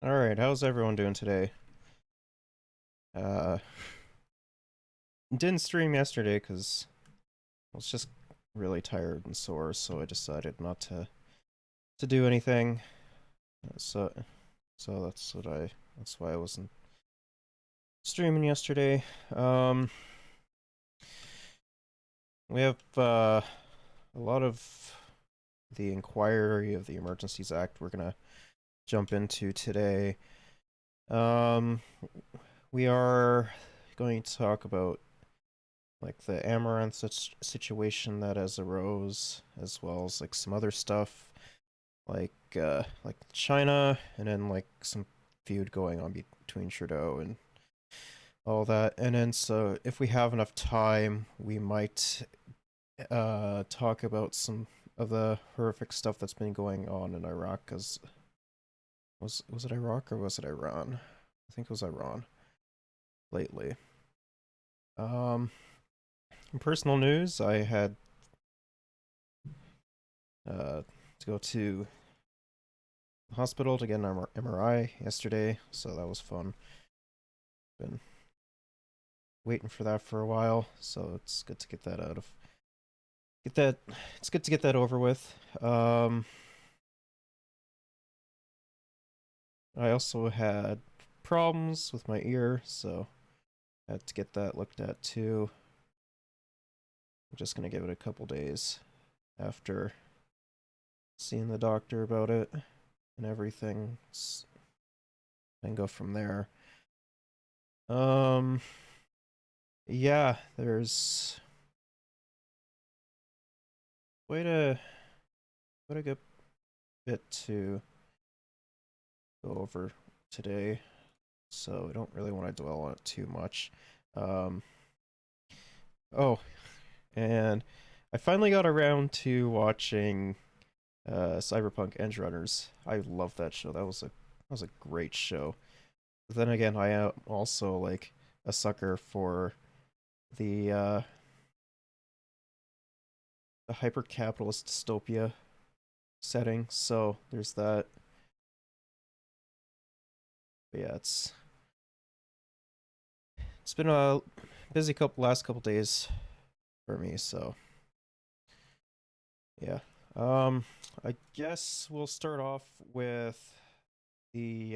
Alright, how's everyone doing today? Uh, didn't stream yesterday because I was just really tired and sore, so I decided not to do anything. So so that's why I wasn't streaming yesterday. Um, we have a lot of the inquiry of the Emergencies Act we're gonna jump into today. Um, we are going to talk about like the Amaranth situation that has arose, as well as like some other stuff, like China, and then like some feud going on between Trudeau and all that. And then so if we have enough time, we might talk about some of the horrific stuff that's been going on in Iraq. Cause was it Iraq or was it Iran? I think it was Iran lately. Um, in personal news, I had to go to the hospital to get an MRI yesterday, so that was fun. Been waiting for that for a while, so it's good to get that out of get that. It's good to get that over with. I also had problems with my ear, so I had to get that looked at too. I'm just gonna give it a couple days after seeing the doctor about it and everything, and go from there. Um, yeah, there's quite a quite a good bit to go over today, so I don't really want to dwell on it too much. Um, oh, and I finally got around to watching Cyberpunk Edge Runners. I love that show. That was a great show. But then again, I am also like a sucker for the uh, the hyper capitalist dystopia setting. So there's that. But yeah, it's been a busy couple last couple days for me. So yeah. I guess we'll start off with the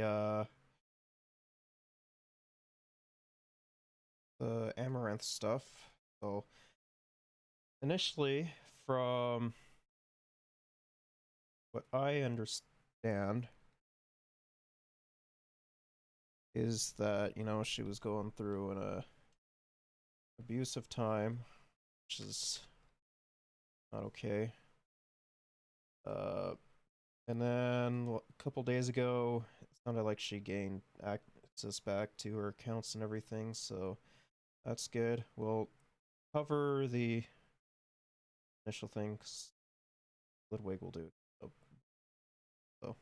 the Amaranth stuff. So initially, from what I understand, is that she was going through an abusive time, which is not okay. Uh, and then a couple days ago, it sounded like she gained access back to her accounts and everything. So that's good. We'll cover the initial thing 'cause Ludwig will do it. So,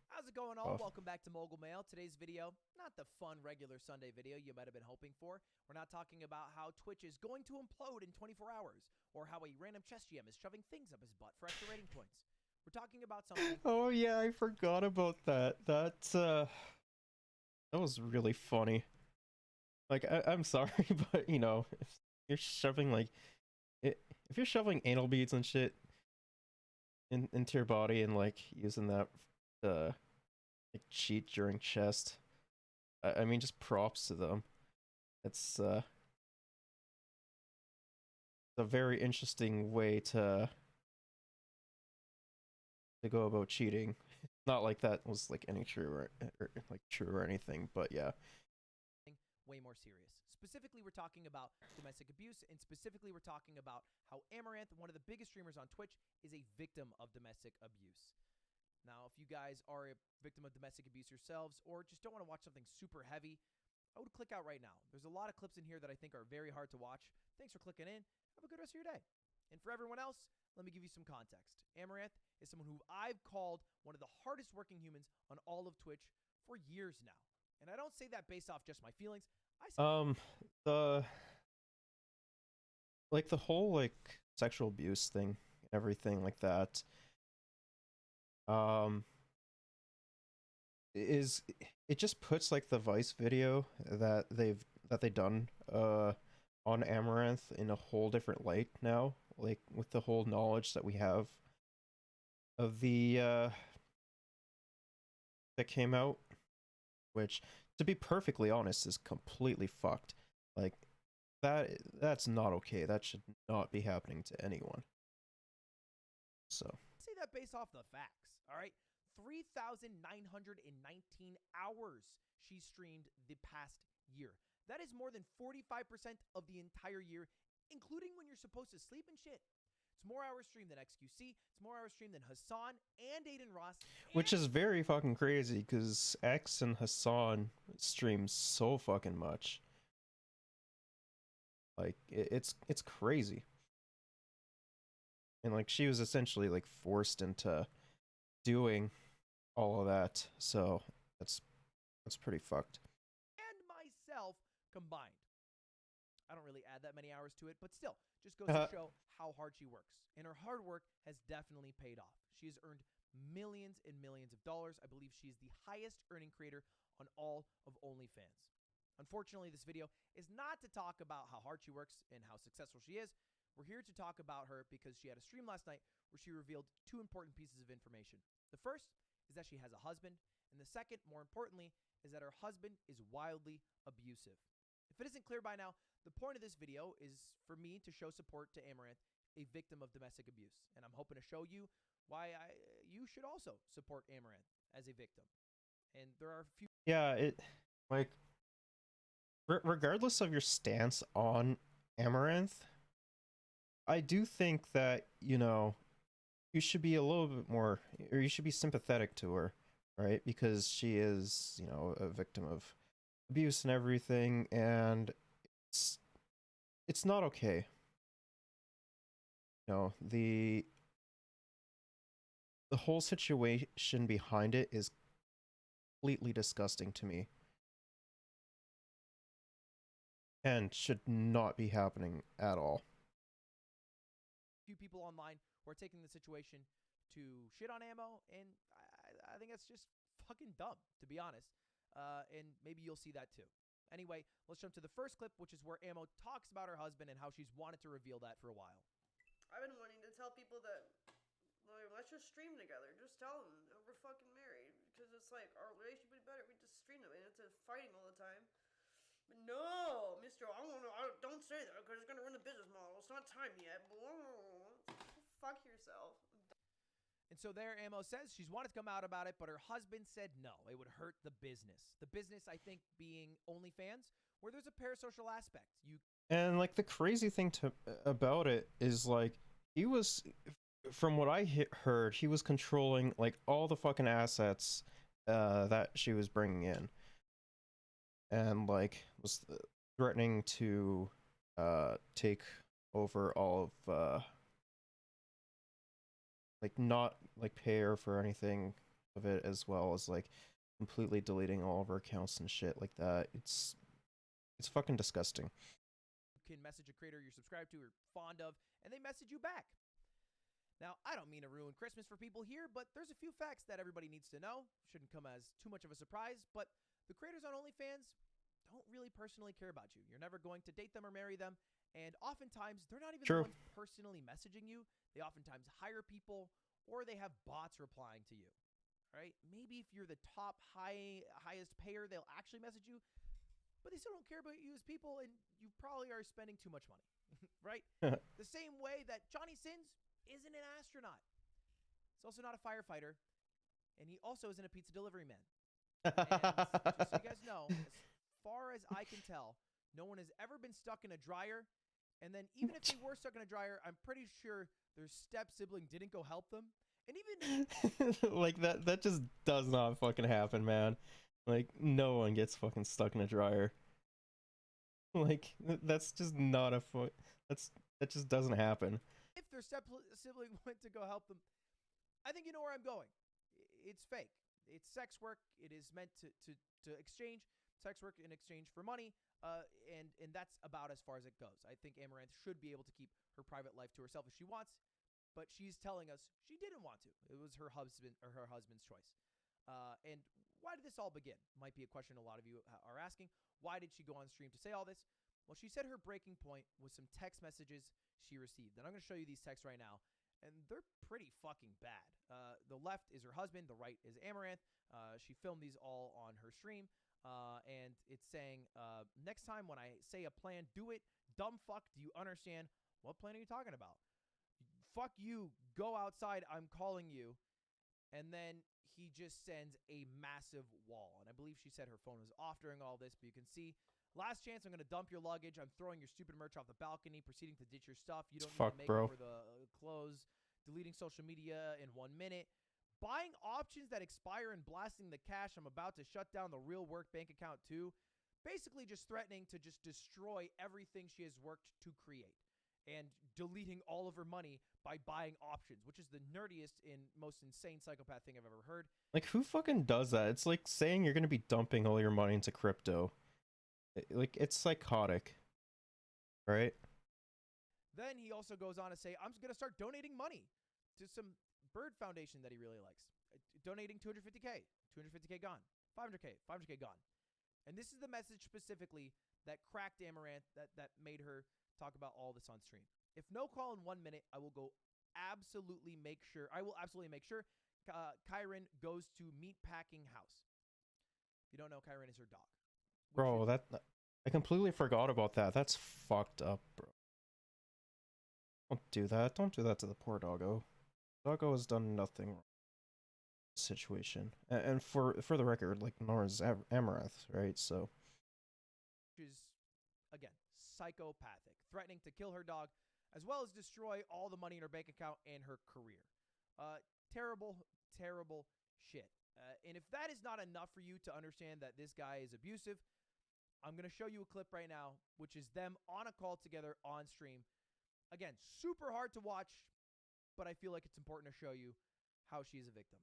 How's it going, all? off. Welcome back to Mogul Mail. Today's video, not the fun regular Sunday video you might have been hoping for. We're not talking about how Twitch is going to implode in 24 hours, or how a random chess GM is shoving things up his butt for extra rating points. We're talking about something. Oh yeah, I forgot about that. That was really funny. Like I'm sorry, but if you're shoving like if you're shoving anal beads and shit into your body and like using that uh like cheat during chest, I mean just props to them. It's a very interesting way to go about cheating. Not like that was like any true or like true or anything, but yeah. Way more serious. Specifically, we're talking about domestic abuse, and specifically, we're talking about how Amaranth, one of the biggest streamers on Twitch, is a victim of domestic abuse. Now, if you guys are a victim of domestic abuse yourselves, or just don't want to watch something super heavy, I would click out right now. There's a lot of clips in here that I think are very hard to watch. Thanks for clicking in. Have a good rest of your day. And for everyone else, let me give you some context. Amaranth is someone who I've called one of the hardest working humans on all of Twitch for years now. And I don't say that based off just my feelings. I say Um the like the whole like sexual abuse thing, everything like that. Um is it just puts like the Vice video that they done on Amaranth in a whole different light now, like with the whole knowledge that we have of the that came out, which to be perfectly honest is completely fucked. Like that's not okay. That should not be happening to anyone. So, Say that based off the facts. All right, 3,919 hours she streamed the past year. That is more than 45% of the entire year, including when you're supposed to sleep and shit. It's more hours streamed than XQC. It's more hours streamed than Hassan and Aiden Ross. which is very fucking crazy because X and Hassan stream so fucking much. Like it's crazy. And like she was essentially like forced into doing all of that. So that's that's pretty fucked. And myself combined. I don't really add that many hours to it, but still, just goes to Uh, show how hard she works. And her hard work has definitely paid off. She has earned millions and millions of dollars. I believe she's the highest earning creator on all of OnlyFans. Unfortunately, this video is not to talk about how hard she works and how successful she is. We're here to talk about her because she had a stream last night where she revealed two important pieces of information. The first is that she has a husband, and the second, more importantly, is that her husband is wildly abusive. If it isn't clear by now, the point of this video is for me to show support to Amaranth, a victim of domestic abuse. And I'm hoping to show you why you should also support Amaranth as a victim. And there are a few. yeah, it like regardless of your stance on Amaranth, I do think that, you should be a little bit more, or you should be sympathetic to her, right? Because she is, a victim of abuse and everything, and it's it's not okay. The whole situation behind it is completely disgusting to me and should not be happening at all. Few people online who are taking the situation to shit on Ammo, and I think that's just fucking dumb, to be honest. And maybe you'll see that too. Anyway, let's jump to the first clip, which is where Ammo talks about her husband and how she's wanted to reveal that for a while. I've been wanting to tell people that, like, let's just stream together. Just tell them that we're fucking married. Because it's like, our relationship would be better if we just stream them. And it's fighting all the time. But no, mister, don't say that because it's going to ruin the business model. It's not time yet. Fuck yourself. And so there, Ammo says she's wanted to come out about it, but her husband said no. It would hurt the business. The business, I think, being OnlyFans, where there's a parasocial aspect. And like the crazy thing about it is like he was, from what I heard, he was controlling like all the fucking assets that she was bringing in, and like was threatening to take over all of like not like pay her for anything of it, as well as like completely deleting all of her accounts and shit like that. It's fucking disgusting. You can message a creator you're subscribed to or fond of, and they message you back. Now, I don't mean to ruin Christmas for people here, but there's a few facts that everybody needs to know. Shouldn't come as too much of a surprise, but the creators on OnlyFans don't really personally care about you. You're never going to date them or marry them, and oftentimes they're not even True. the ones personally messaging you. They oftentimes hire people or they have bots replying to you. Right? Maybe if you're the top highest payer, they'll actually message you, but they still don't care about you as people, and you probably are spending too much money. Right? The same way that Johnny Sins isn't an astronaut. He's also not a firefighter, and he also isn't a pizza delivery man. And just so you guys know, as far as I can tell, no one has ever been stuck in a dryer. And then even if they were stuck in a dryer, I'm pretty sure their step sibling didn't go help them. And even like that just does not fucking happen, man. Like no one gets fucking stuck in a dryer. Like that's just not a that just doesn't happen. if their step sibling went to go help them, I think you know where I'm going. It's fake. It's sex work. It is meant to exchange sex work in exchange for money. And that's about as far as it goes. I think Amaranth should be able to keep her private life to herself if she wants, but she's telling us she didn't want to. It was her husband's choice. And why did this all begin? Might be a question a lot of you are asking. Why did she go on stream to say all this? Well, she said her breaking point was some text messages she received. And I'm going to show you these texts right now. And they're pretty fucking bad. The left is her husband. The right is Amaranth. She filmed these all on her stream. And it's saying, next time when I say a plan, do it. Dumb fuck, do you understand? What plan are you talking about? Fuck you. Go outside. I'm calling you. And then he just sends a massive wall. And I believe she said her phone was off during all this, but you can see, last chance, I'm going to dump your luggage. I'm throwing your stupid merch off the balcony, proceeding to ditch your stuff. You don't need to make bro. over the clothes, deleting social media in 1 minute, buying options that expire and blasting the cash. I'm about to shut down the real work bank account too. Basically just threatening to just destroy everything she has worked to create. And deleting all of her money by buying options, which is the nerdiest and most insane psychopath thing I've ever heard. Like, who fucking does that? It's like saying you're gonna be dumping all your money into crypto. Like, it's psychotic, right? Then he also goes on to say, I'm going to start donating money to some bird foundation that he really likes. Donating 250K, 250K gone, 500K, 500K gone. And this is the message specifically that cracked Amaranth, that made her talk about all this on stream. If no call in 1 minute, I will absolutely make sure Kyron goes to Meatpacking House. If you don't know, Kyron is her dog. Bro, I completely forgot about that. That's fucked up, bro. Don't do that. Don't do that to the poor doggo. Doggo has done nothing wrong in this situation. And for the record, like, Nora's Amaranth, right? So, which is, again, psychopathic, threatening to kill her dog, as well as destroy all the money in her bank account and her career. Terrible, terrible shit. And if that is not enough for you to understand that this guy is abusive, I'm going to show you a clip right now, which is them on a call together on stream. Again, super hard to watch, but I feel like it's important to show you how she is a victim.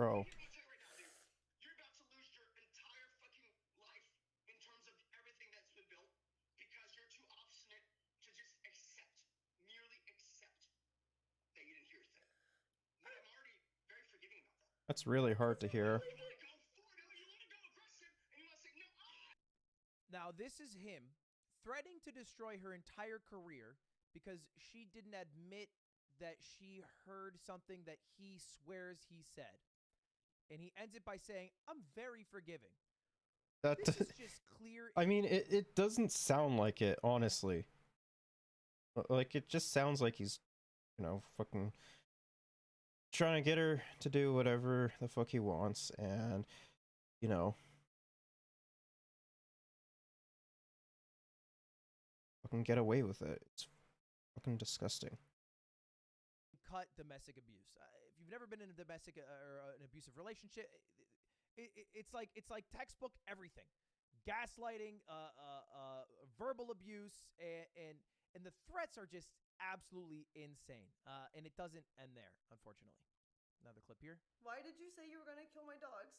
bro. You're about to lose your entire fucking life in terms of everything that's been built because you're too obstinate to just merely accept that you didn't hear a thing. But I'm already very forgiving about that. That's really hard to hear. Now, this is him threatening to destroy her entire career because she didn't admit that she heard something that he swears he said. And he ends it by saying, I'm very forgiving. This is just clear. I mean, it doesn't sound like it, honestly. Like, it just sounds like he's, fucking trying to get her to do whatever the fuck he wants, and, fucking get away with it. It's fucking disgusting. Cut domestic abuse. If you've never been in a domestic or an abusive relationship, it's like textbook everything: gaslighting, verbal abuse, and the threats are just absolutely insane. And it doesn't end there, unfortunately. Another clip here. Why did you say you were going to kill my dogs?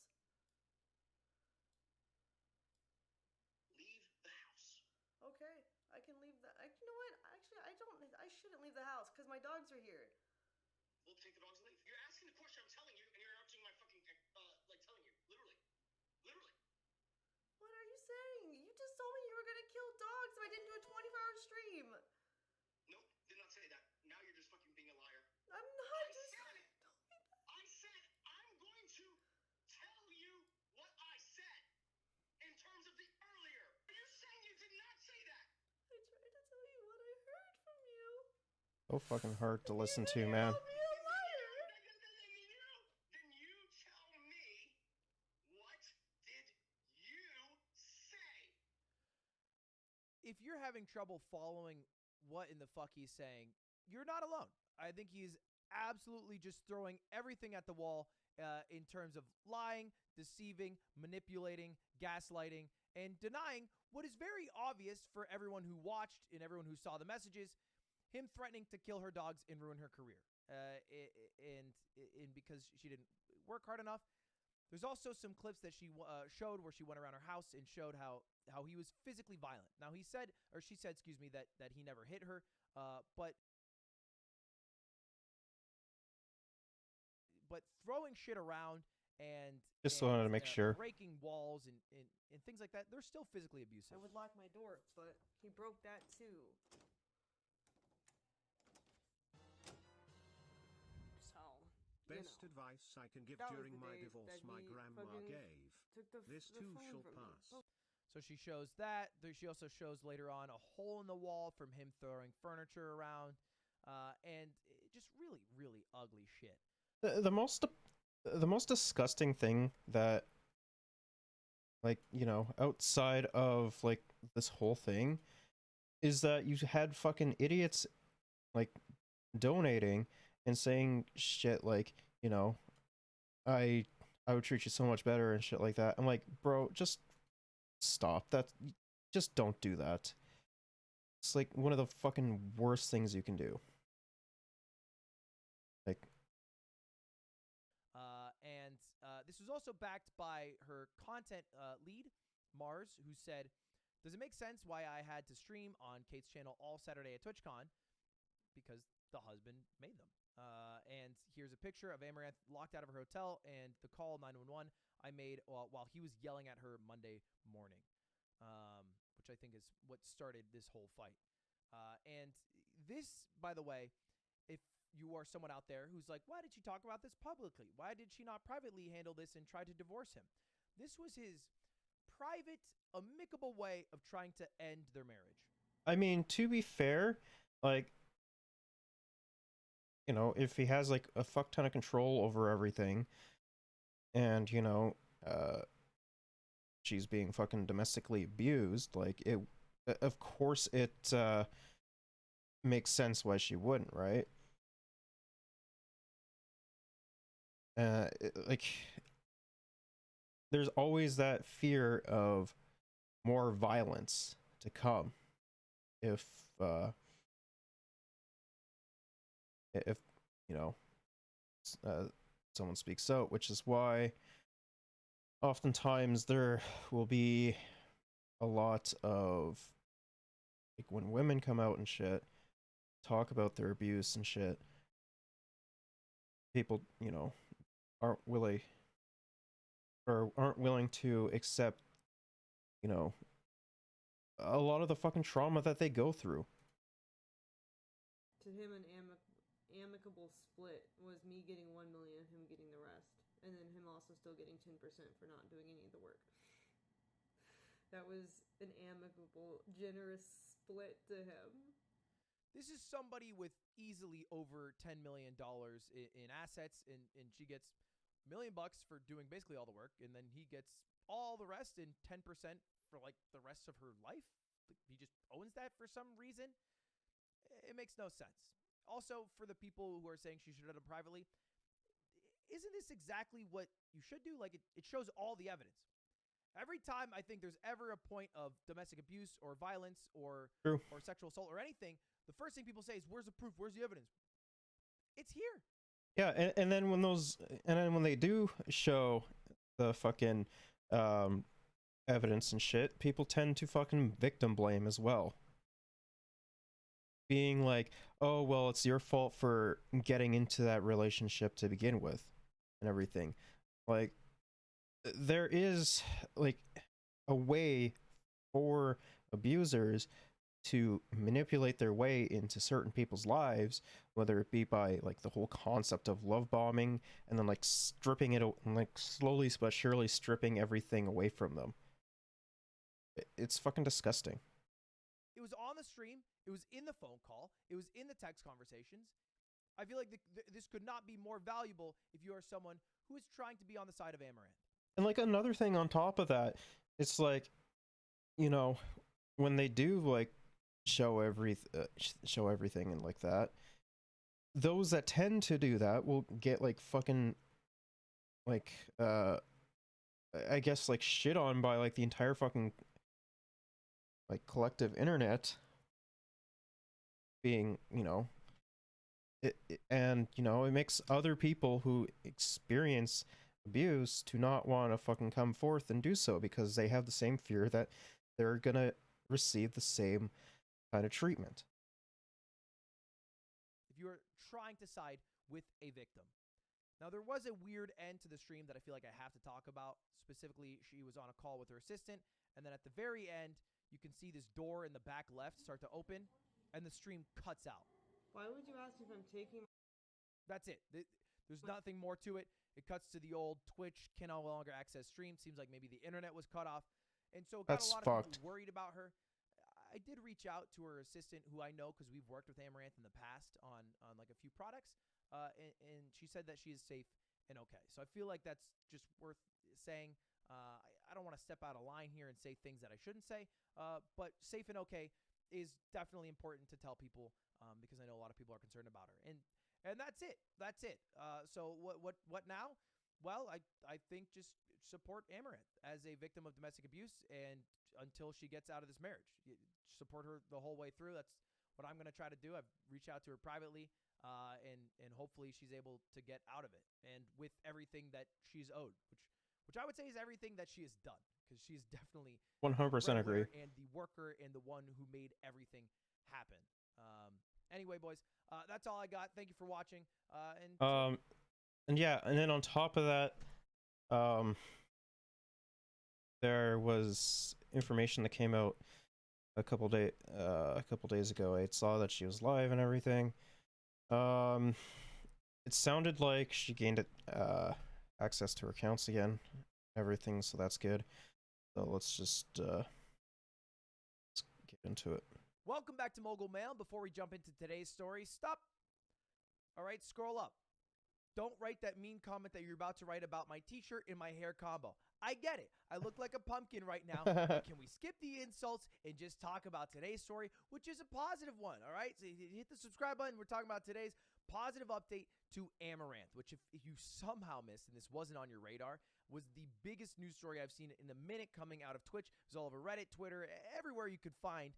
Leave the house. Okay, I can leave the. You know what? Actually, I shouldn't leave the house because my dogs are here. We'll take the dogs and leave. You're asking the question, I'm telling you, and you're interrupting my fucking, telling you. Literally. What are you saying? You just told me you were going to kill dogs if I didn't do a 24-hour stream. Nope, did not say that. Now you're just fucking being a liar. I'm not I said I'm going to tell you what I said in terms of the earlier. You're saying you did not say that. I tried to tell you what I heard from you. So fucking hard to listen to, man. Then you tell me, what did you say? if you're having trouble following what in the fuck he's saying, you're not alone. I think he's absolutely just throwing everything at the wall in terms of lying, deceiving, manipulating, gaslighting, and denying what is very obvious for everyone who watched and everyone who saw the messages, him threatening to kill her dogs and ruin her career. And because she didn't work hard enough. There's also some clips that she showed where she went around her house and showed how he was physically violent. Now he said, or she said, excuse me, that he never hit her, but throwing shit around and Just wanted to make sure. breaking walls and things like that, they're still physically abusive. I would lock my door, but he broke that too. So, Best advice I can give that was during the my day divorce that my he grandma fucking gave. took This the too phone shall from me. pass. So she shows that. She also shows later on a hole in the wall from him throwing furniture around, and just really, really ugly shit. The most disgusting thing that, like, you know, outside of like this whole thing is that you had fucking idiots like donating and saying shit like, you know, I would treat you so much better and shit like that. I'm like, bro, just stop. Just don't do that. It's like one of the fucking worst things you can do. Like, And this was also backed by her content lead, Mars, who said, "Does it make sense why I had to stream on Kate's channel all Saturday at TwitchCon? Because the husband made them." And here's a picture of Amaranth locked out of her hotel and the call 911 I made while he was yelling at her Monday morning, which I think is what started this whole fight. And this, by the way, if you are someone out there who's like, why did she talk about this publicly? Why did she not privately handle this and try to divorce him? This was his private, amicable way of trying to end their marriage. I mean, to be fair, like, you know, if he has like a fuck ton of control over everything and, you know, she's being fucking domestically abused, like, it, of course it makes sense why she wouldn't, right? Like, there's always that fear of more violence to come if if you know someone speaks out, which is why oftentimes there will be a lot of, like, when women come out and shit talk about their abuse and shit, people, you know, aren't willing or aren't willing to accept, you know, a lot of the fucking trauma that they go through. To him, an amicable split was me getting 1 million, him getting the rest, and then him also still getting 10% for not doing any of the work. That was an amicable, generous split to him. This is somebody with easily over $10 million in assets, and she gets $1 million for doing basically all the work, and then he gets all the rest and 10% for like the rest of her life. He just owns that for some reason. It makes no sense. Also, for the people who are saying she should have done it privately, isn't this exactly what you should do? Like, it shows all the evidence. Every time I think there's ever a point of domestic abuse or violence or sexual assault or anything, the first thing people say is, where's the proof? Where's the evidence? It's here. Yeah, and then when they do show the fucking evidence and shit, people tend to fucking victim blame as well. Being like, oh, well, it's your fault for getting into that relationship to begin with and everything. Like, there is, like, a way for abusers to manipulate their way into certain people's lives, whether it be by, like, the whole concept of love bombing and then, like, stripping it, like, slowly but surely stripping everything away from them. It's fucking disgusting. It was on the stream. It was in the phone call. It was in the text conversations. I feel like this could not be more valuable if you are someone who is trying to be on the side of Amaranth. And, like, another thing on top of that, it's like, you know, when they do like show everything and like that, those that tend to do that will get like fucking like I guess like shit on by like the entire fucking like collective internet being, and it makes other people who experience abuse to not want to fucking come forth and do so because they have the same fear that they're gonna receive the same kind of treatment. If you are trying to side with a victim. Now, there was a weird end to the stream that I feel like I have to talk about. Specifically, she was on a call with her assistant, and then at the very end, you can see this door in the back left start to open, and the stream cuts out. Why would you ask if I'm taking? That's it. There's nothing more to it. It cuts to the old Twitch can no longer access stream. Seems like maybe the internet was cut off. And so it got That's a lot of fucked. people worried about her. I did reach out to her assistant, who I know because we've worked with Amaranth in the past on like a few products, and she said that she is safe and okay. So I feel like that's just worth saying. I don't want to step out of line here and say things that I shouldn't say, but safe and okay is definitely important to tell people because I know a lot of people are concerned about her. And that's it. That's it. So what now? Well, I think just support Amaranth as a victim of domestic abuse, and until she gets out of this marriage, support her the whole way through. That's what I'm going to try to do. I've reached out to her privately, and hopefully she's able to get out of it, and with everything that she's owed, which I would say is everything that she has done, because she's definitely 100% agree. and the worker and the one who made everything happen. Anyway, boys, that's all I got. Thank you for watching. And yeah, and then on top of that, there was information that came out a couple days ago. I saw that she was live and everything. It sounded like she gained access to her accounts again, everything. So that's good. So let's just let's get into it. Welcome back to Mogul Mail. Before we jump into today's story, stop. All right, scroll up. Don't write that mean comment that you're about to write about my t-shirt and my hair combo. I get it. I look like a pumpkin right now. But can we skip the insults and just talk about today's story, which is a positive one, all right? So hit the subscribe button. We're talking about today's positive update to Amaranth, which if you somehow missed, and this wasn't on your radar, was the biggest news story I've seen in a minute coming out of Twitch. It was all over Reddit, Twitter, everywhere you could find.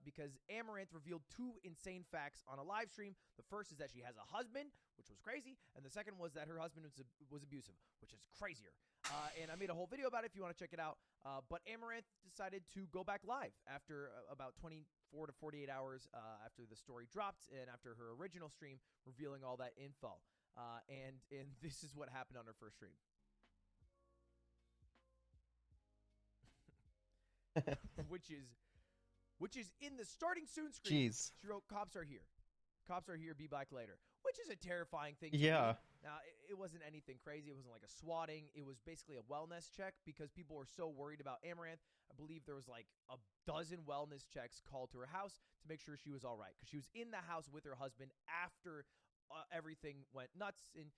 Because Amaranth revealed two insane facts on a live stream. The first is that she has a husband, which was crazy, and the second was that her husband was abusive, which is crazier. And I made a whole video about it if you want to check it out. But Amaranth decided to go back live after about 24 to 48 hours after the story dropped and after her original stream revealing all that info. And this is what happened on her first stream. which is in the starting soon screen. Jeez. She wrote, "Cops are here. Cops are here. Be back later," which is a terrifying thing to Yeah. read. Now, it wasn't anything crazy. It wasn't like a swatting. It was basically a wellness check because people were so worried about Amaranth. I believe there was like a dozen wellness checks called to her house to make sure she was all right, because she was in the house with her husband after everything went nuts. And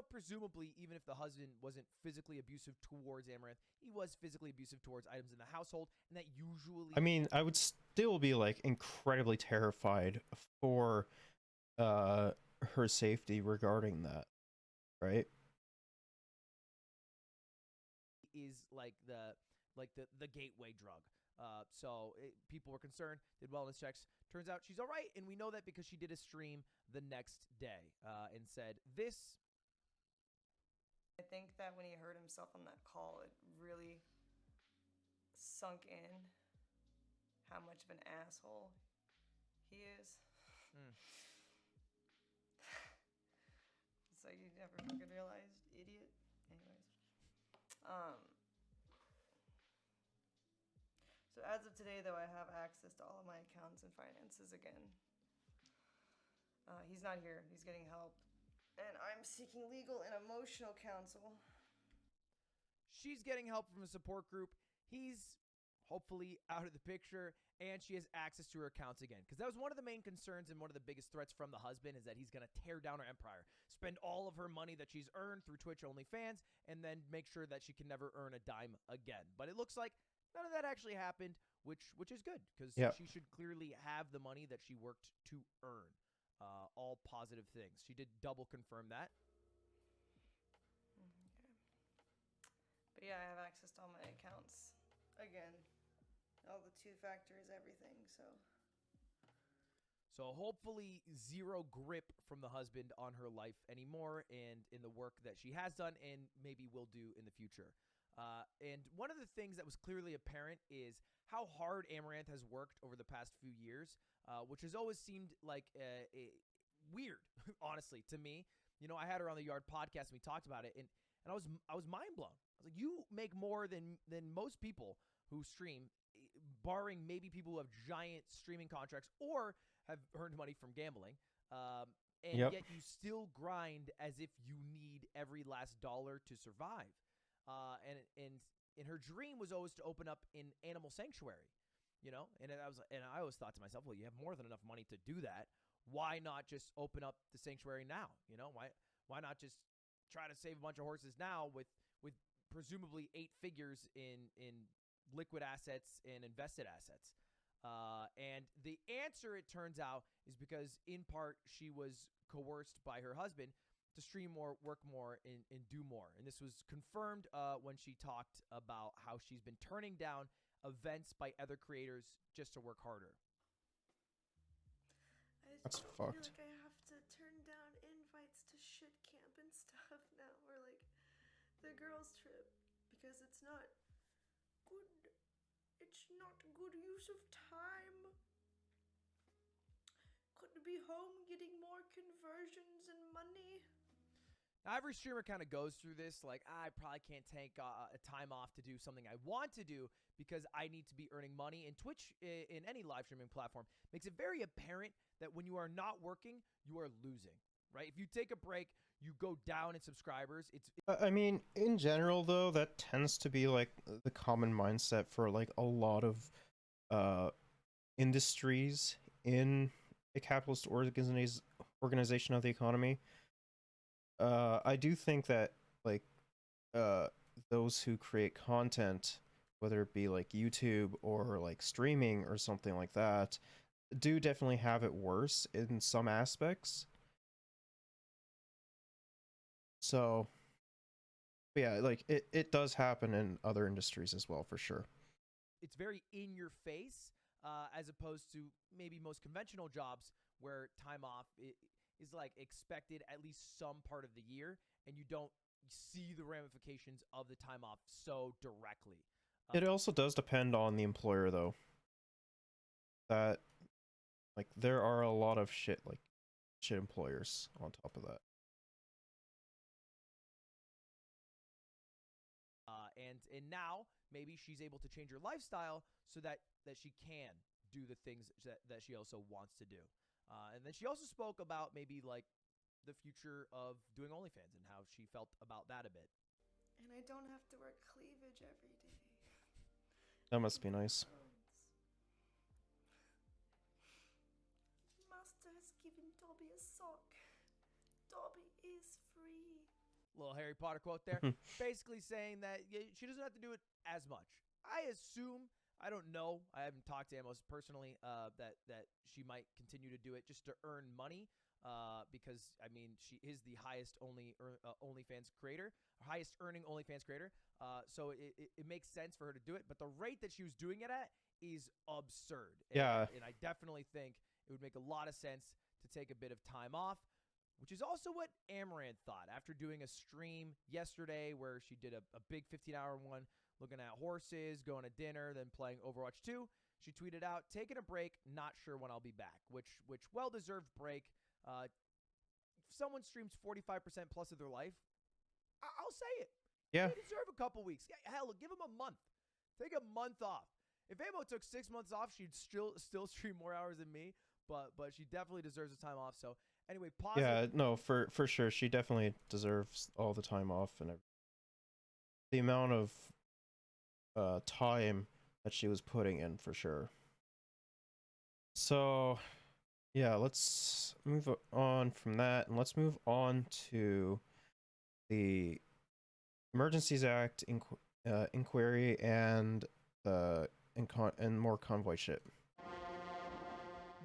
presumably, even if the husband wasn't physically abusive towards Amaranth, he was physically abusive towards items in the household, and that usually... I mean, I would still be like incredibly terrified for her safety regarding that, right? is like the gateway drug. So people were concerned, did wellness checks. Turns out she's all right, and we know that because she did a stream the next day and said this. I think that when he heard himself on that call, it really sunk in how much of an asshole he is. It's like you never fucking realized, idiot. Anyways. So as of today, though, I have access to all of my accounts and finances again. He's not here. He's getting help. And I'm seeking legal and emotional counsel. She's getting help from a support group. He's hopefully out of the picture, and she has access to her accounts again. Because that was one of the main concerns and one of the biggest threats from the husband, is that he's going to tear down her empire, spend all of her money that she's earned through Twitch OnlyFans, and then make sure that she can never earn a dime again. But it looks like none of that actually happened, which is good because Yep. she should clearly have the money that she worked to earn. All positive things. She did double confirm that. Okay. But yeah, I have access to all my accounts. Again, all the two factors, everything, so. So hopefully zero grip from the husband on her life anymore and in the work that she has done and maybe will do in the future. And one of the things that was clearly apparent is how hard Amaranth has worked over the past few years, which has always seemed like weird, honestly, to me. You know, I had her on the Yard podcast and we talked about it, and I was mind blown. I was like, you make more than most people who stream, barring maybe people who have giant streaming contracts or have earned money from gambling. And Yep. yet you still grind as if you need every last dollar to survive. And her dream was always to open up an animal sanctuary, you know. And I always thought to myself, well, you have more than enough money to do that. Why not just open up the sanctuary now? You know, why not just try to save a bunch of horses now with presumably 8 figures in liquid assets and invested assets? And the answer, it turns out, is because in part she was coerced by her husband to stream more, work more, and do more. And this was confirmed when she talked about how she's been turning down events by other creators just to work harder. That's I feel fucked. like I have to turn down invites to shit camp and stuff now, or like the girls' trip, because it's not good. It's not good use of time. Could be home getting more conversions and money. Now, every streamer kind of goes through this. Like, I probably can't take a time off to do something I want to do because I need to be earning money. And Twitch, in any live streaming platform, makes it very apparent that when you are not working, you are losing, right? If you take a break, you go down in subscribers. I mean, in general, though, that tends to be like the common mindset for like a lot of uh industries in a capitalist organization of the economy. I do think that like uh those who create content, whether it be like YouTube or like streaming or something like that, do definitely have it worse in some aspects. So yeah, like it does happen in other industries as well, for sure. It's very in your face, as opposed to maybe most conventional jobs where time off is like expected at least some part of the year, and you don't see the ramifications of the time off so directly. It also does depend on the employer, though. That like there are a lot of shit employers on top of that. And now maybe she's able to change her lifestyle so that she can do the things that she also wants to do. And then she also spoke about maybe like the future of doing OnlyFans and how she felt about that a bit. And I don't have to wear cleavage every day. That must be nice. Master has given Dobby a sock. Dobby is free. Little Harry Potter quote there, basically saying that she doesn't have to do it as much. I assume, I don't know, I haven't talked to Amos personally, that she might continue to do it just to earn money, because I mean she is the highest OnlyFans creator, highest earning OnlyFans creator. So it makes sense for her to do it, but the rate that she was doing it at is absurd. Yeah. And I definitely think it would make a lot of sense to take a bit of time off, which is also what Amaranth thought after doing a stream yesterday where she did a big 15-hour one looking at horses, going to dinner, then playing Overwatch 2. She tweeted out, taking a break, not sure when I'll be back, which well-deserved break. If someone streams 45% plus of their life, I'll say it. Yeah. They deserve a couple weeks. Yeah, hell, give them a month. Take a month off. If Amo took 6 months off, she'd still stream more hours than me, but she definitely deserves the time off. So anyway, positive. Yeah, no, for sure, she definitely deserves all the time off and the amount of time that she was putting in, for sure. So yeah, let's move on from that, and let's move on to the Emergencies Act inquiry and and more convoy shit.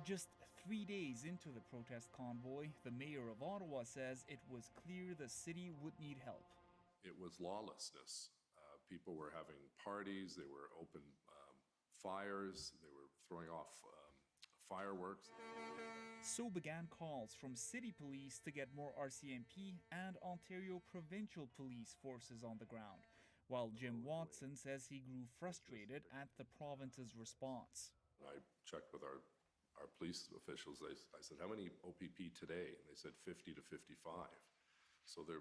Just 3 days into the protest convoy, the mayor of Ottawa says it was clear the city would need help. It was lawlessness. People were having parties, they were open fires, they were throwing off fireworks. So began calls from city police to get more RCMP and Ontario provincial police forces on the ground, while Jim Watson says he grew frustrated at the province's response. I checked with our police officials. I said, how many OPP today? And they said 50 to 55. So the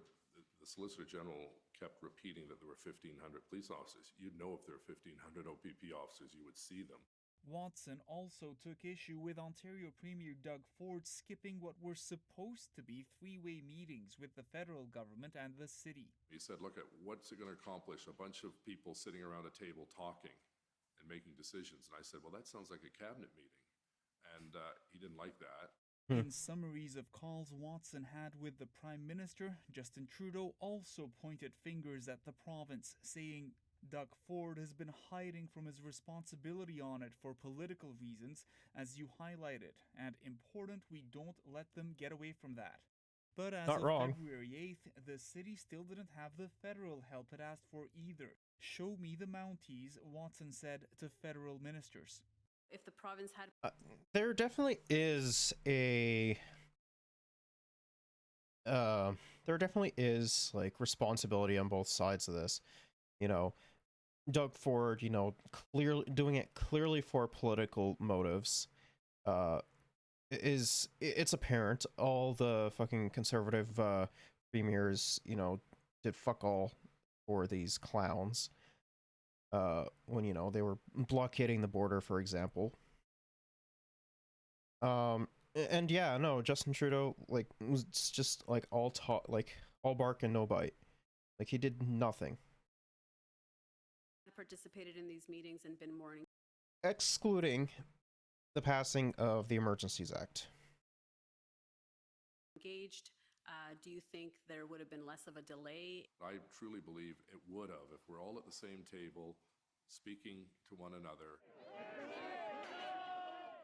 Solicitor General kept repeating that there were 1,500 police officers. You'd know if there were 1,500 OPP officers, you would see them. Watson also took issue with Ontario Premier Doug Ford skipping what were supposed to be three-way meetings with the federal government and the city. He said, look, what's it going to accomplish? A bunch of people sitting around a table talking and making decisions. And I said, well, that sounds like a cabinet meeting. And he didn't like that. In summaries of calls Watson had with the Prime Minister, Justin Trudeau also pointed fingers at the province, saying Doug Ford has been hiding from his responsibility on it for political reasons, as you highlighted, and important we don't let them get away from that. But as Not of wrong. February 8th, the city still didn't have the federal help it asked for either. Show me the Mounties, Watson said to federal ministers. If the province had There definitely is like responsibility on both sides of this. You know, Doug Ford, you know, clearly doing it clearly for political motives. It's apparent. All the fucking conservative premiers, you know, did fuck all for these clowns. When, you know, they were blockading the border, for example. And yeah, no, Justin Trudeau, like, was just like all bark and no bite. Like, he did nothing. participated in these meetings and been more Excluding the passing of the Emergencies Act. engaged, do you think there would have been less of a delay? I truly believe it would have if we're all at the same table speaking to one another.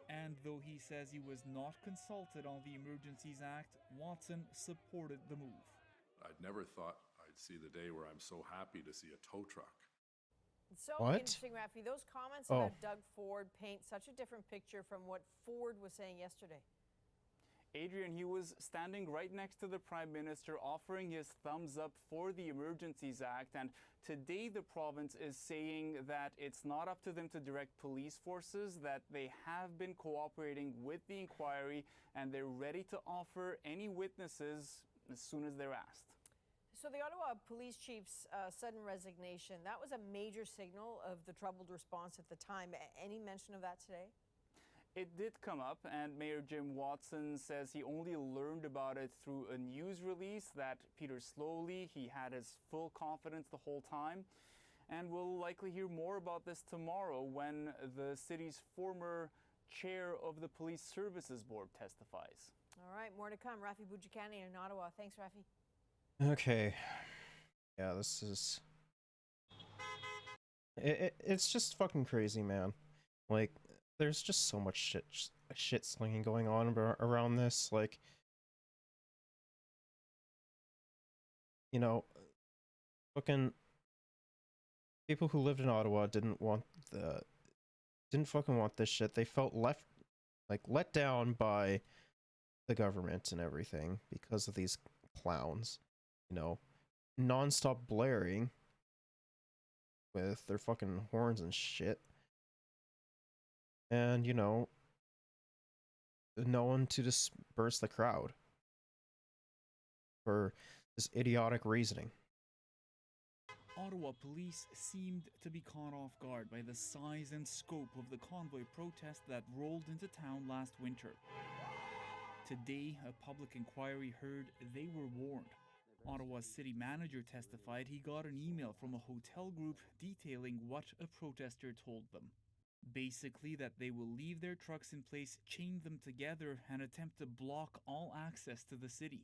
And though he says he was not consulted on the Emergencies Act, Watson supported the move. I'd never thought I'd see the day where I'm so happy to see a tow truck. It's so What? interesting, Rafi. Those comments Oh. about Doug Ford paint such a different picture from what Ford was saying yesterday. Adrian, he was standing right next to the Prime Minister offering his thumbs up for the Emergencies Act, and today the province is saying that it's not up to them to direct police forces, that they have been cooperating with the inquiry and they're ready to offer any witnesses as soon as they're asked. So the Ottawa police chief's sudden resignation, that was a major signal of the troubled response at the time. Any mention of that today? It did come up, and Mayor Jim Watson says he only learned about it through a news release that Peter Slowly, he had his full confidence the whole time. And we'll likely hear more about this tomorrow when the city's former chair of the Police Services Board testifies. All right, more to come. Rafi Boudjikani in Ottawa. Thanks, Rafi. Okay. Yeah, this is... It's just fucking crazy, man. Like, there's just so much shit slinging going on around this. Like, you know, fucking people who lived in Ottawa didn't fucking want this shit. They felt let down by the government and everything because of these clowns, you know, non-stop blaring with their fucking horns and shit. And, you know, no one to disperse the crowd for this idiotic reasoning. Ottawa police seemed to be caught off guard by the size and scope of the convoy protest that rolled into town last winter. Today, a public inquiry heard they were warned. Ottawa's city manager testified he got an email from a hotel group detailing what a protester told them. Basically, that they will leave their trucks in place, chain them together, and attempt to block all access to the city.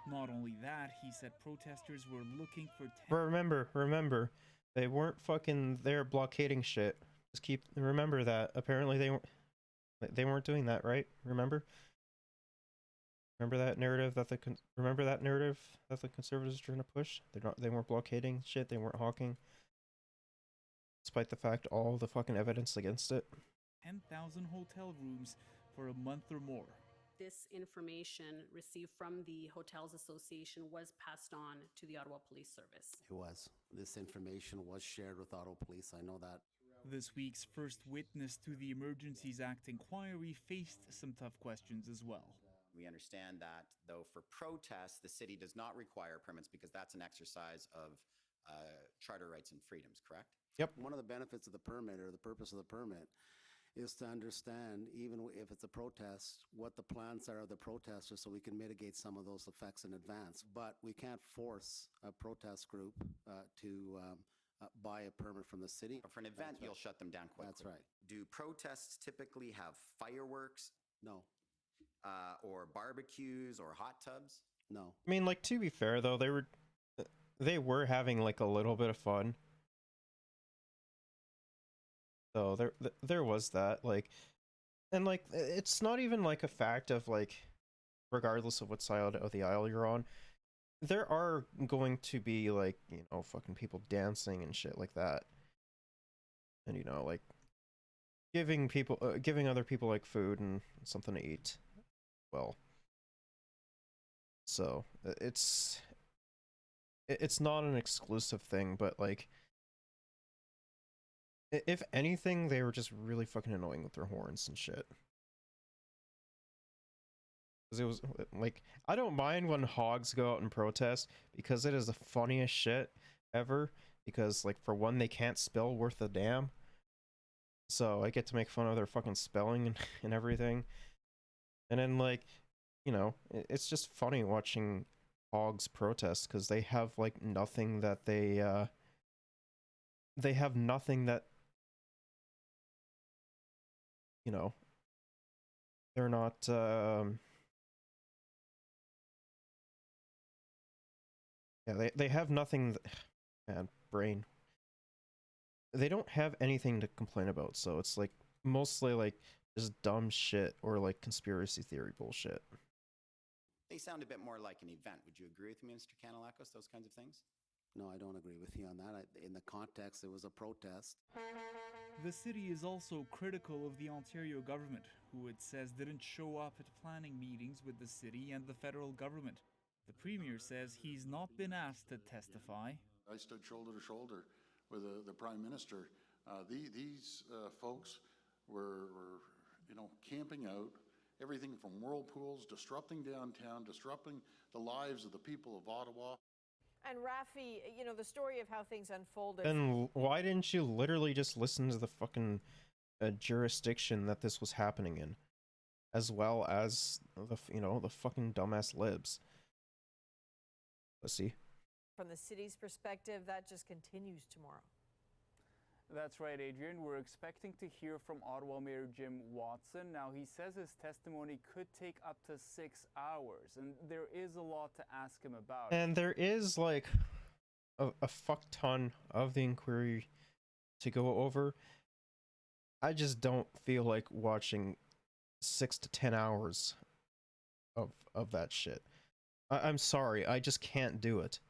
Not only that, he said protesters were looking for... Remember, They weren't fucking there blockading shit. Just remember that. Apparently they weren't doing that, right? Remember that narrative that the conservatives are trying to push? They weren't blockading shit, they weren't hawking. Despite the fact all the fucking evidence against it. 10,000 hotel rooms for a month or more. This information received from the Hotels Association was passed on to the Ottawa Police Service. It was. This information was shared with Ottawa Police. I know that. This week's first witness to the Emergencies Act inquiry faced some tough questions as well. We understand that, though, for protests, the city does not require permits because that's an exercise of charter rights and freedoms, correct? Yep. One of the benefits of the permit, or the purpose of the permit, is to understand, even if it's a protest, what the plans are of the protesters so we can mitigate some of those effects in advance. But we can't force a protest group to buy a permit from the city. But for an event, you'll shut them down quickly. That's right. Do protests typically have fireworks? No. Or barbecues or hot tubs? No. I mean, like, to be fair though, they were having like a little bit of fun. So there was that, like, and like it's not even like a fact of like, regardless of what side of the aisle you're on, there are going to be like, you know, fucking people dancing and shit like that, and you know, like giving other people like food and something to eat. Well, so it's not an exclusive thing, but like, if anything, they were just really fucking annoying with their horns and shit. Because it was like, I don't mind when hogs go out and protest because it is the funniest shit ever. Because like, for one, they can't spell worth a damn, so I get to make fun of their fucking spelling and everything. And then like, you know, it's just funny watching hogs protest because they have like nothing that they have nothing that, you know, they're not yeah, they have nothing man, brain. They don't have anything to complain about, so it's like mostly like just dumb shit or like conspiracy theory bullshit. They sound a bit more like an event. Would you agree with me, Mr. Kanalakos, those kinds of things? No, I don't agree with you on that. In the context, it was a protest. The city is also critical of the Ontario government, who it says didn't show up at planning meetings with the city and the federal government. The premier says he's not been asked to testify. I stood shoulder to shoulder with the Prime Minister. These folks were, you know, camping out, everything from whirlpools, disrupting downtown, disrupting the lives of the people of Ottawa. And Rafi, you know, the story of how things unfolded. And why didn't you literally just listen to the fucking jurisdiction that this was happening in, as well as the, you know, the fucking dumbass libs? Let's see. From the city's perspective, that just continues tomorrow. That's right, Adrian. We're expecting to hear from Ottawa Mayor Jim Watson. Now, he says his testimony could take up to 6 hours, and there is a lot to ask him about. And there is like a fuck ton of the inquiry to go over. I just don't feel like watching 6 to 10 hours of that shit. I'm sorry, I just can't do it.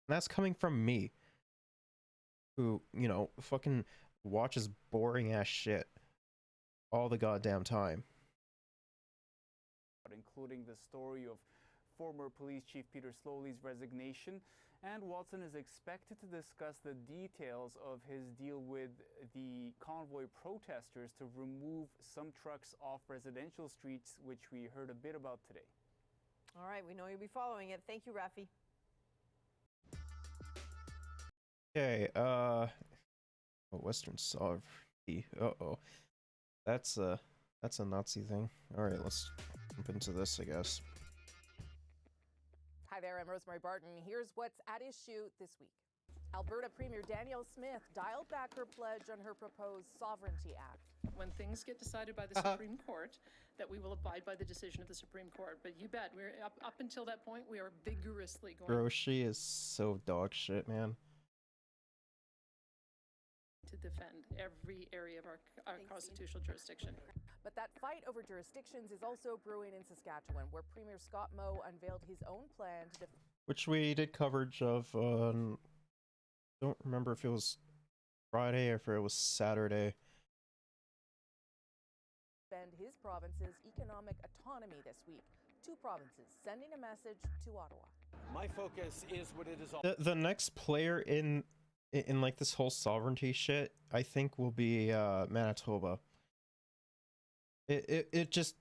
And that's coming from me, who, you know, fucking watches boring ass shit all the goddamn time. Including the story of former police chief Peter Slowly's resignation, and Watson is expected to discuss the details of his deal with the convoy protesters to remove some trucks off residential streets, which we heard a bit about today. All right, we know you'll be following it. Thank you, Rafi. Okay, Western Sovereignty. Uh-oh. That's a Nazi thing. Alright, let's jump into this, I guess. Hi there, I'm Rosemary Barton. Here's what's at issue this week. Alberta Premier Danielle Smith dialed back her pledge on her proposed Sovereignty Act. When things get decided by the Supreme Court, that we will abide by the decision of the Supreme Court. But you bet, we're up until that point, we are vigorously going. Bro, she is so dog shit, man. to defend every area of our constitutional jurisdiction. But that fight over jurisdictions is also brewing in Saskatchewan, where Premier Scott Moe unveiled his own plan to which we did coverage of on, don't remember if it was Friday or if it was Saturday. defend his province's economic autonomy this week. Two provinces sending a message to Ottawa. My focus is what it is all. The next player in like this whole sovereignty shit, I think, will be Manitoba. It just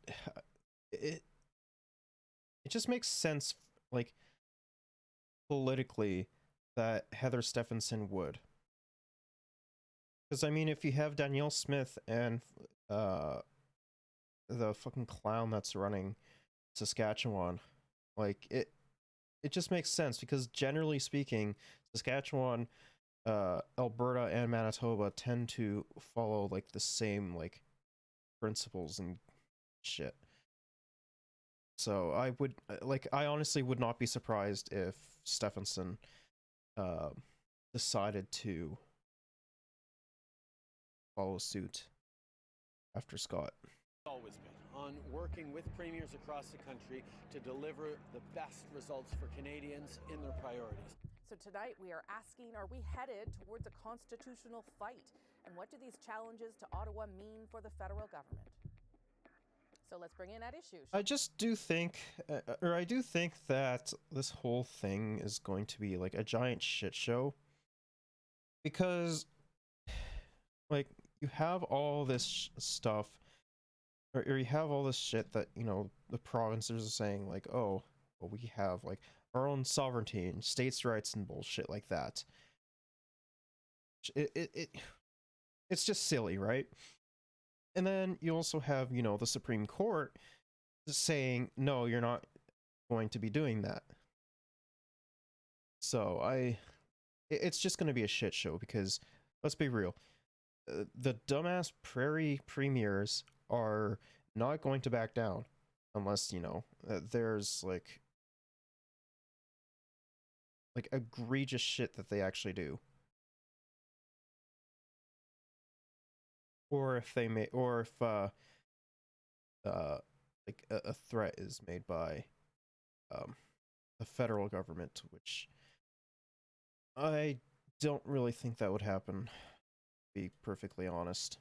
makes sense, like, politically, that Heather Stephenson would. Because, I mean, if you have Danielle Smith and the fucking clown that's running Saskatchewan, like, it just makes sense, because generally speaking, Saskatchewan, Alberta, and Manitoba tend to follow, like, the same, like, principles and shit. So I honestly would not be surprised if Stephenson decided to follow suit after Scott. Always been on working with premiers across the country to deliver the best results for Canadians in their priorities. So tonight we are asking, are we headed towards a constitutional fight? And what do these challenges to Ottawa mean for the federal government? So let's bring in that issue. I just do think, I do think that this whole thing is going to be like a giant shit show. Because, like, you have all this stuff, or you have all this shit that, you know, the provinces are saying, like, oh, well, we have, like, our own sovereignty and states' rights and bullshit like that. It's just silly, right? And then you also have, you know, the Supreme Court saying, no, you're not going to be doing that. So it's just going to be a shit show, because, let's be real, the dumbass prairie premiers are not going to back down unless, you know, there's like egregious shit that they actually do. Or if they may, or if like a threat is made by the federal government, which I don't really think that would happen, to be perfectly honest.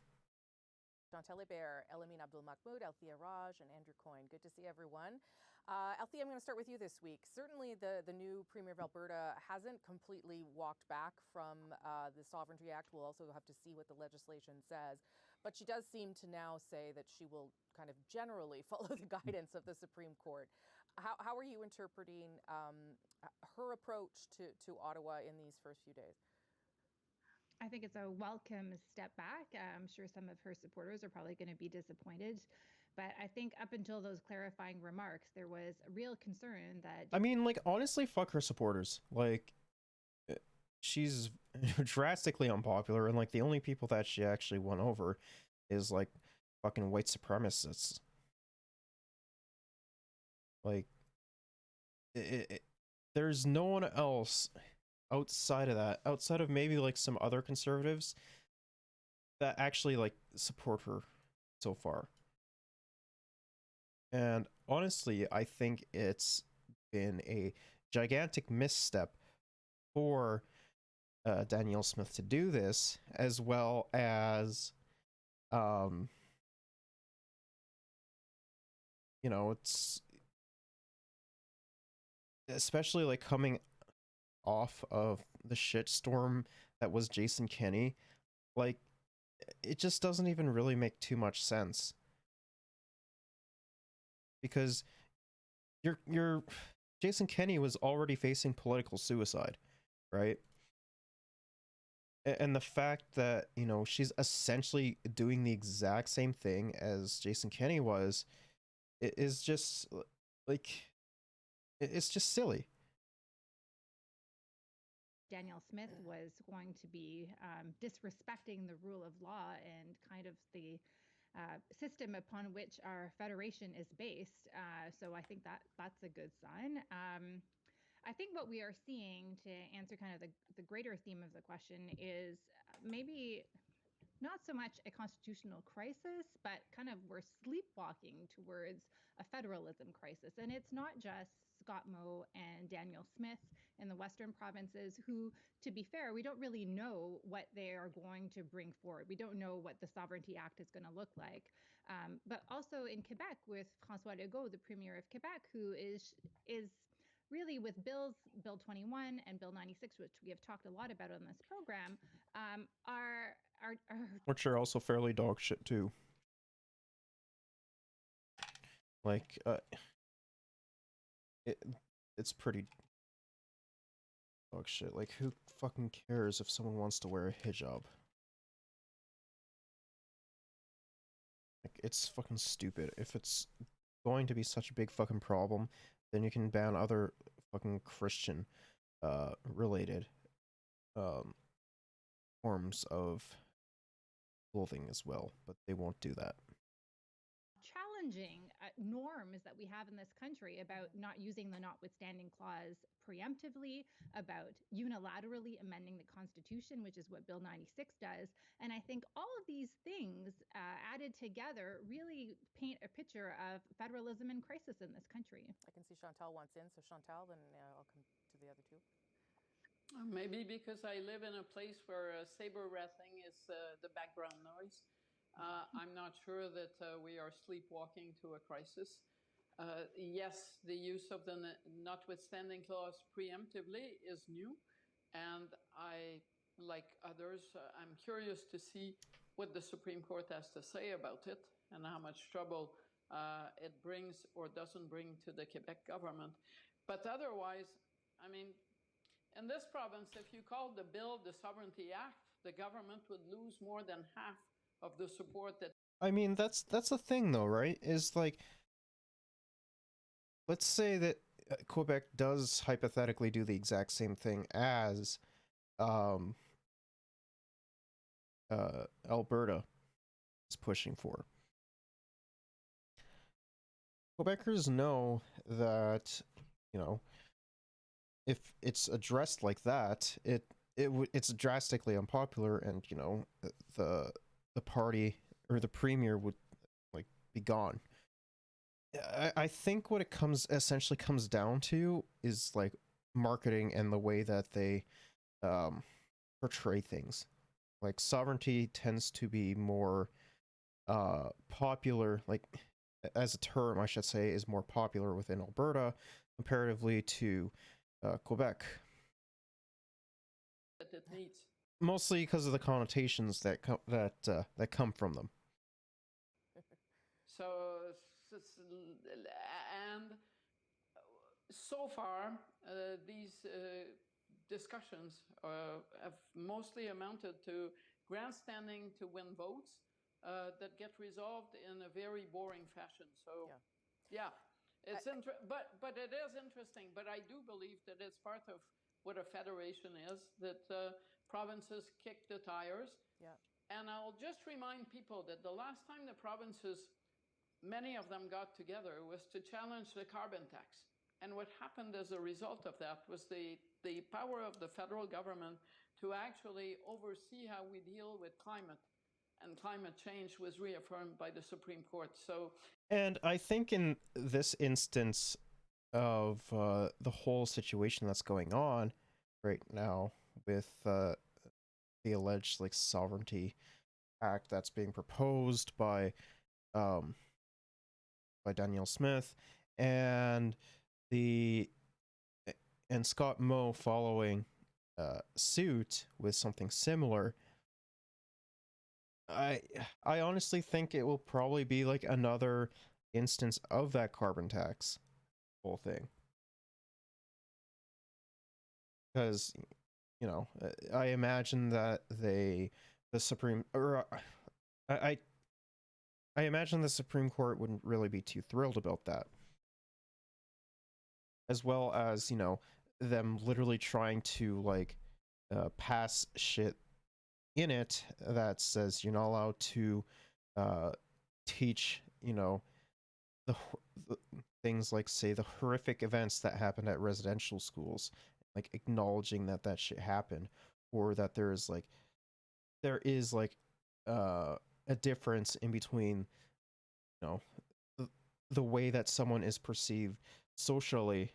Chantal Bear, Elamine Abdul Mahmoud, Althea Raj, and Andrew Coyne. Good to see everyone. Althea, I'm going to start with you this week. Certainly the new Premier of Alberta hasn't completely walked back from the Sovereignty Act. We'll also have to see what the legislation says. But she does seem to now say that she will kind of generally follow the guidance of the Supreme Court. How are you interpreting her approach to Ottawa in these first few days? I think it's a welcome step back. I'm sure some of her supporters are probably going to be disappointed. But I think up until those clarifying remarks, there was a real concern that... I mean, like, honestly, fuck her supporters. Like, she's drastically unpopular, and, like, the only people that she actually won over is, like, fucking white supremacists. Like, there's no one else outside of that, outside of maybe, like, some other conservatives that actually, like, support her so far. And honestly, I think it's been a gigantic misstep for Danielle Smith to do this, as well as, you know, it's especially like coming off of the shitstorm that was Jason Kenney. Like, it just doesn't even really make too much sense. Because your Jason Kenney was already facing political suicide, right? And the fact that, you know, she's essentially doing the exact same thing as Jason Kenney was, it is just like, it's just silly. Danielle Smith was going to be disrespecting the rule of law and kind of the system upon which our federation is based. So I think that's a good sign. I think what we are seeing, to answer kind of the greater theme of the question, is maybe not so much a constitutional crisis, but kind of we're sleepwalking towards a federalism crisis. And it's not just Scott Moe and Daniel Smith in the Western provinces who, to be fair, we don't really know what they are going to bring forward. We don't know what the Sovereignty Act is going to look like. But also in Quebec with François Legault, the Premier of Quebec, who is really with Bill 21 and Bill 96, which we have talked a lot about on this program, are which are also fairly dog shit too. Like, it's pretty dog shit. Like, who fucking cares if someone wants to wear a hijab? Like, it's fucking stupid. If it's going to be such a big fucking problem, then you can ban other fucking Christian related forms of clothing as well, but they won't do that. Challenging norms that we have in this country about not using the notwithstanding clause preemptively, about unilaterally amending the Constitution, which is what Bill 96 does. And I think all of these things added together really paint a picture of federalism in crisis in this country. I can see Chantal wants in, so Chantal, then I'll come to the other two. Maybe because I live in a place where saber rattling is the background noise. I'm not sure that we are sleepwalking to a crisis. Yes, the use of the notwithstanding clause preemptively is new, and I, like others, I'm curious to see what the Supreme Court has to say about it and how much trouble it brings or doesn't bring to the Quebec government. But otherwise, I mean, in this province, if you called the bill the Sovereignty Act, the government would lose more than half of the support that. I mean, that's the thing though, right? Is like, let's say that Quebec does hypothetically do the exact same thing as Alberta is pushing for. Quebecers know that, you know, if it's addressed like that, it's drastically unpopular, and you know, the party or the premier would like be gone. I think what it essentially comes down to is like marketing and the way that they portray things. Like, sovereignty tends to be more popular, like as a term I should say, is more popular within Alberta comparatively to Quebec. That it needs. Mostly because of the connotations that come from them. So, and so far, these discussions have mostly amounted to grandstanding to win votes that get resolved in a very boring fashion. So, yeah, it's but it is interesting. But I do believe that it's part of what a federation is, that provinces kick the tires. Yeah. And I'll just remind people that the last time the provinces, many of them got together, was to challenge the carbon tax. And what happened as a result of that was the power of the federal government to actually oversee how we deal with climate. And climate change was reaffirmed by the Supreme Court. So, and I think in this instance of the whole situation that's going on right now with the alleged like Sovereignty Act that's being proposed by Daniel Smith and Scott Moe following suit with something similar, I honestly think it will probably be like another instance of that carbon tax whole thing. Because, you know, I imagine that I imagine the Supreme Court wouldn't really be too thrilled about that. As well as, you know, them literally trying to like pass shit in it that says you're not allowed to teach, you know, the, the things like, say, the horrific events that happened at residential schools, like acknowledging that that shit happened, or that there is like a difference in between, you know, the way that someone is perceived socially,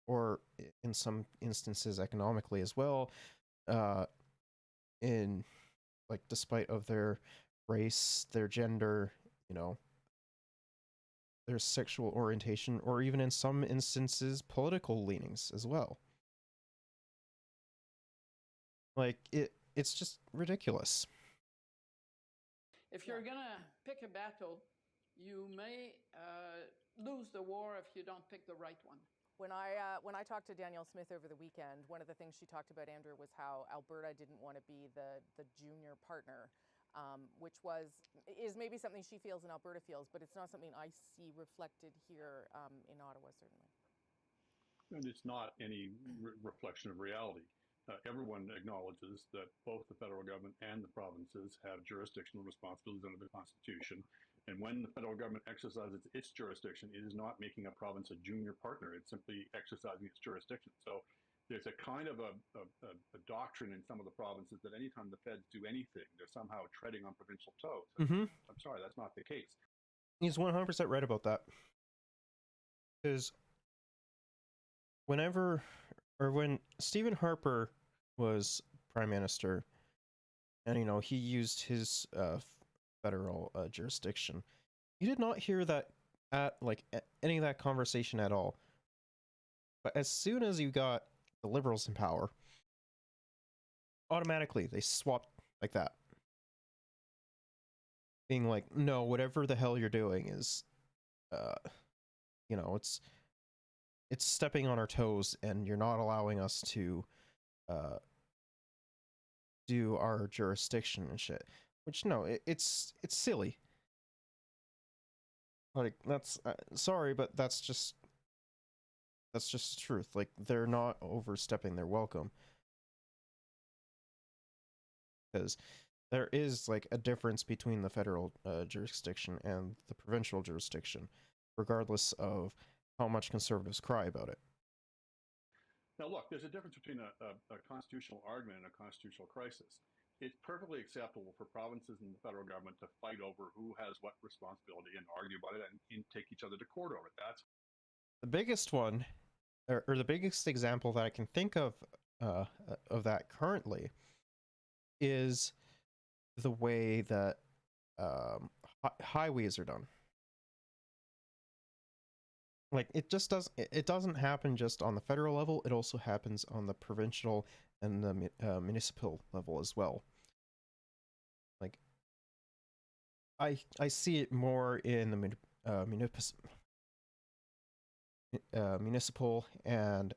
or in some instances economically as well, in like despite of their race, their gender, you know, their sexual orientation, or even in some instances political leanings as well. Like it's just ridiculous. If you're going to pick a battle, you may lose the war if you don't pick the right one. When I talked to Danielle Smith over the weekend, one of the things she talked about, Andrew, was how Alberta didn't want to be the junior partner, which is maybe something she feels and Alberta feels, but it's not something I see reflected here in Ottawa, certainly. And it's not any reflection of reality. Everyone acknowledges that both the federal government and the provinces have jurisdictional responsibilities under the Constitution. And when the federal government exercises its jurisdiction, it is not making a province a junior partner. It's simply exercising its jurisdiction. So there's a kind of a doctrine in some of the provinces that anytime the feds do anything, they're somehow treading on provincial toes. Mm-hmm. I'm sorry, that's not the case. He's 100% right about that. Because when Stephen Harper was prime minister, and he used his federal jurisdiction, you did not hear that at any of that conversation at all. But as soon as you got the Liberals in power, automatically they swapped like that, being like, no, whatever the hell you're doing is it's stepping on our toes, and you're not allowing us to do our jurisdiction and shit. Which, no, it's silly. Like, that's sorry, but that's just the truth. Like, they're not overstepping their welcome, because there is like a difference between the federal jurisdiction and the provincial jurisdiction, regardless of how much conservatives cry about it. Now, look, there's a difference between a constitutional argument and a constitutional crisis. It's perfectly acceptable for provinces and the federal government to fight over who has what responsibility and argue about it and take each other to court over it. That's the biggest one, or the biggest example that I can think of that currently, is the way that highways are done. Like, it doesn't happen just on the federal level, it also happens on the provincial and the municipal level as well. Like, I see it more in the municipal and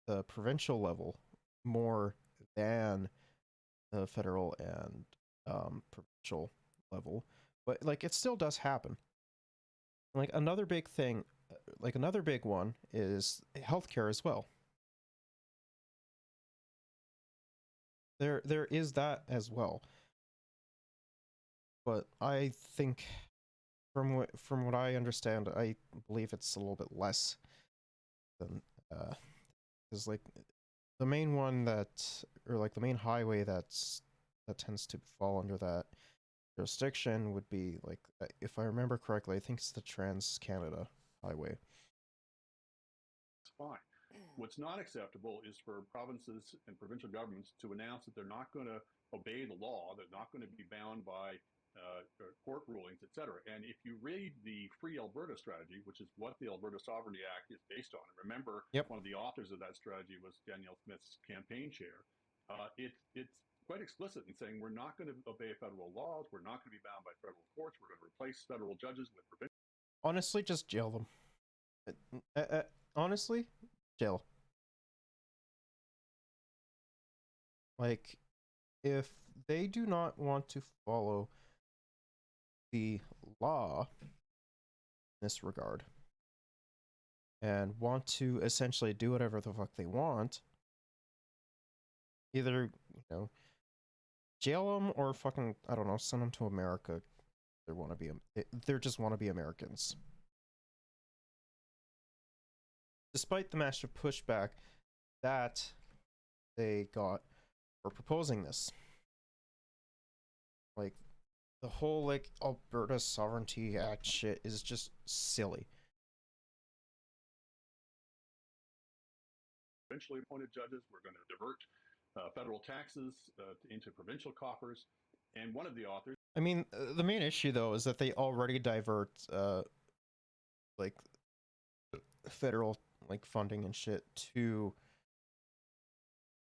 the provincial level more than the federal and provincial level, but like, it still does happen. Like, another big one is healthcare as well. There is that as well, but I think from what I understand, I believe it's a little bit less than because like the main one the main highway that tends to fall under that jurisdiction would be, like, if I remember correctly, I think it's the Trans-Canada Highway. It's fine. What's not acceptable is for provinces and provincial governments to announce that they're not going to obey the law, they're not going to be bound by court rulings, etc. And if you read the Free Alberta strategy, which is what the Alberta Sovereignty Act is based on, and remember, one of the authors of that strategy was Danielle Smith's campaign chair, it's quite explicit in saying we're not going to obey federal laws, we're not going to be bound by federal courts, we're going to replace federal judges with provincial. Honestly, just jail them. Honestly, jail. Like, if they do not want to follow the law in this regard and want to essentially do whatever the fuck they want, either, jail them or fucking, I don't know, send them to America. They just want to be Americans. despite the massive pushback that they got for proposing this. Like, the whole, like, Alberta Sovereignty Act shit is just silly. Provincially appointed judges, we're going to divert federal taxes into provincial coffers. And one of the authors... I mean, the main issue, though, is that they already divert, like, federal, like, funding and shit to,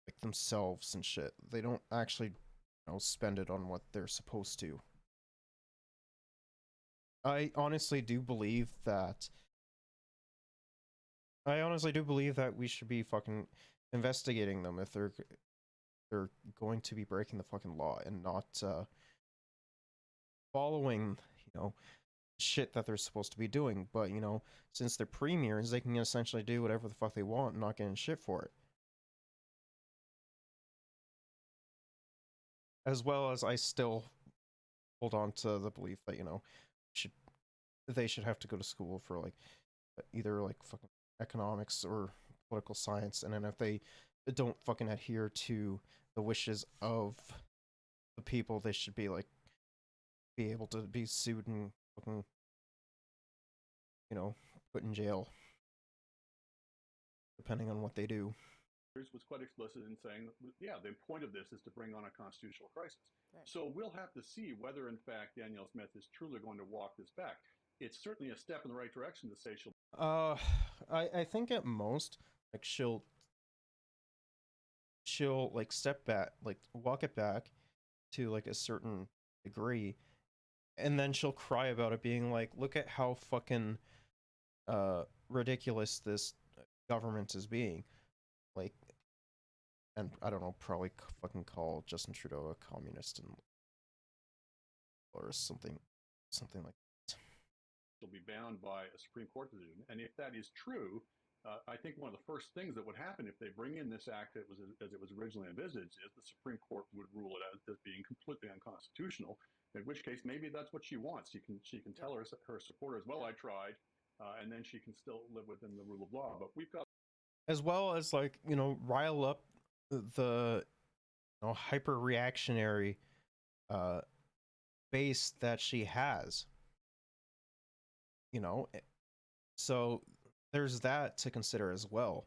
like, themselves and shit. They don't actually, spend it on what they're supposed to. I honestly do believe that we should be fucking investigating them if they're going to be breaking the fucking law and not following, shit that they're supposed to be doing. But, since they're premiers, they can essentially do whatever the fuck they want and not getting shit for it. As well as I still hold on to the belief that, they should have to go to school for, like, either, like, fucking economics or political science, and then if they don't fucking adhere to the wishes of the people, they should be, like, be able to be sued and fucking, put in jail, depending on what they do. Was quite explicit in saying, yeah, the point of this is to bring on a constitutional crisis. Right. So we'll have to see whether, in fact, Danielle Smith is truly going to walk this back. It's certainly a step in the right direction to say she'll... I think at most, like, she'll like step back, like walk it back to like a certain degree, and then she'll cry about it, being like, look at how fucking ridiculous this government is being. Like, and I don't know, probably fucking call Justin Trudeau a communist and or something like that. She'll be bound by a Supreme Court decision, and if that is true, I think one of the first things that would happen if they bring in this act as it was originally envisaged is the Supreme Court would rule it as being completely unconstitutional. In which case, maybe that's what she wants. She can tell her supporters, "Well, I tried," and then she can still live within the rule of law. But we've got, as well as, like, rile up the hyper reactionary base that she has. So there's that to consider as well.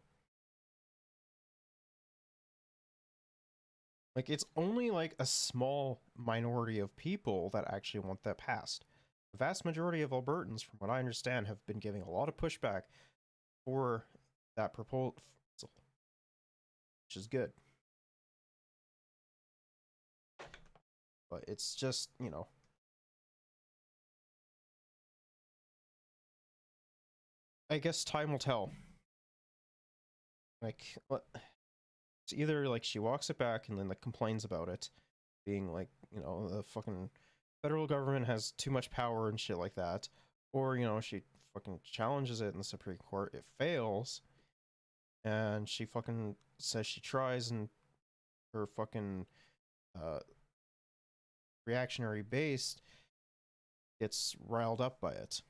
Like, it's only like a small minority of people that actually want that passed. The vast majority of Albertans, from what I understand, have been giving a lot of pushback for that proposal, which is good. But it's just, I guess time will tell. Like, it's either like she walks it back and then like complains about it, being like, the fucking federal government has too much power and shit like that, or she fucking challenges it in the Supreme Court, it fails, and she fucking says she tries, and her fucking reactionary base gets riled up by it.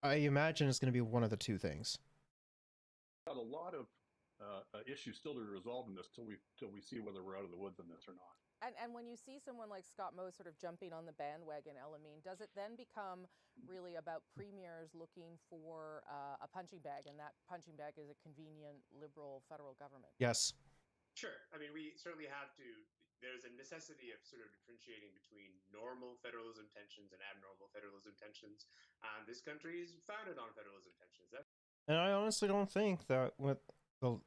I imagine it's going to be one of the two things. Got a lot of issues still to be resolved in this till we see whether we're out of the woods on this or not. And when you see someone like Scott Moe sort of jumping on the bandwagon, Elamine, does it then become really about premiers looking for a punching bag, and that punching bag is a convenient liberal federal government? Yes. Sure. I mean, we certainly have to. There's a necessity of sort of differentiating between normal federalism tensions and abnormal federalism tensions. This country is founded on federalism tensions. And I honestly don't think that with the,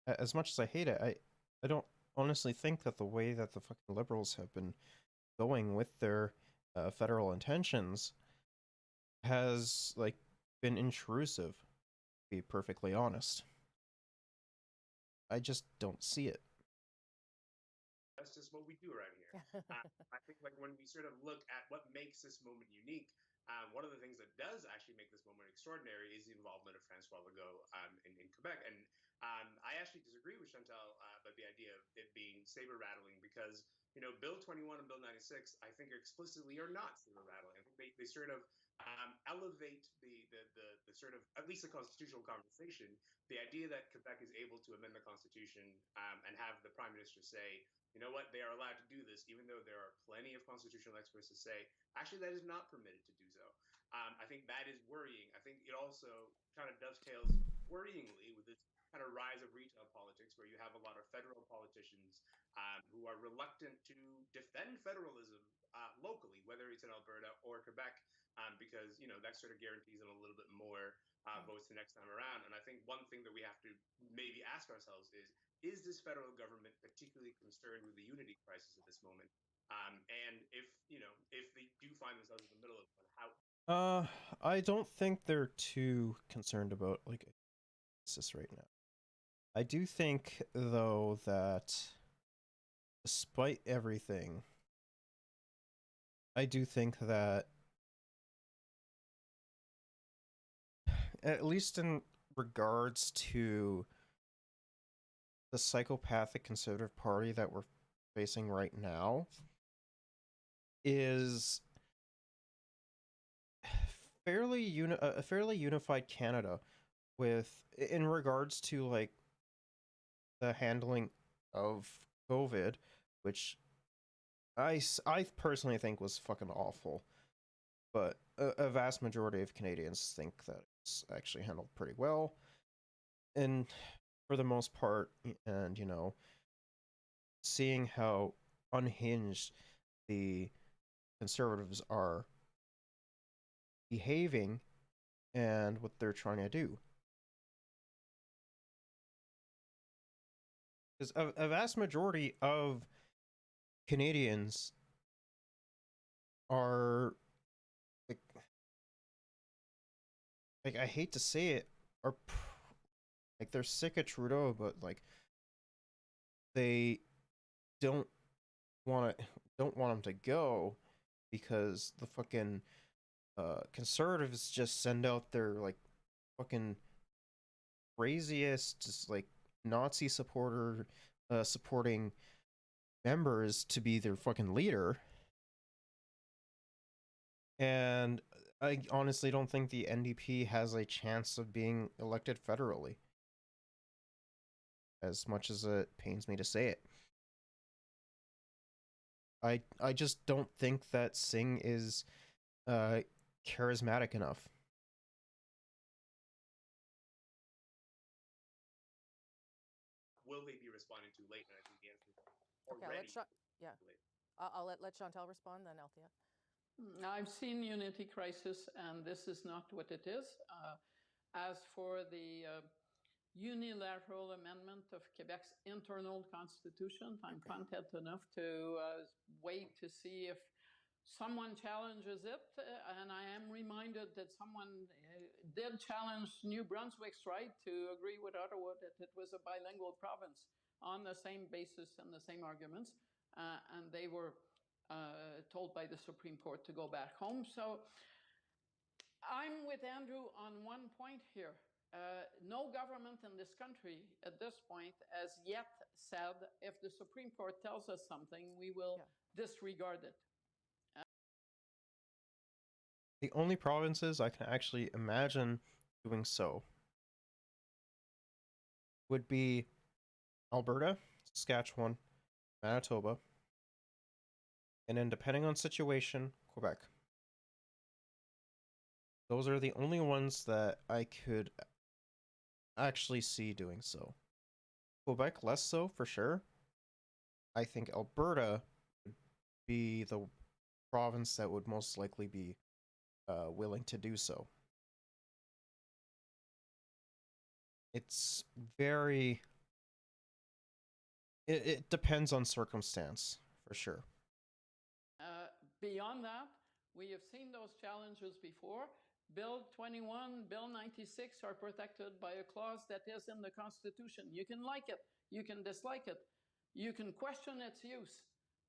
as much as I hate it, I don't honestly think that the way that the fucking liberals have been going with their federal intentions has, like, been intrusive, to be perfectly honest. I just don't see it. That's just what we do around here. I think, like, when we sort of look at what makes this moment unique, one of the things that does actually make this moment extraordinary is the involvement of Francois Legault in Quebec. And I actually disagree with Chantal about the idea of it being saber rattling because Bill 21 and Bill 96 I think explicitly are not saber rattling. I think they sort of elevate the sort of at least the constitutional conversation. The idea that Quebec is able to amend the constitution and have the prime minister say, you know what, they are allowed to do this, even though there are plenty of constitutional experts to say, actually, that is not permitted to do so. I think that is worrying. I think it also kind of dovetails worryingly with this kind of rise of retail politics, where you have a lot of federal politicians who are reluctant to defend federalism locally, whether it's in Alberta or Quebec, because that sort of guarantees them a little bit more votes the next time around. And I think one thing that we have to maybe ask ourselves is this federal government particularly concerned with the unity crisis at this moment? And if they do find themselves in the middle of one, how? I don't think they're too concerned about like this right now. I do think though that despite everything, I do think that at least in regards to the psychopathic conservative party that we're facing right now is a fairly unified Canada with in regards to like the handling of COVID, which I personally think was fucking awful, but a vast majority of Canadians think that it's actually handled pretty well, and for the most part, and seeing how unhinged the conservatives are behaving and what they're trying to do. Because a vast majority of Canadians are like, I hate to say it, are like they're sick of Trudeau, but like they don't want to don't want him to go because the fucking conservatives just send out their like fucking craziest, just like Nazi supporting members to be their fucking leader. And I honestly don't think the NDP has a chance of being elected federally, as much as it pains me to say it. I just don't think that Singh is charismatic enough. Will they be responding too late? And I think the answer is Okay, already. I'll let Chantal respond, then Althea. I've seen unity crisis, and this is not what it is. As for the unilateral amendment of Quebec's internal constitution, I'm content enough to wait to see if someone challenges it. And I am reminded that someone did challenge New Brunswick's right to agree with Ottawa that it was a bilingual province on the same basis and the same arguments. And they were told by the Supreme Court to go back home. So I'm with Andrew on one point here. No government in this country at this point has yet said if the Supreme Court tells us something, we will disregard it. The only provinces I can actually imagine doing so would be Alberta, Saskatchewan, Manitoba, and then depending on situation, Quebec. Those are the only ones that I could actually see doing so. Quebec less so for sure. I think Alberta would be the province that would most likely be willing to do so. It's very. It depends on circumstance for sure. Beyond that, we have seen those challenges before. Bill 21, Bill 96 are protected by a clause that is in the Constitution. You can like it, you can dislike it, you can question its use,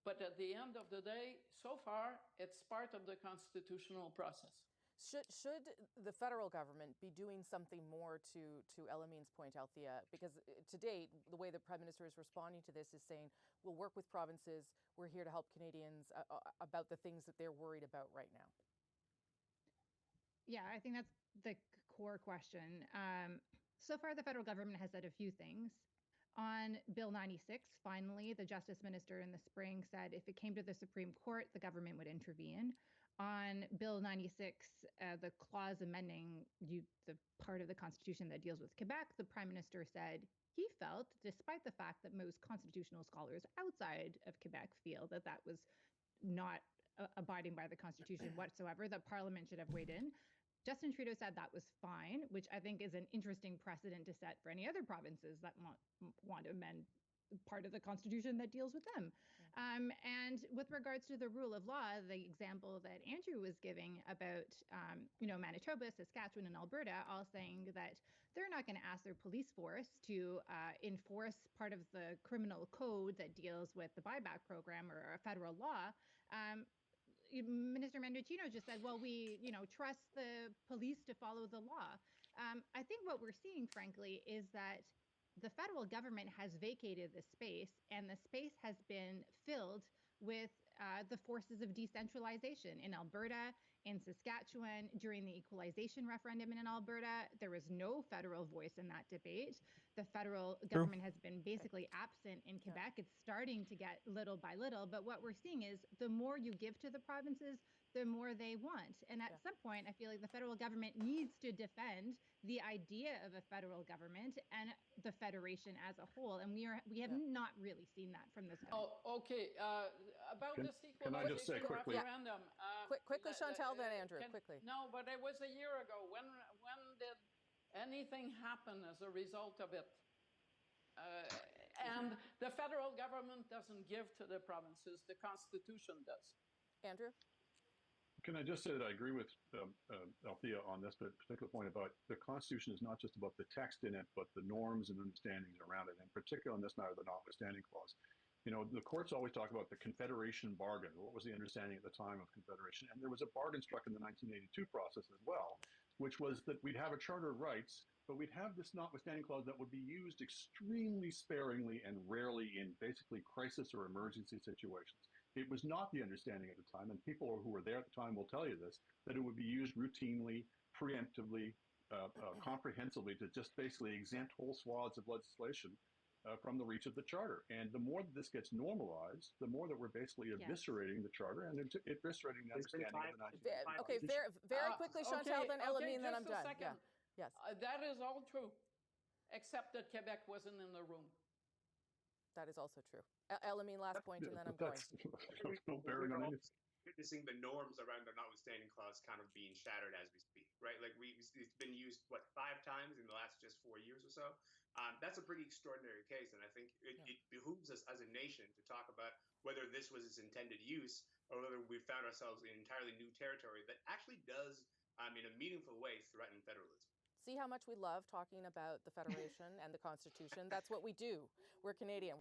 but at the end of the day, so far, it's part of the constitutional process. Should the federal government be doing something more to Elamin's point, Althea? Because to date, the way the Prime Minister is responding to this is saying, we'll work with provinces, we're here to help Canadians about the things that they're worried about right now. Yeah, I think that's the core question. So far, the federal government has said a few things. On Bill 96, finally, the Justice Minister in the spring said if it came to the Supreme Court, the government would intervene. On Bill 96, the clause amending the part of the Constitution that deals with Quebec, the Prime Minister said he felt, despite the fact that most constitutional scholars outside of Quebec feel that that was not abiding by the Constitution whatsoever, that Parliament should have weighed in. Justin Trudeau said that was fine, which I think is an interesting precedent to set for any other provinces that want to amend part of the Constitution that deals with them. And with regards to the rule of law, the example that Andrew was giving about, Manitoba, Saskatchewan, and Alberta, all saying that they're not going to ask their police force to enforce part of the criminal code that deals with the buyback program or a federal law. Minister Mendocino just said, well, we, trust the police to follow the law. I think what we're seeing, frankly, is that the federal government has vacated the space, and the space has been filled with the forces of decentralization in Alberta, in Saskatchewan. During the equalization referendum in Alberta, there was no federal voice in that debate. The federal government has been basically absent in Quebec. It's starting to get little by little, but what we're seeing is the more you give to the provinces, the more they want. And at some point, I feel like the federal government needs to defend the idea of a federal government and the federation as a whole. And we have not really seen that from this government. Oh, okay. About this Can I just say equalization quickly? referendum. Quickly, Chantal, then Andrew, quickly. No, but it was a year ago. When did anything happen as a result of it? And the federal government doesn't give to the provinces, the Constitution does. Andrew? Can I just say that I agree with Althea on this particular point about the Constitution is not just about the text in it, but the norms and understandings around it, and particularly in this matter, the notwithstanding clause. The courts always talk about the Confederation bargain. What was the understanding at the time of Confederation? And there was a bargain struck in the 1982 process as well, which was that we'd have a Charter of Rights, but we'd have this notwithstanding clause that would be used extremely sparingly and rarely in basically crisis or emergency situations. It was not the understanding at the time, and people who were there at the time will tell you this, that it would be used routinely, preemptively, comprehensively to just basically exempt whole swaths of legislation from the reach of the Charter. And the more that this gets normalized, the more that we're basically eviscerating the Charter and eviscerating the understanding of the 1985 Okay, very quickly, Chantal, then Elamine, then I'm done. Second. Yeah. Yes. That is all true, except that Quebec wasn't in the room. That is also true. Elamine, last point, and then I'm going. No bearing on anything. Witnessing the norms around the notwithstanding clause kind of being shattered as we speak, right? Like it's been used, 5 times in the last just 4 years or so. That's a pretty extraordinary case, and I think it behooves us as a nation to talk about whether this was its intended use or whether we found ourselves in entirely new territory that actually does, in a meaningful way, threaten federalism. See how much we love talking about the Federation and the Constitution? That's what we do. We're Canadian.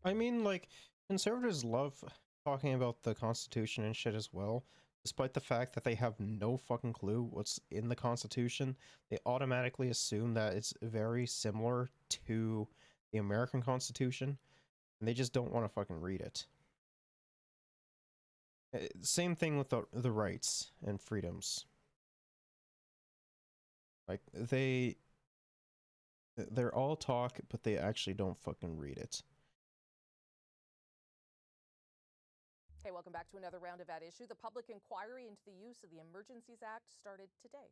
I mean, like, conservatives love talking about the Constitution and shit as well, despite the fact that they have no fucking clue what's in the Constitution. They automatically assume that it's very similar to the American Constitution, and they just don't want to fucking read it. Same thing with the rights and freedoms. Like, they're all talk, but they actually don't fucking read it. Hey, welcome back to another round of At Issue. The public inquiry into the use of the Emergencies Act started today.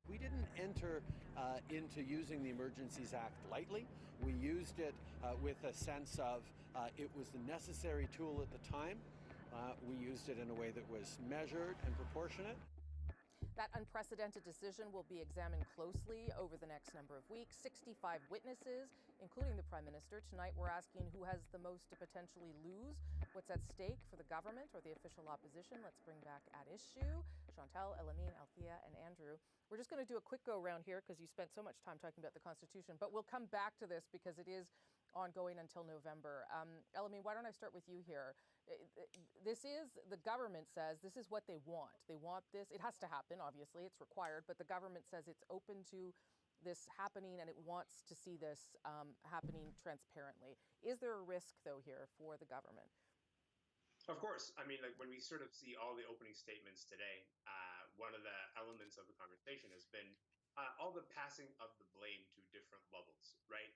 We didn't enter into using the Emergencies Act lightly. We used it with a sense of it was the necessary tool at the time. We used it in a way that was measured and proportionate. That unprecedented decision will be examined closely over the next number of weeks. 65 witnesses, including the Prime Minister. Tonight, we're asking who has the most to potentially lose, what's at stake for the government or the official opposition. Let's bring back At Issue. Chantal, Elamine, Althea, and Andrew. We're just going to do a quick go around here because you spent so much time talking about the Constitution, but we'll come back to this because it is ongoing until November. Elamine, why don't I start with you here? This is, the government says this is what they want. They want this. It has to happen, obviously, it's required, but the government says it's open to this happening and it wants to see this happening transparently. Is there a risk, though, here for the government? Of course. I mean, like when we sort of see all the opening statements today, one of the elements of the conversation has been all the passing of the blame to different levels, right?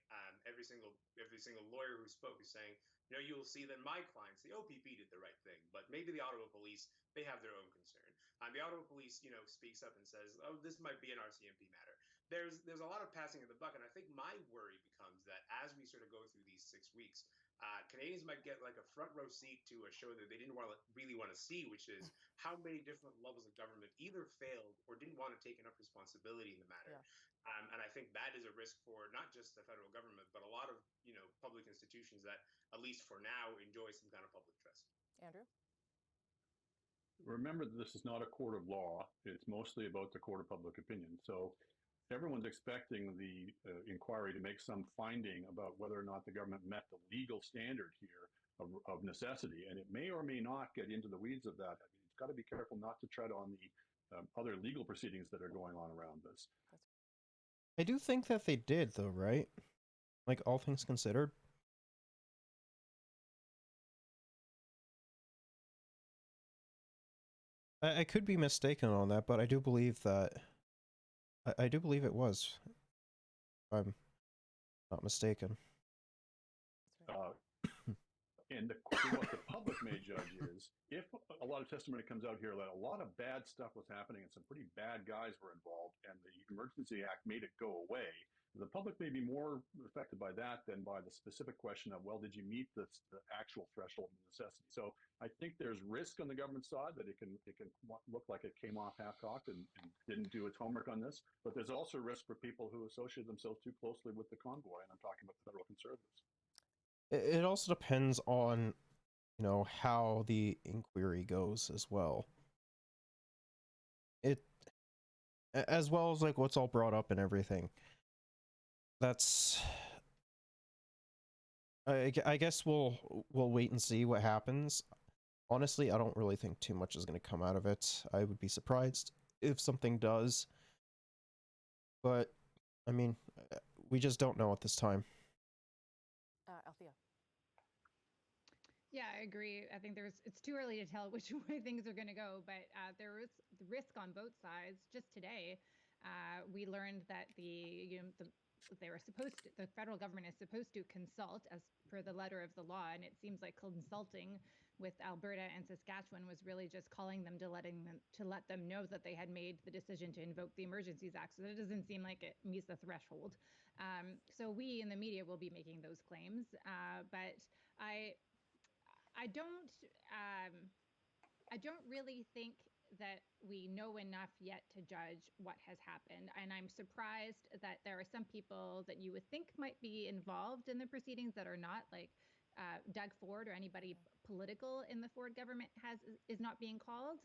Every single lawyer who spoke is saying, you'll see that my clients, the OPP, did the right thing, but maybe the Ottawa Police, they have their own concern. The Ottawa Police, speaks up and says, "Oh, this might be an RCMP matter." There's a lot of passing of the buck, and I think my worry becomes that as we sort of go through these 6 weeks, Canadians might get like a front row seat to a show that they didn't really want to see, which is how many different levels of government either failed or didn't want to take enough responsibility in the matter. Yeah. And I think that is a risk for not just the federal government, but a lot of public institutions that, at least for now, enjoy some kind of public trust. Andrew? Remember that this is not a court of law. It's mostly about the court of public opinion. So everyone's expecting the inquiry to make some finding about whether or not the government met the legal standard here of necessity. And it may or may not get into the weeds of that. I mean, it's got to be careful not to tread on the other legal proceedings that are going on around this. I do think that they did, though, right? Like, all things considered. I could be mistaken on that, but I do believe that... I do believe it was. If I'm not mistaken. And what the public may judge is, if a lot of testimony comes out here that a lot of bad stuff was happening and some pretty bad guys were involved, and the Emergency Act made it go away, the public may be more affected by that than by the specific question of, well, did you meet the actual threshold of necessity? So I think there's risk on the government side that it can look like it came off half-cocked and didn't do its homework on this. But there's also risk for people who associate themselves too closely with the convoy, and I'm talking about the federal conservatives. It also depends on, how the inquiry goes as well. As well as like what's all brought up and everything. That's... I guess we'll wait and see what happens. Honestly, I don't really think too much is going to come out of it. I would be surprised if something does. But, I mean, we just don't know at this time. Althea? Yeah, I agree. I think it's too early to tell which way things are going to go, but there is the risk on both sides. Just today, we learned that the federal government is supposed to consult as per the letter of the law, and it seems like consulting with Alberta and Saskatchewan was really just calling them to let them know that they had made the decision to invoke the Emergencies Act. So that doesn't seem like it meets the threshold. So we in the media will be making those claims, but I don't really think that we know enough yet to judge what has happened. And I'm surprised that there are some people that you would think might be involved in the proceedings that are not, like Doug Ford or anybody political in the Ford government is not being called.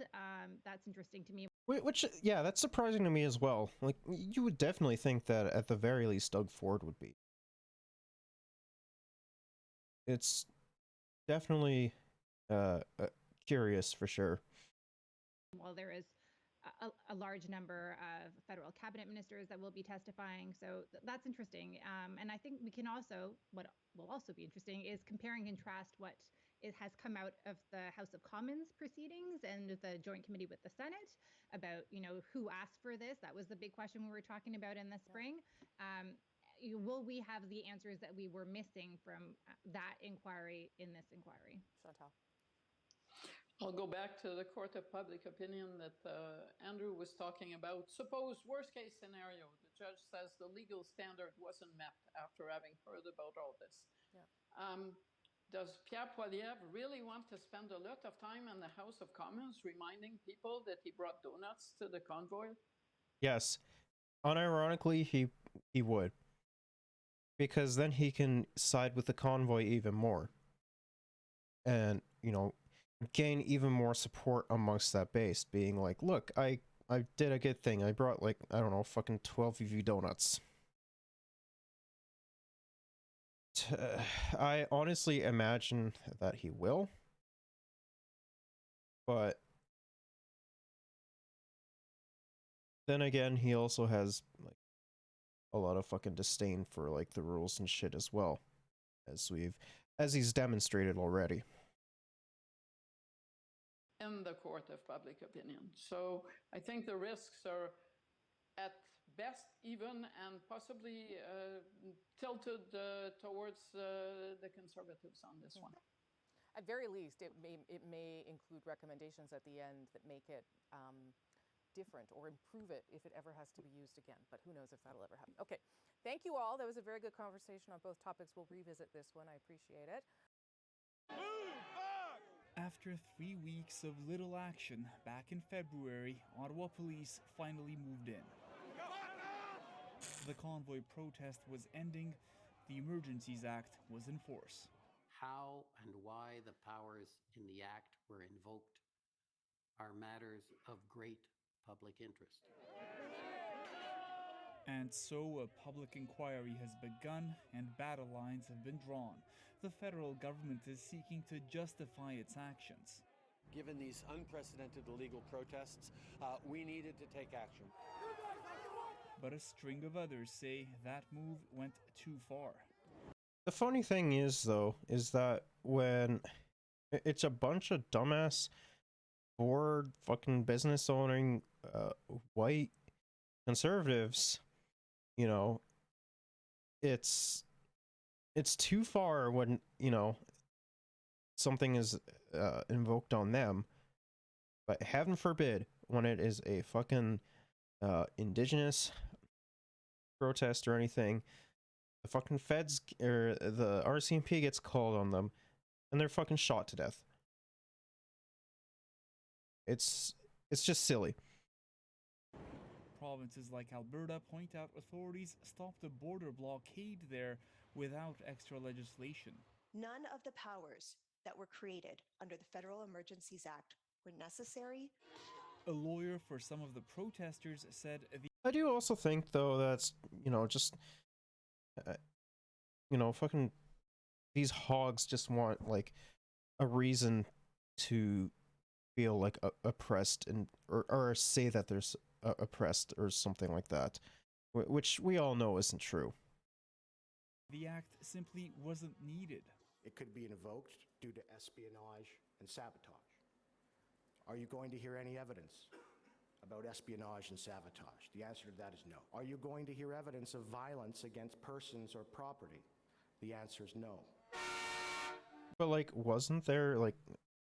That's interesting to me. Which, yeah, that's surprising to me as well. Like, you would definitely think that at the very least Doug Ford would be. It's definitely curious for sure. Well, there is a large number of federal cabinet ministers that will be testifying, so that's interesting. And I think we can also, what will also be interesting is compare and contrast what has come out of the House of Commons proceedings and the Joint Committee with the Senate about, who asked for this. That was the big question we were talking about in the spring. Will we have the answers that we were missing from that inquiry in this inquiry? Chantal. I'll go back to the court of public opinion that Andrew was talking about. Suppose worst case scenario, the judge says the legal standard wasn't met after having heard about all this. Yeah. Does Pierre Poilievre really want to spend a lot of time in the House of Commons reminding people that he brought donuts to the convoy? Yes. Unironically, he would. Because then he can side with the convoy even more. And, gain even more support amongst that base, being like, look, I did a good thing. I brought, like, I don't know, fucking 12 of you donuts. I honestly imagine that he will, but then again, he also has like a lot of fucking disdain for like the rules and shit as well, as he's demonstrated already. In the court of public opinion. So I think the risks are at best even and possibly tilted towards the conservatives on this one. At very least, it may include recommendations at the end that make it different or improve it if it ever has to be used again. But who knows if that'll ever happen. Okay, thank you all. That was a very good conversation on both topics. We'll revisit this one. I appreciate it. After 3 weeks of little action, back in February, Ottawa police finally moved in. The convoy protest was ending, the Emergencies Act was in force. How and why the powers in the Act were invoked are matters of great public interest. And so a public inquiry has begun and battle lines have been drawn. The federal government is seeking to justify its actions. Given these unprecedented illegal protests, we needed to take action. But a string of others say that move went too far. The funny thing is, though, is that when it's a bunch of dumbass, bored, fucking business owning, white conservatives, you know, it's too far when, you know, something is invoked on them. But heaven forbid when it is a fucking indigenous protest or anything, the fucking feds or the RCMP gets called on them and they're fucking shot to death. It's just silly. Provinces like Alberta point out authorities stopped a border blockade there without extra legislation. None of the powers that were created under the Federal Emergencies Act were necessary. A lawyer for some of the protesters said I do also think, though, that's, you know, just, you know, fucking these hogs just want, like, a reason to feel, like, oppressed and, or say that they're oppressed or something like that, which we all know isn't true. The act simply wasn't needed. It could be invoked due to espionage and sabotage. Are you going to hear any evidence about espionage and sabotage? The answer to that is no. Are you going to hear evidence of violence against persons or property? The answer is no. But, like, wasn't there, like,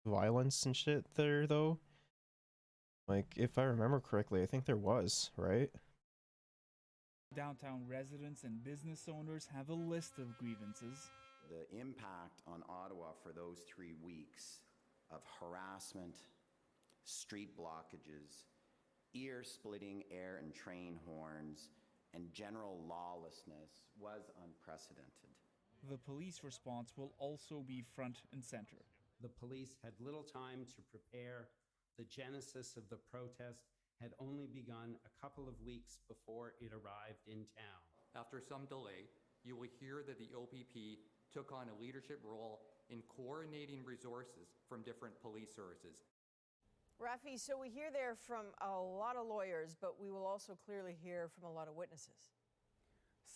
violence and shit there, though? Like, if I remember correctly, I think there was, right? Downtown residents and business owners have a list of grievances. The impact on Ottawa for those 3 weeks of harassment, street blockages, ear-splitting air and train horns, and general lawlessness was unprecedented. The police response will also be front and center. The police had little time to prepare. The genesis of the protest had only begun a couple of weeks before it arrived in town. After some delay, you will hear that the OPP took on a leadership role in coordinating resources from different police services. Rafi, so we hear there from a lot of lawyers, but we will also clearly hear from a lot of witnesses.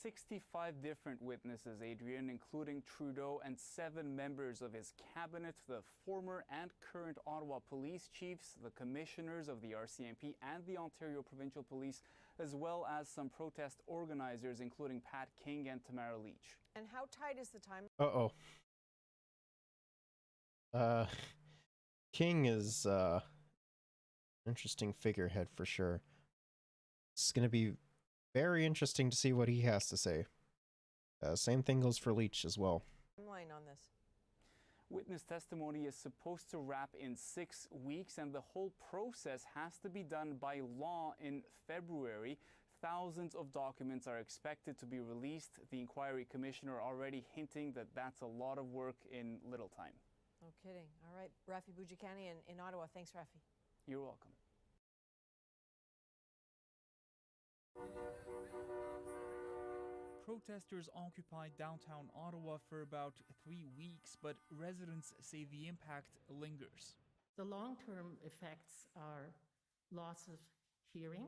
65 different witnesses, Adrian, including Trudeau and 7 members of his cabinet, the former and current Ottawa police chiefs, the commissioners of the RCMP and the Ontario Provincial Police, as well as some protest organizers, including Pat King and Tamara Leach. And how tight is the time? King is interesting figurehead for sure. It's going to be very interesting to see what he has to say. Same thing goes for Leach as well. Timeline on this. Witness testimony is supposed to wrap in 6 weeks, and the whole process has to be done by law in February. Thousands of documents are expected to be released. The inquiry commissioner already hinting that that's a lot of work in little time. No kidding. All right, Rafi Boudjikani in Ottawa. Thanks, Rafi. You're welcome. protesters occupied downtown Ottawa for about 3 weeks, but residents say the impact lingers. The long-term effects are loss of hearing,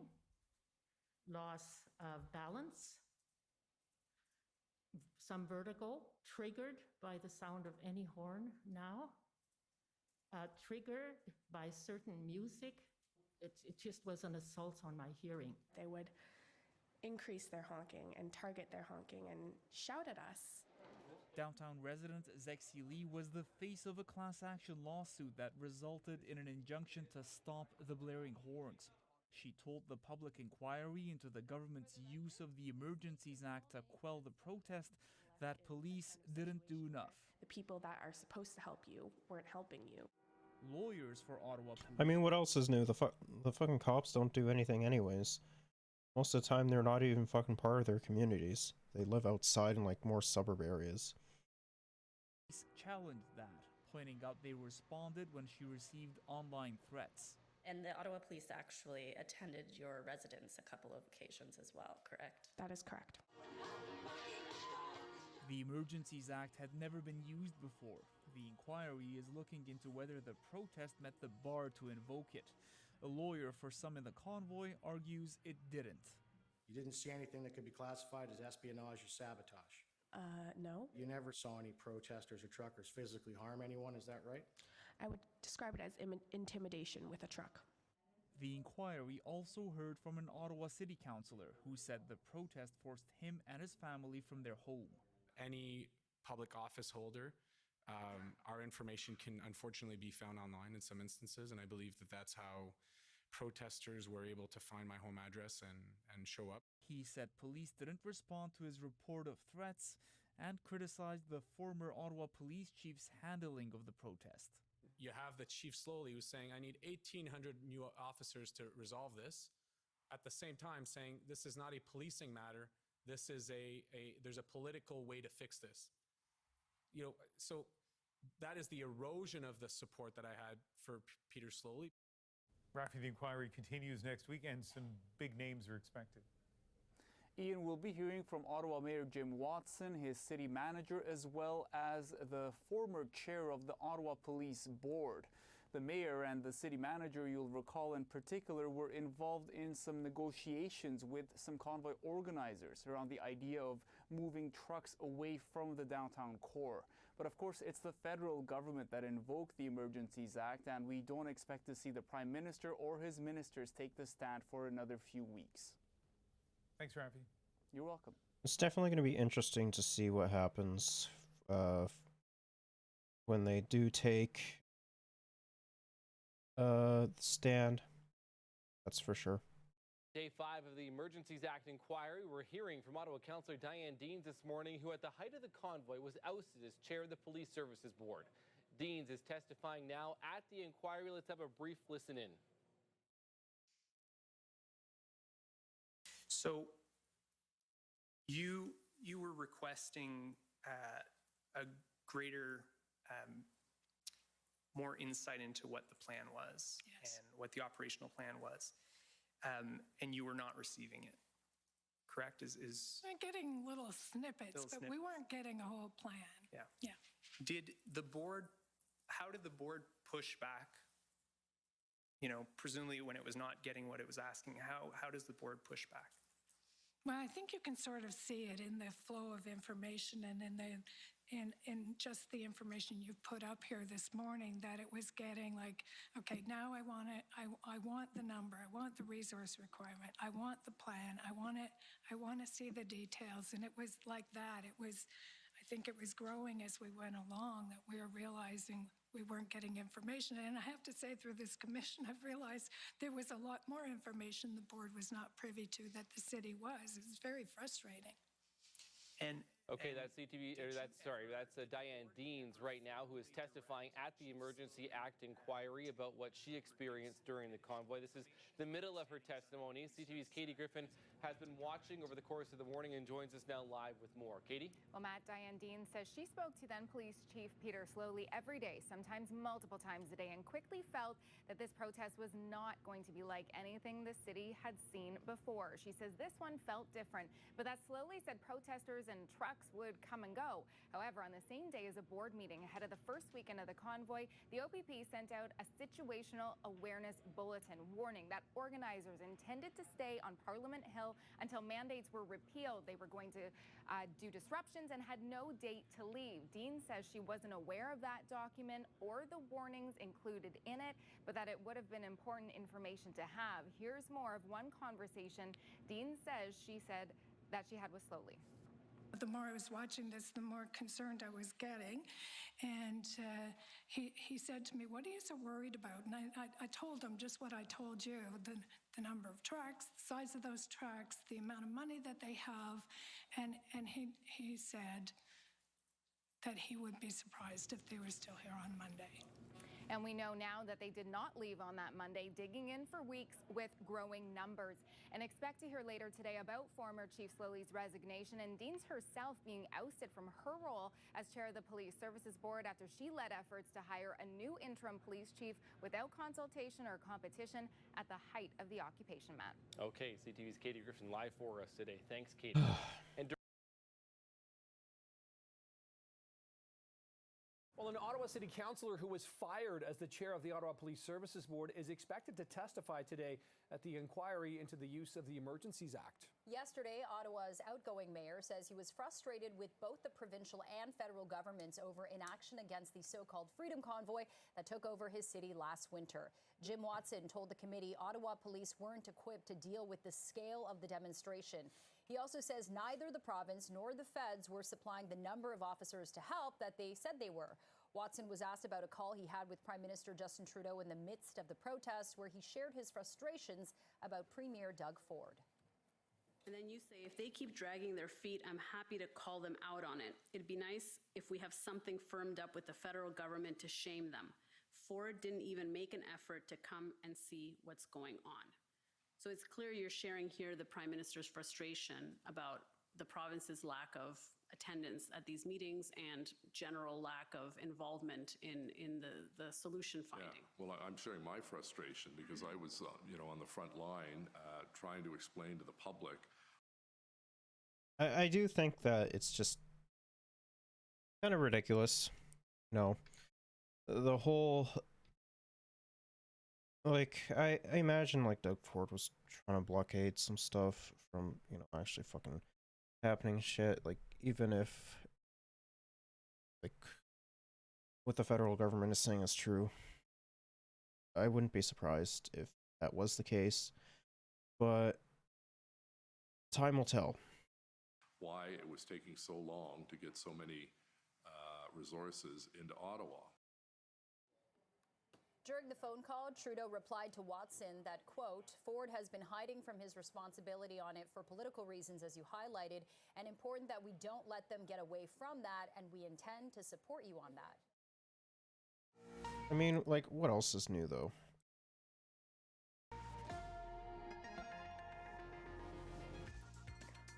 loss of balance, some vertigo, triggered by the sound of any horn now, triggered by certain music. It just was an assault on my hearing. They would increase their honking and target their honking and shout at us. Downtown resident Zexi Lee was the face of a class action lawsuit that resulted in an injunction to stop the blaring horns. She told the public inquiry into the government's use of the Emergencies Act to quell the protest that police didn't do enough. The people that are supposed to help you weren't helping you. Lawyers for Ottawa police. I mean, what else is new? The fucking cops don't do anything anyways. Most of the time, they're not even fucking part of their communities. They live outside in, like, more suburb areas. Challenged that, pointing out they responded when she received online threats. And the Ottawa police actually attended your residence a couple of occasions as well, correct? That is correct. The Emergencies Act had never been used before. The inquiry is looking into whether the protest met the bar to invoke it. A lawyer for some in the convoy argues it didn't. You didn't see anything that could be classified as espionage or sabotage? No. You never saw any protesters or truckers physically harm anyone, is that right? I would describe it as intimidation with a truck. The inquiry also heard from an Ottawa city councillor who said the protest forced him and his family from their home. Any public office holder, our information can unfortunately be found online in some instances, and I believe that that's how protesters were able to find my home address and show up. He said police didn't respond to his report of threats and criticized the former Ottawa police chief's handling of the protest. You have the Chief Slowly who's saying, I need 1,800 new officers to resolve this. At the same time saying, this is not a policing matter. This is there's a political way to fix this. You know, so that is the erosion of the support that I had for Peter Slowly. Rafi, the inquiry continues next week and some big names are expected. Ian, will be hearing from Ottawa Mayor Jim Watson, his city manager, as well as the former chair of the Ottawa Police Board. The mayor and the city manager, you'll recall in particular, were involved in some negotiations with some convoy organizers around the idea of moving trucks away from the downtown core. But of course, it's the federal government that invoked the Emergencies Act, and we don't expect to see the Prime Minister or his ministers take the stand for another few weeks. Thanks, Rafi. You're welcome. It's definitely going to be interesting to see what happens when they do take stand. That's for sure. Day 5 of the Emergencies Act inquiry. We're hearing from Ottawa Councillor Diane Deans this morning, who at the height of the convoy was ousted as chair of the Police Services Board. Deans is testifying now at the inquiry. Let's have a brief listen in. So you were requesting a greater, more insight into what the plan was. Yes. And what the operational plan was, and you were not receiving it. Correct? I'm getting little snippets, but we weren't getting a whole plan. Yeah. Yeah. How did the board push back? You know, presumably when it was not getting what it was asking, how does the board push back? Well, I think you can sort of see it in the flow of information and in just the information you put up here this morning, that it was getting like, okay, now I want it. I want the number. I want the resource requirement. I want the plan. I want it. I want to see the details. And it was like that. I think it was growing as we went along, that we were realizing we weren't getting information. And I have to say, through this commission, I've realized there was a lot more information the board was not privy to that the city was. It was very frustrating. Okay, that's Diane Deans right now, who is testifying at the Emergency Act inquiry about what she experienced during the convoy. This is the middle of her testimony. CTV's Katie Griffin has been watching over the course of the morning and joins us now live with more. Katie? Well, Matt, Diane Dean says she spoke to then Police Chief Peter Slowly every day, sometimes multiple times a day, and quickly felt that this protest was not going to be like anything the city had seen before. She says this one felt different, but that Slowly said protesters and trucks would come and go. However, on the same day as a board meeting ahead of the first weekend of the convoy, the OPP sent out a situational awareness bulletin warning that organizers intended to stay on Parliament Hill until mandates were repealed. They were going to do disruptions and had no date to leave. Dean says she wasn't aware of that document or the warnings included in it, but that it would have been important information to have. Here's more of one conversation Dean says she said that she had with Slowly. The more I was watching this, the more concerned I was getting. And he said to me, "What are you so worried about?" And I told him just what I told you, the number of trucks, the size of those trucks, the amount of money that they have. And he said that he would be surprised if they were still here on Monday. And we know now that they did not leave on that Monday, digging in for weeks with growing numbers. And expect to hear later today about former Chief Slowly's resignation and Dean's herself being ousted from her role as chair of the Police Services Board after she led efforts to hire a new interim police chief without consultation or competition at the height of the occupation, Matt. Okay, CTV's Katie Griffin live for us today. Thanks, Katie. And Well, an Ottawa City Councillor who was fired as the chair of the Ottawa Police Services Board is expected to testify today at the inquiry into the use of the Emergencies Act. Yesterday, Ottawa's outgoing mayor says he was frustrated with both the provincial and federal governments over inaction against the so-called Freedom Convoy that took over his city last winter. Jim Watson told the committee Ottawa police weren't equipped to deal with the scale of the demonstration. He also says neither the province nor the feds were supplying the number of officers to help that they said they were. Watson was asked about a call he had with Prime Minister Justin Trudeau in the midst of the protests, where he shared his frustrations about Premier Doug Ford. And then you say, if they keep dragging their feet, I'm happy to call them out on it. It'd be nice if we have something firmed up with the federal government to shame them. Ford didn't even make an effort to come and see what's going on. So it's clear you're sharing here the Prime Minister's frustration about the province's lack of attendance at these meetings and general lack of involvement in the solution finding. Yeah. Well, I'm sharing my frustration because I was, on the front line trying to explain to the public. I do think that it's just kind of ridiculous. The whole, I imagine Doug Ford was trying to blockade some stuff from, actually fucking happening shit. Even if, what the federal government is saying is true, I wouldn't be surprised if that was the case. But time will tell. Why it was taking so long to get so many resources into Ottawa. During the phone call, Trudeau replied to Watson that, quote, Ford has been hiding from his responsibility on it for political reasons, as you highlighted, and important that we don't let them get away from that, and we intend to support you on that. I mean, what else is new, though?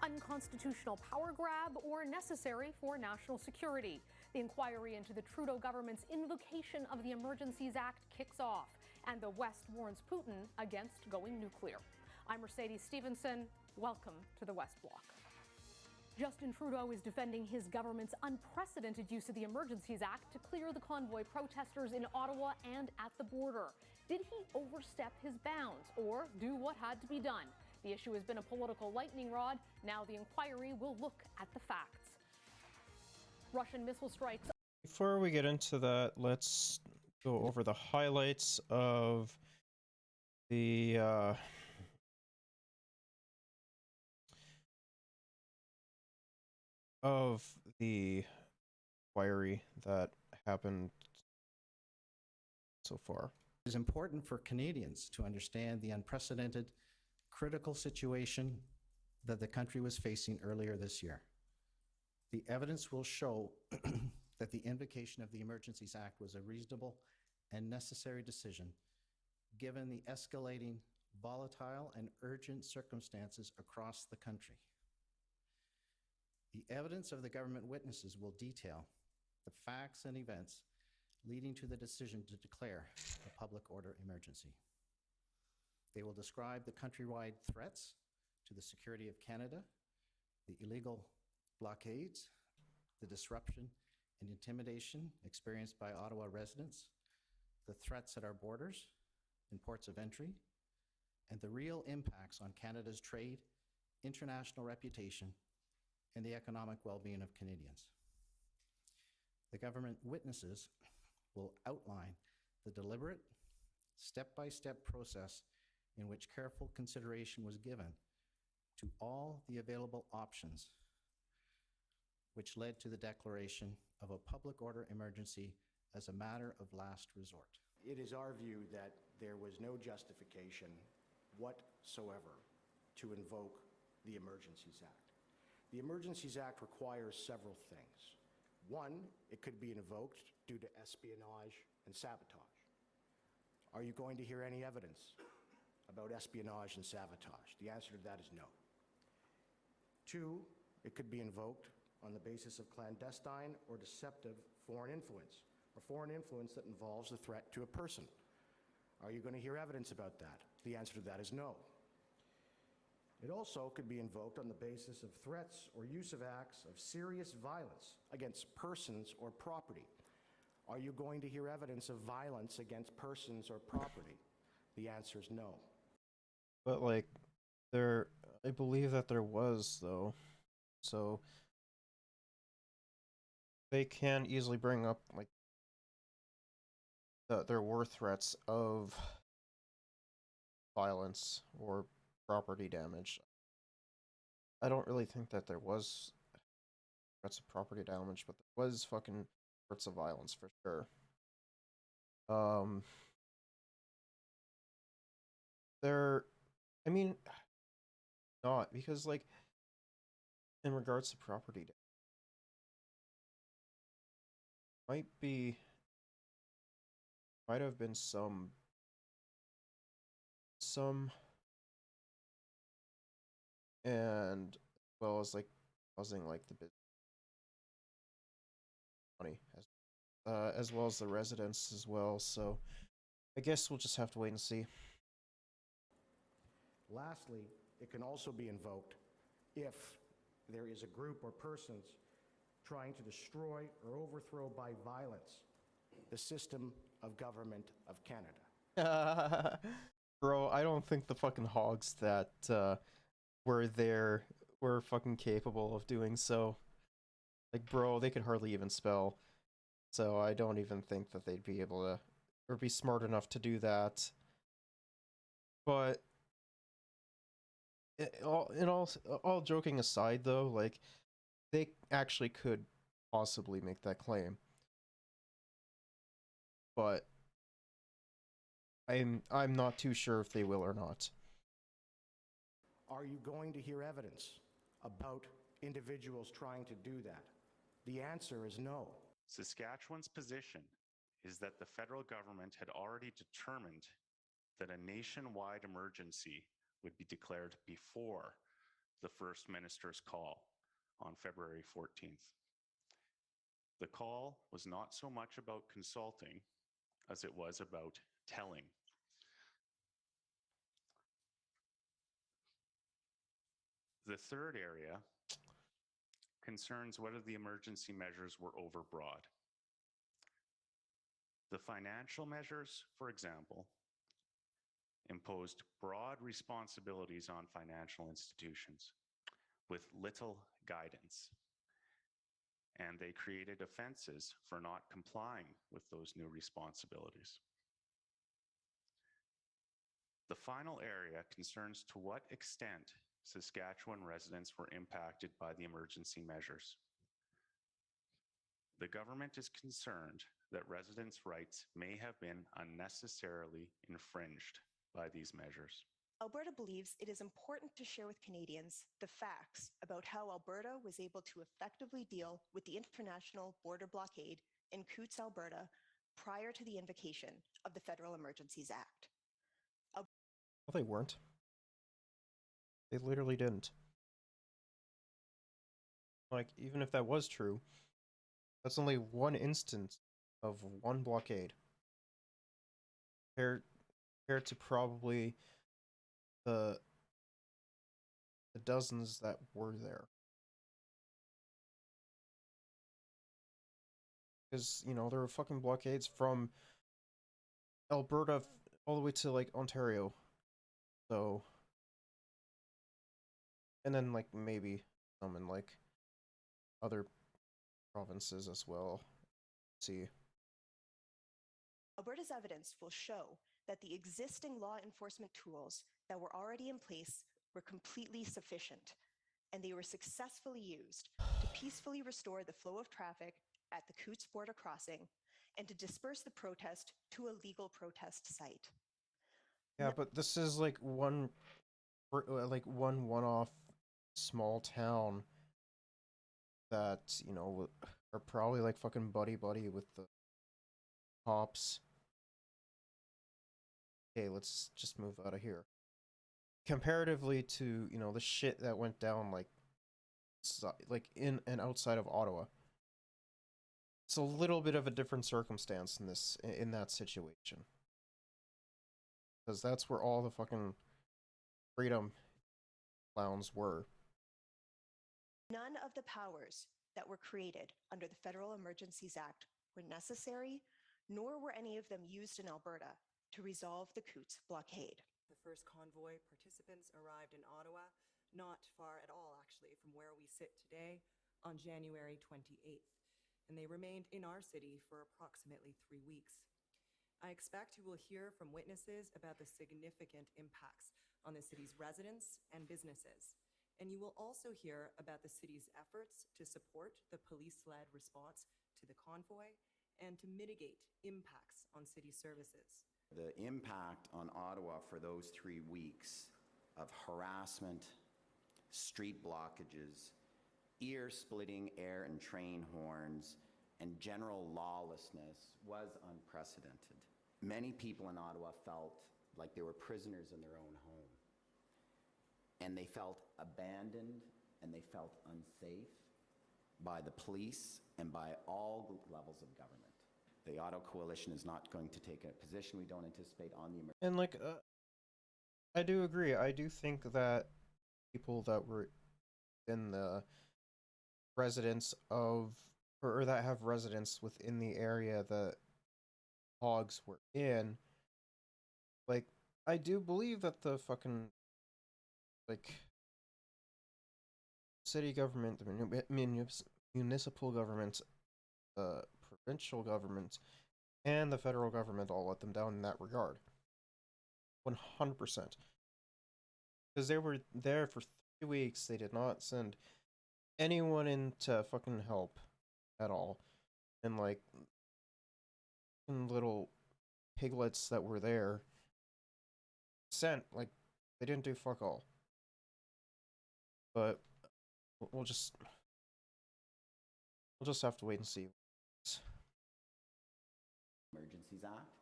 Unconstitutional power grab or necessary for national security. The inquiry into the Trudeau government's invocation of the Emergencies Act kicks off, and the West warns Putin against going nuclear. I'm Mercedes Stevenson. Welcome to the West Block. Justin Trudeau is defending his government's unprecedented use of the Emergencies Act to clear the convoy protesters in Ottawa and at the border. Did he overstep his bounds or do what had to be done? The issue has been a political lightning rod. Now the inquiry will look at the facts. Russian missile strikes. Before we get into that, let's go over the highlights of the inquiry that happened so far. It is important for Canadians to understand the unprecedented critical situation that the country was facing earlier this year. The evidence will show that the invocation of the Emergencies Act was a reasonable and necessary decision given the escalating volatile and urgent circumstances across the country. The evidence of the government witnesses will detail the facts and events leading to the decision to declare a public order emergency. They will describe the countrywide threats to the security of Canada, the illegal blockades, the disruption and intimidation experienced by Ottawa residents, the threats at our borders and ports of entry, and the real impacts on Canada's trade, international reputation, and the economic well-being of Canadians. The government witnesses will outline the deliberate, step-by-step process in which careful consideration was given to all the available options, which led to the declaration of a public order emergency as a matter of last resort. It is our view that there was no justification whatsoever to invoke the Emergencies Act. The Emergencies Act requires several things. One, it could be invoked due to espionage and sabotage. Are you going to hear any evidence about espionage and sabotage? The answer to that is no. Two, it could be invoked on the basis of clandestine or deceptive foreign influence, or foreign influence that involves a threat to a person. Are you going to hear evidence about that? The answer to that is no. It also could be invoked on the basis of threats or use of acts of serious violence against persons or property. Are you going to hear evidence of violence against persons or property? The answer is no. But like, I believe that there was though, so they can easily bring up like there were threats of violence or property damage. I don't really think that there was threats of property damage, but there was fucking threats of violence for sure. I mean, not because like in regards to property damage, might have been some and as well as like causing like the money as well as the residents as well. So I guess we'll just have to wait and see. Lastly, it can also be invoked if there is a group or persons trying to destroy or overthrow by violence the system of government of Canada. Bro, I don't think the fucking hogs that were fucking capable of doing so. Like, bro, they could hardly even spell. So I don't even think that they'd be able to, or be smart enough to do that. But all joking aside, though, like, they actually could possibly make that claim. But I'm not too sure if they will or not. Are you going to hear evidence about individuals trying to do that? The answer is no. Saskatchewan's position is that the federal government had already determined that a nationwide emergency would be declared before the First Minister's call on February 14th. The call was not so much about consulting as it was about telling. The third area concerns whether the emergency measures were overbroad. The financial measures, for example, imposed broad responsibilities on financial institutions with little guidance, and they created offenses for not complying with those new responsibilities. The final area concerns to what extent Saskatchewan residents were impacted by the emergency measures. The government is concerned that residents' rights may have been unnecessarily infringed by these measures. Alberta believes it is important to share with Canadians the facts about how Alberta was able to effectively deal with the international border blockade in Coutts, Alberta, prior to the invocation of the Federal Emergencies Act. Well, they weren't. They literally didn't. Like, even if that was true, that's only one instance of one blockade. Compared to probably the dozens that were there. Because, you know, there were fucking blockades from Alberta all the way to, like, Ontario. So, and then, like, maybe some in, like, other provinces as well. Let's see. Alberta's evidence will show that the existing law enforcement tools that were already in place were completely sufficient, and they were successfully used to peacefully restore the flow of traffic at the Coots border crossing and to disperse the protest to a legal protest site. Yeah, but this is like one one-off small town that, you know, are probably like fucking buddy with the cops. Okay, let's just move out of here. Comparatively to, you know, the shit that went down like in and outside of Ottawa. It's a little bit of a different circumstance in that situation. Because that's where all the fucking freedom clowns were. None of the powers that were created under the Federal Emergencies Act were necessary, nor were any of them used in Alberta to resolve the Coots blockade. The first convoy participants arrived in Ottawa, not far at all actually from where we sit today, on January 28th, and they remained in our city for approximately 3 weeks. I expect you will hear from witnesses about the significant impacts on the city's residents and businesses. And you will also hear about the city's efforts to support the police-led response to the convoy and to mitigate impacts on city services. The impact on Ottawa for those 3 weeks of harassment, street blockages, ear-splitting air and train horns, and general lawlessness was unprecedented. Many people in Ottawa felt like they were prisoners in their own home. And they felt abandoned and they felt unsafe by the police and by all levels of government. The Ottawa Coalition is not going to take a position we don't anticipate on the emergency. And like, I do agree. I do think that people that were in the residents of, or that have residents within the area that hogs were in, like, I do believe that the fucking, like, city government, the municipal government, provincial government, and the federal government all let them down in that regard. 100%. Because they were there for 3 weeks, they did not send anyone in to fucking help at all. And like, little piglets that were there sent, like, they didn't do fuck all. But we'll just have to wait and see. Emergencies Act,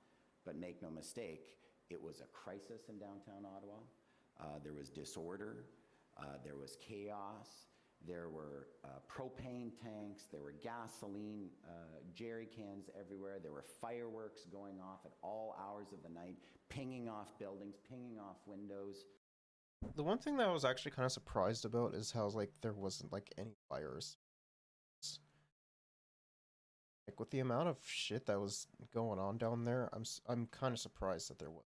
but make no mistake, it was a crisis in downtown Ottawa. There was disorder, there was chaos, there were propane tanks, there were gasoline jerry cans everywhere, there were fireworks going off at all hours of the night, pinging off buildings, pinging off windows. The one thing that I was actually kind of surprised about is how, like, there wasn't, like, any fires. Like, with the amount of shit that was going on down there, I'm kind of surprised that there was.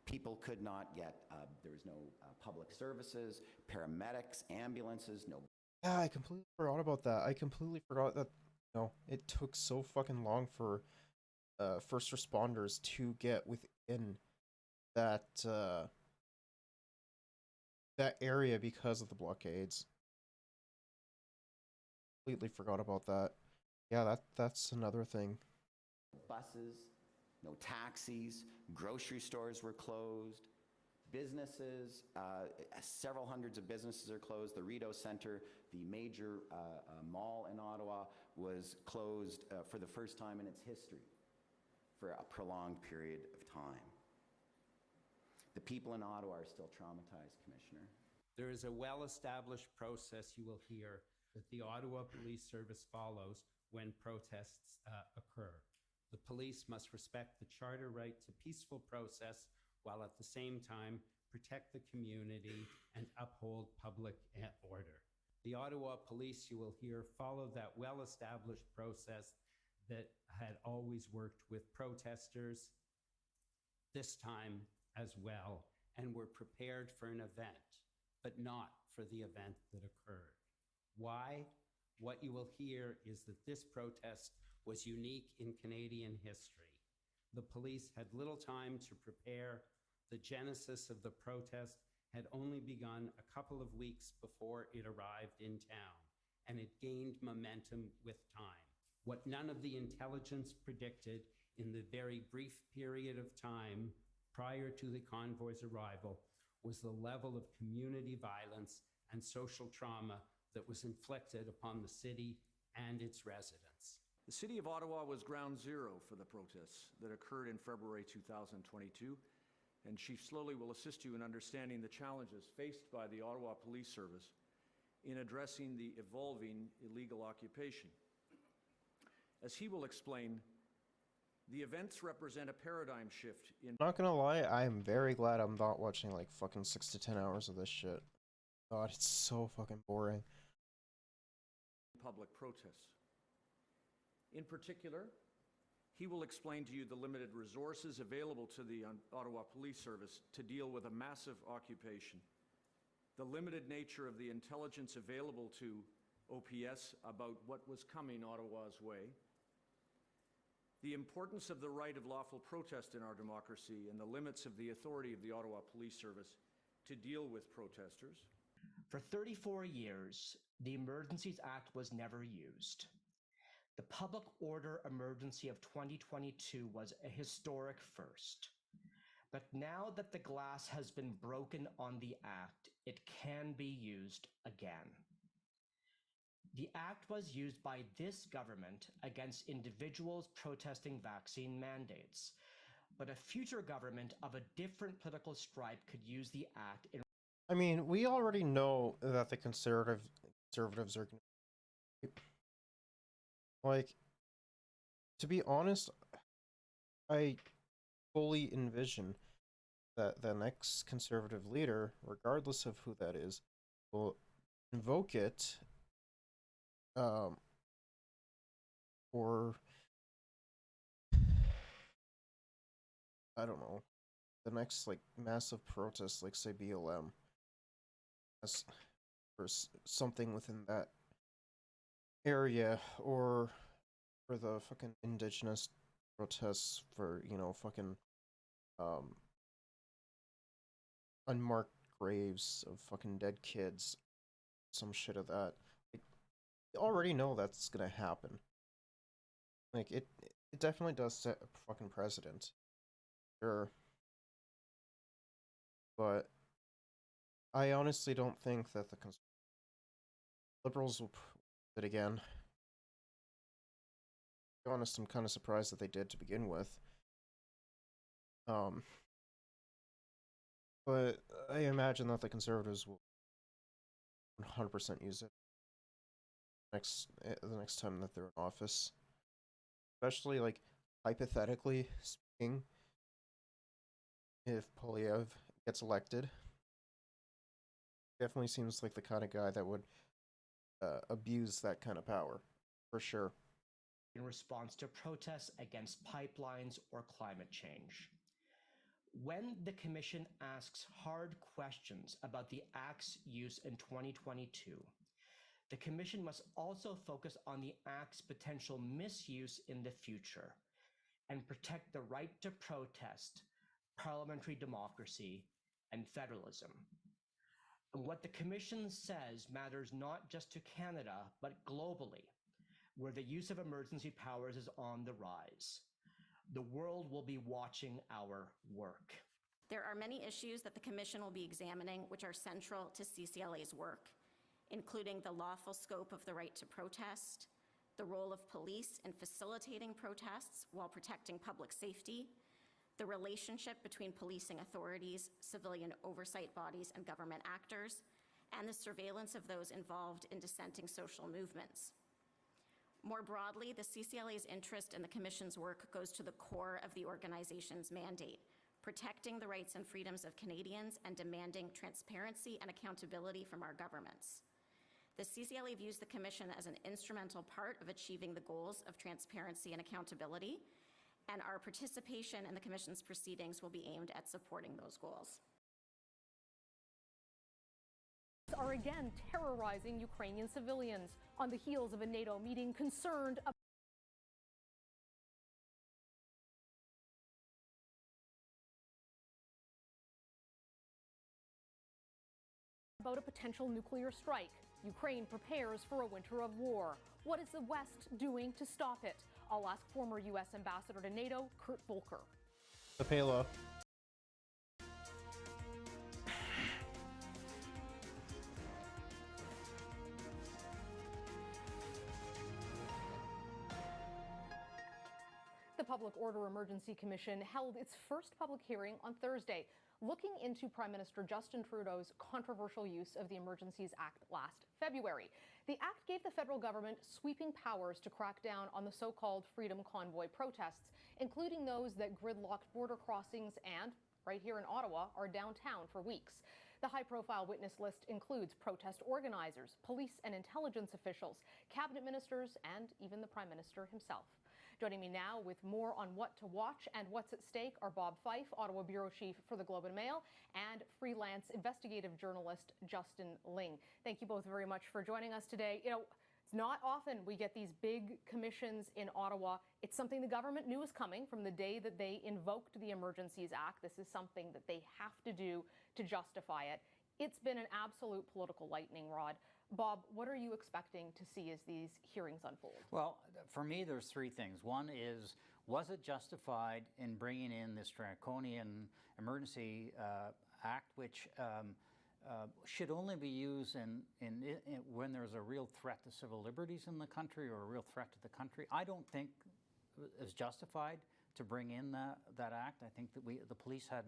People could not get, there was no public services, paramedics, ambulances, no. Yeah, I completely forgot about that. I completely forgot that, you know, it took so fucking long for first responders to get within that that area because of the blockades. Completely forgot about that. Yeah, that's another thing. Buses, no taxis, grocery stores were closed, businesses, several hundreds of businesses are closed. The Rideau Centre, the major mall in Ottawa, was closed for the first time in its history for a prolonged period of time. The people in Ottawa are still traumatized, Commissioner. There is a well-established process, you will hear, that the Ottawa Police Service follows when protests occur. The police must respect the charter right to peaceful process while at the same time protect the community and uphold public order. The Ottawa Police, you will hear, follow that well-established process that had always worked with protesters, this time as well, and were prepared for an event, but not for the event that occurred. Why? What you will hear is that this protest was unique in Canadian history. The police had little time to prepare. The genesis of the protest had only begun a couple of weeks before it arrived in town, and it gained momentum with time. What none of the intelligence predicted in the very brief period of time prior to the convoy's arrival was the level of community violence and social trauma that was inflicted upon the city and its residents. The City of Ottawa was ground zero for the protests that occurred in February 2022, and Chief Slowly will assist you in understanding the challenges faced by the Ottawa Police Service in addressing the evolving illegal occupation. As he will explain, the events represent a paradigm shift in... Not gonna lie, I am very glad I'm not watching like fucking 6 to 10 hours of this shit. God, it's so fucking boring. Public protests. In particular, he will explain to you the limited resources available to the Ottawa Police Service to deal with a massive occupation, the limited nature of the intelligence available to OPS about what was coming Ottawa's way, the importance of the right of lawful protest in our democracy, and the limits of the authority of the Ottawa Police Service to deal with protesters. For 34 years, the Emergencies Act was never used. The Public Order Emergency of 2022 was a historic first. But now that the glass has been broken on the Act, it can be used again. The Act was used by this government against individuals protesting vaccine mandates, but a future government of a different political stripe could use the Act in... I mean, we already know that the conservatives are gonna... Like, to be honest, I fully envision that the next conservative leader, regardless of who that is, will invoke it or I don't know, the next like massive protest, like say BLM, as for something within that area, or for the fucking indigenous protests for, you know, fucking unmarked graves of fucking dead kids, some shit of that. Like, you already know that's gonna happen. Like, it definitely does set a fucking precedent. Sure. But I honestly don't think that the Liberals will do it again. To be honest, I'm kind of surprised that they did to begin with. But I imagine that the Conservatives will 100% use it the next time that they're in office. Especially, like, hypothetically speaking, if Polyev gets elected. Definitely seems like the kind of guy that would abuse that kind of power, for sure. In response to protests against pipelines or climate change. When the Commission asks hard questions about the Act's use in 2022, the Commission must also focus on the Act's potential misuse in the future and protect the right to protest, parliamentary democracy, and federalism. And what the Commission says matters not just to Canada, but globally, where the use of emergency powers is on the rise. The world will be watching our work. There are many issues that the Commission will be examining which are central to CCLA's work, including the lawful scope of the right to protest, the role of police in facilitating protests while protecting public safety, the relationship between policing authorities, civilian oversight bodies, and government actors, and the surveillance of those involved in dissenting social movements. More broadly, the CCLA's interest in the Commission's work goes to the core of the organization's mandate, protecting the rights and freedoms of Canadians and demanding transparency and accountability from our governments. The CCLA views the Commission as an instrumental part of achieving the goals of transparency and accountability, and our participation in the Commission's proceedings will be aimed at supporting those goals. Are again terrorizing Ukrainian civilians on the heels of a NATO meeting concerned about a potential nuclear strike. Ukraine prepares for a winter of war. What is the West doing to stop it? I'll ask former U.S. Ambassador to NATO, Kurt Volker. The payload. The Public Order Emergency Commission held its first public hearing on Thursday, looking into Prime Minister Justin Trudeau's controversial use of the Emergencies Act last February. The act gave the federal government sweeping powers to crack down on the so-called Freedom Convoy protests, including those that gridlocked border crossings and, right here in Ottawa, are downtown for weeks. The high-profile witness list includes protest organizers, police and intelligence officials, cabinet ministers, and even the Prime Minister himself. Joining me now with more on what to watch and what's at stake are Bob Fife, Ottawa Bureau Chief for the Globe and Mail, and freelance investigative journalist Justin Ling. Thank you both very much for joining us today. You know, it's not often we get these big commissions in Ottawa. It's something the government knew was coming from the day that they invoked the Emergencies Act. This is something that they have to do to justify it. It's been an absolute political lightning rod. Bob, what are you expecting to see as these hearings unfold? Well, for me, there's three things. One is, was it justified in bringing in this draconian emergency act, which should only be used when there's a real threat to civil liberties in the country or a real threat to the country? I don't think it's justified to bring in that act. I think that the police had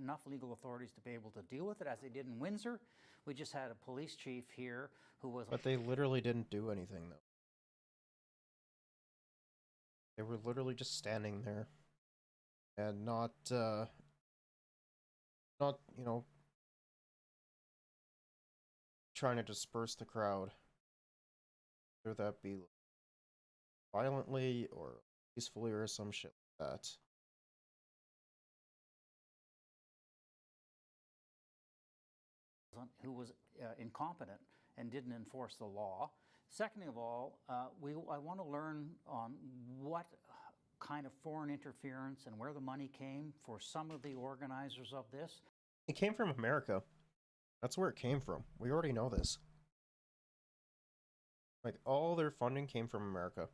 enough legal authorities to be able to deal with it, as they did in Windsor. We just had a police chief here who was... But they literally didn't do anything, though. They were literally just standing there and not, you know, trying to disperse the crowd. Whether that be violently or peacefully or some shit like that. Who was incompetent and didn't enforce the law. Second of all, I want to learn on what kind of foreign interference and where the money came for some of the organizers of this. It came from America. That's where it came from. We already know this. Like, all their funding came from America.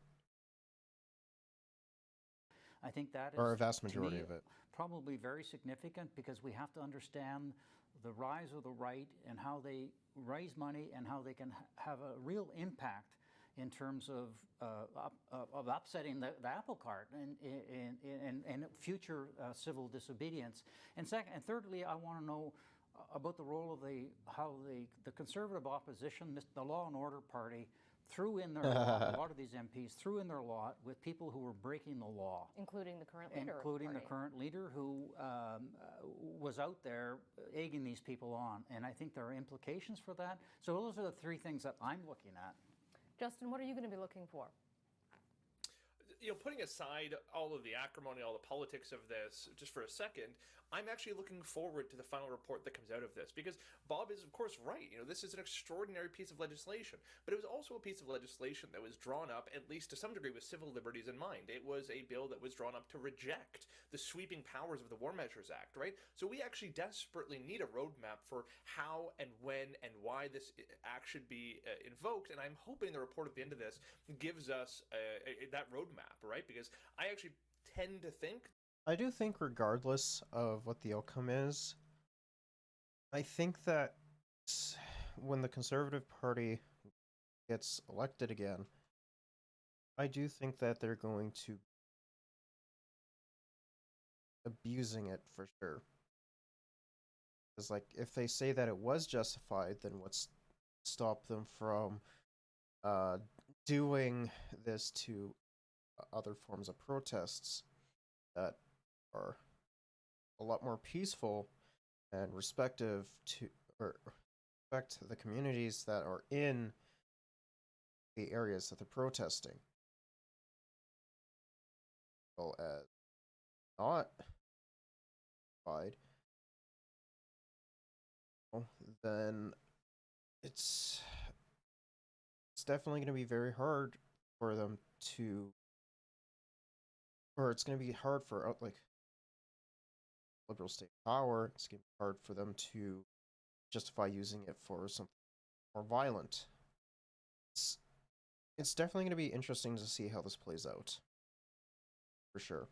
I think that is, or a vast majority to me, of it, probably very significant, because we have to understand the rise of the right and how they raise money and how they can have a real impact in terms of upsetting the apple cart and future civil disobedience. And thirdly, I want to know about the role of how the Conservative opposition, the Law and Order Party, threw in their lot, a lot of these MPs threw in their lot with people who were breaking the law. Including the current leader. Including the current leader, who was out there egging these people on. And I think there are implications for that. So those are the three things that I'm looking at. Justin, what are you going to be looking for? You know, putting aside all of the acrimony, all the politics of this, just for a second, I'm actually looking forward to the final report that comes out of this, because Bob is, of course, right. You know, this is an extraordinary piece of legislation, but it was also a piece of legislation that was drawn up, at least to some degree, with civil liberties in mind. It was a bill that was drawn up to reject the sweeping powers of the War Measures Act, right? So we actually desperately need a roadmap for how and when and why this act should be invoked, and I'm hoping the report at the end of this gives us that roadmap, right? Because I actually tend to think... I do think, regardless of what the outcome is, I think that when the Conservative Party gets elected again, I do think that they're going to abusing it for sure. Because like if they say that it was justified, then what's stop them from uh, doing this to other forms of protests that are a lot more peaceful and respective to or respect the communities that are in the areas that they're protesting, well as not justified, then it's it's definitely going to be very hard for them to, or it's going to be hard for like liberal state power. It's going to be hard for them to justify using it for something more violent. It's it's definitely going to be interesting to see how this plays out, for sure.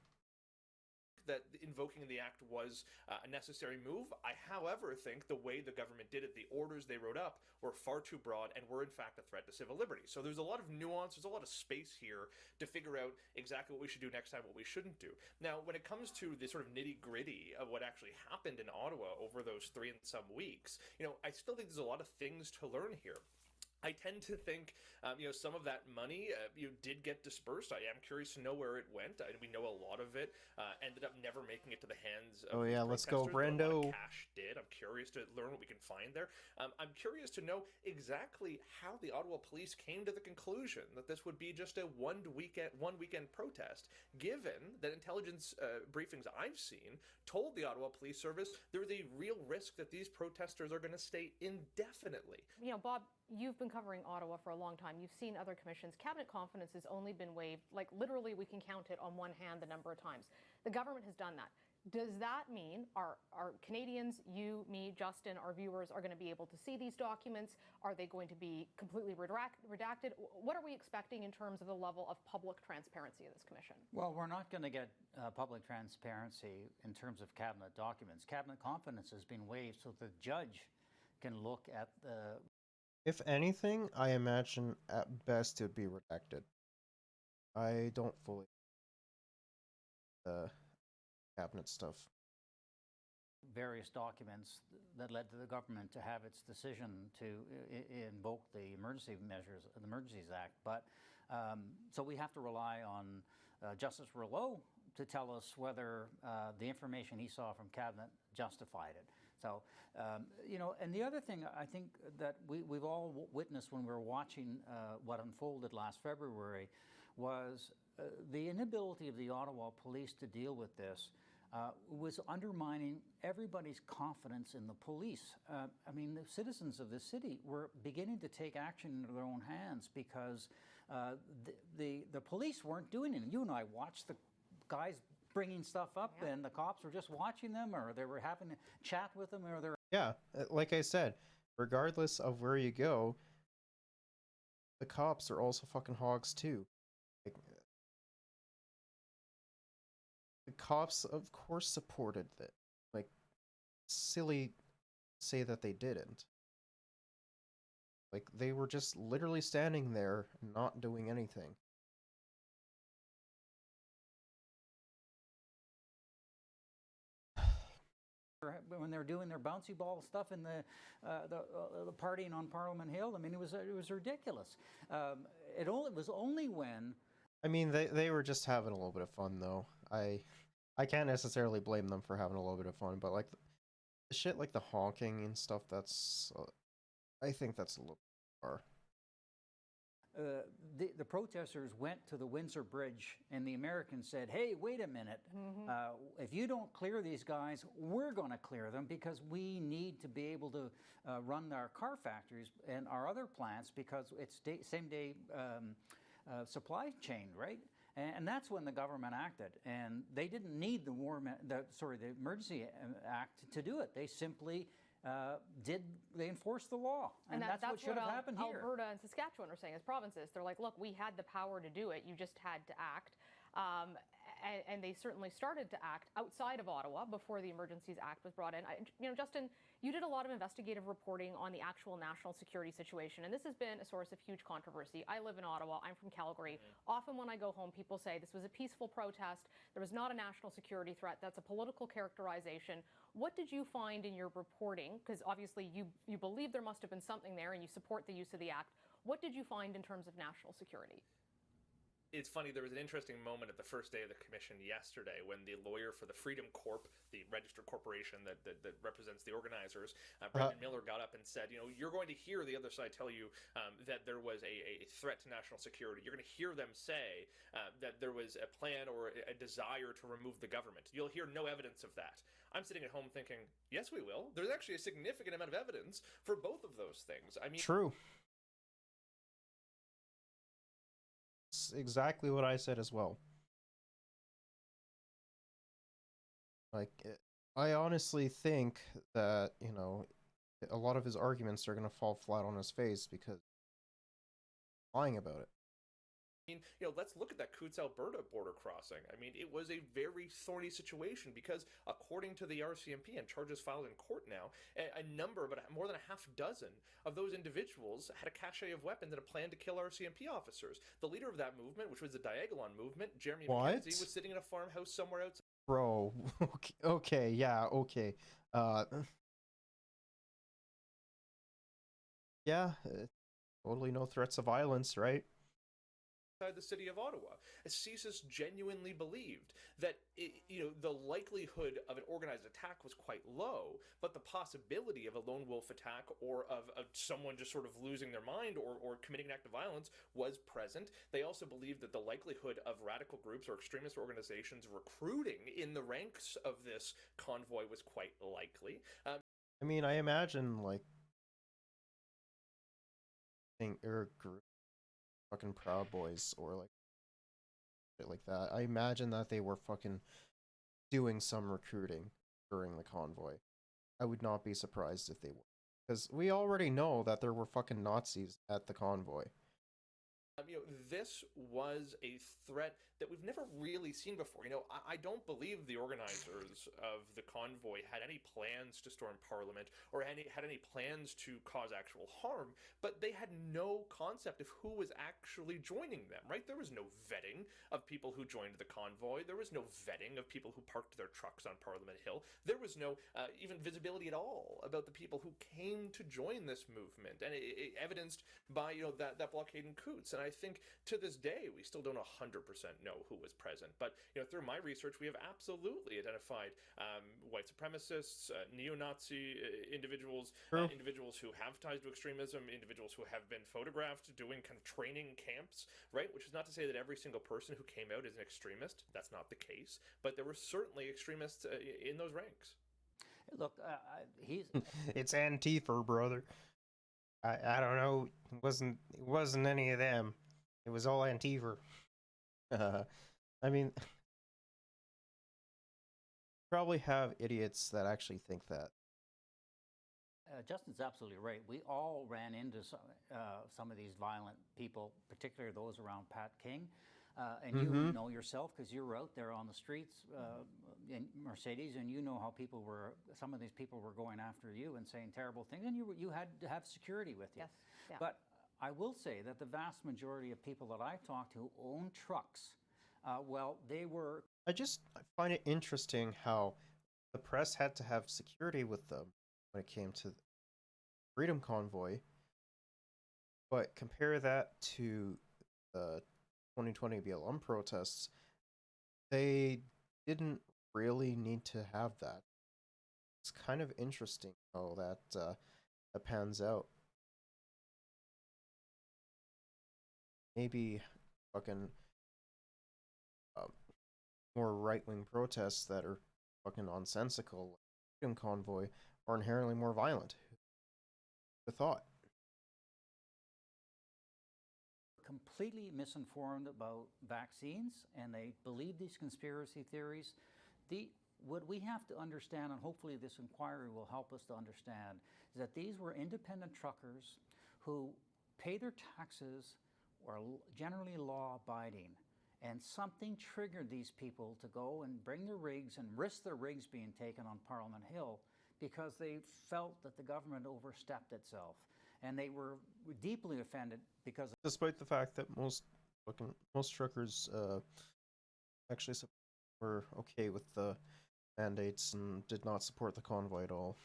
That invoking the act was a necessary move. I, however, think the way the government did it, the orders they wrote up, were far too broad and were, in fact, a threat to civil liberties. So there's a lot of nuance, there's a lot of space here to figure out exactly what we should do next time, what we shouldn't do. Now, when it comes to the sort of nitty gritty of what actually happened in Ottawa over those 3 and some weeks, I still think there's a lot of things to learn here. I tend to think, some of that money did get dispersed. I am curious to know where it went. We know a lot of it ended up never making it to the hands of Oh these yeah, let's go, protesters, but a lot Brando. of cash did. I'm curious to learn what we can find there. I'm curious to know exactly how the Ottawa police came to the conclusion that this would be just a one weekend protest, given that intelligence briefings I've seen told the Ottawa Police Service there's a real risk that these protesters are going to stay indefinitely. Bob, you've been covering Ottawa for a long time. You've seen other commissions. Cabinet confidence has only been waived, like literally we can count it on one hand the number of times. The government has done that. Does that mean our Canadians, you, me, Justin, our viewers are going to be able to see these documents? Are they going to be completely redacted? What are we expecting in terms of the level of public transparency of this commission? Well, we're not going to get public transparency in terms of cabinet documents. Cabinet confidence has been waived so the judge can look at the... If anything, I imagine at best it would be redacted. I don't fully the cabinet stuff. Various documents that led to the government to have its decision to invoke the emergency measures, the Emergencies Act. But so we have to rely on Justice Rouleau to tell us whether the information he saw from cabinet justified it. So, and the other thing I think that we've all witnessed when we were watching what unfolded last February was the inability of the Ottawa police to deal with this was undermining everybody's confidence in the police. The citizens of the city were beginning to take action into their own hands because the police weren't doing anything. You and I watched the guys bringing stuff up, and the cops were just watching them, or they were having a chat with them, or they're... Yeah, like I said, regardless of where you go, the cops are also fucking hogs too. Like, the cops, of course, supported it. Like, silly to say that they didn't. Like, they were just literally standing there, not doing anything. When they were doing their bouncy ball stuff in the partying on Parliament Hill, it was ridiculous. It was only when... They were just having a little bit of fun, though. I can't necessarily blame them for having a little bit of fun, but like the shit like the honking and stuff, that's I think that's a little far. The protesters went to the Windsor Bridge, and the Americans said, hey, wait a minute. If you don't clear these guys, we're going to clear them because we need to be able to run our car factories and our other plants because it's same-day supply chain, right? And that's when the government acted. And they didn't need the Emergency Act to do it. They simply... they enforced the law, and that's what should have happened here. Alberta and Saskatchewan are saying as provinces. They're like, look, we had the power to do it. You just had to act. and they certainly started to act outside of Ottawa before the Emergencies Act was brought in. Justin, you did a lot of investigative reporting on the actual national security situation, and this has been a source of huge controversy. I live in Ottawa. I'm from Calgary. Often when I go home, people say this was a peaceful protest. There was not a national security threat. That's a political characterization. What did you find in your reporting? Because obviously you believe there must have been something there and you support the use of the act. What did you find in terms of national security? It's funny, there was an interesting moment at the first day of the commission yesterday when the lawyer for the Freedom Corp, the registered corporation that represents the organizers, Brendan Miller, got up and said, you're going to hear the other side tell you that there was a threat to national security. You're going to hear them say that there was a plan or a desire to remove the government. You'll hear no evidence of that. I'm sitting at home thinking, yes, we will. There's actually a significant amount of evidence for both of those things. I mean, true. Exactly what I said as well. Like, I honestly think that, a lot of his arguments are going to fall flat on his face because he's lying about it. I mean, let's look at that Coutts, Alberta border crossing. I mean, it was a very thorny situation because, according to the RCMP and charges filed in court now, a number, but more than a half dozen of those individuals had a cache of weapons and a plan to kill RCMP officers. The leader of that movement, which was the Diagolon movement, Jeremy McKenzie, was sitting in a farmhouse somewhere outside. Bro, okay, yeah, okay. Yeah, totally no threats of violence, right? The city of Ottawa. CSIS genuinely believed that the likelihood of an organized attack was quite low, but the possibility of a lone wolf attack or of someone just sort of losing their mind or committing an act of violence was present. They also believed that the likelihood of radical groups or extremist organizations recruiting in the ranks of this convoy was quite likely. I mean, I imagine fucking Proud Boys or shit like that. I imagine that they were fucking doing some recruiting during the convoy. I would not be surprised if they were, because we already know that there were fucking Nazis at the convoy. This was a threat that we've never really seen before. I don't believe the organizers of the convoy had any plans to storm Parliament or had any plans to cause actual harm, but they had no concept of who was actually joining them, right? There was no vetting of people who joined the convoy. There was no vetting of people who parked their trucks on Parliament Hill. There was no even visibility at all about the people who came to join this movement, and it evidenced by that blockade in Coutts. And I think to this day we still don't 100% know who was present, but through my research we have absolutely identified white supremacists, neo-Nazi individuals, individuals who have ties to extremism, individuals who have been photographed doing kind of training camps, right? Which is not to say that every single person who came out is an extremist. That's not the case, but there were certainly extremists in those ranks. Look, it's Antifa, brother. I don't know. It wasn't any of them. It was all Antifa. I mean, probably have idiots that actually think that. Justin's absolutely right. We all ran into some of these violent people, particularly those around Pat King. And you know yourself, because you were out there on the streets in Mercedes, and you know how some of these people were going after you and saying terrible things, and you had to have security with you. Yes. Yeah. But I will say that the vast majority of people that I've talked to own trucks. They were... I find it interesting how the press had to have security with them when it came to the Freedom Convoy, but compare that to the 2020 BLM protests, they didn't really need to have that. It's kind of interesting how that pans out. Maybe fucking more right-wing protests that are fucking nonsensical, like the Freedom Convoy, are inherently more violent. The thought. Completely misinformed about vaccines, and they believe these conspiracy theories. What we have to understand, and hopefully this inquiry will help us to understand, is that these were independent truckers who pay their taxes, or generally law-abiding, And something triggered these people to go and bring their rigs and risk their rigs being taken on Parliament Hill because they felt that the government overstepped itself. And they were deeply offended because... Despite the fact that most truckers actually were okay with the mandates and did not support the convoy at all.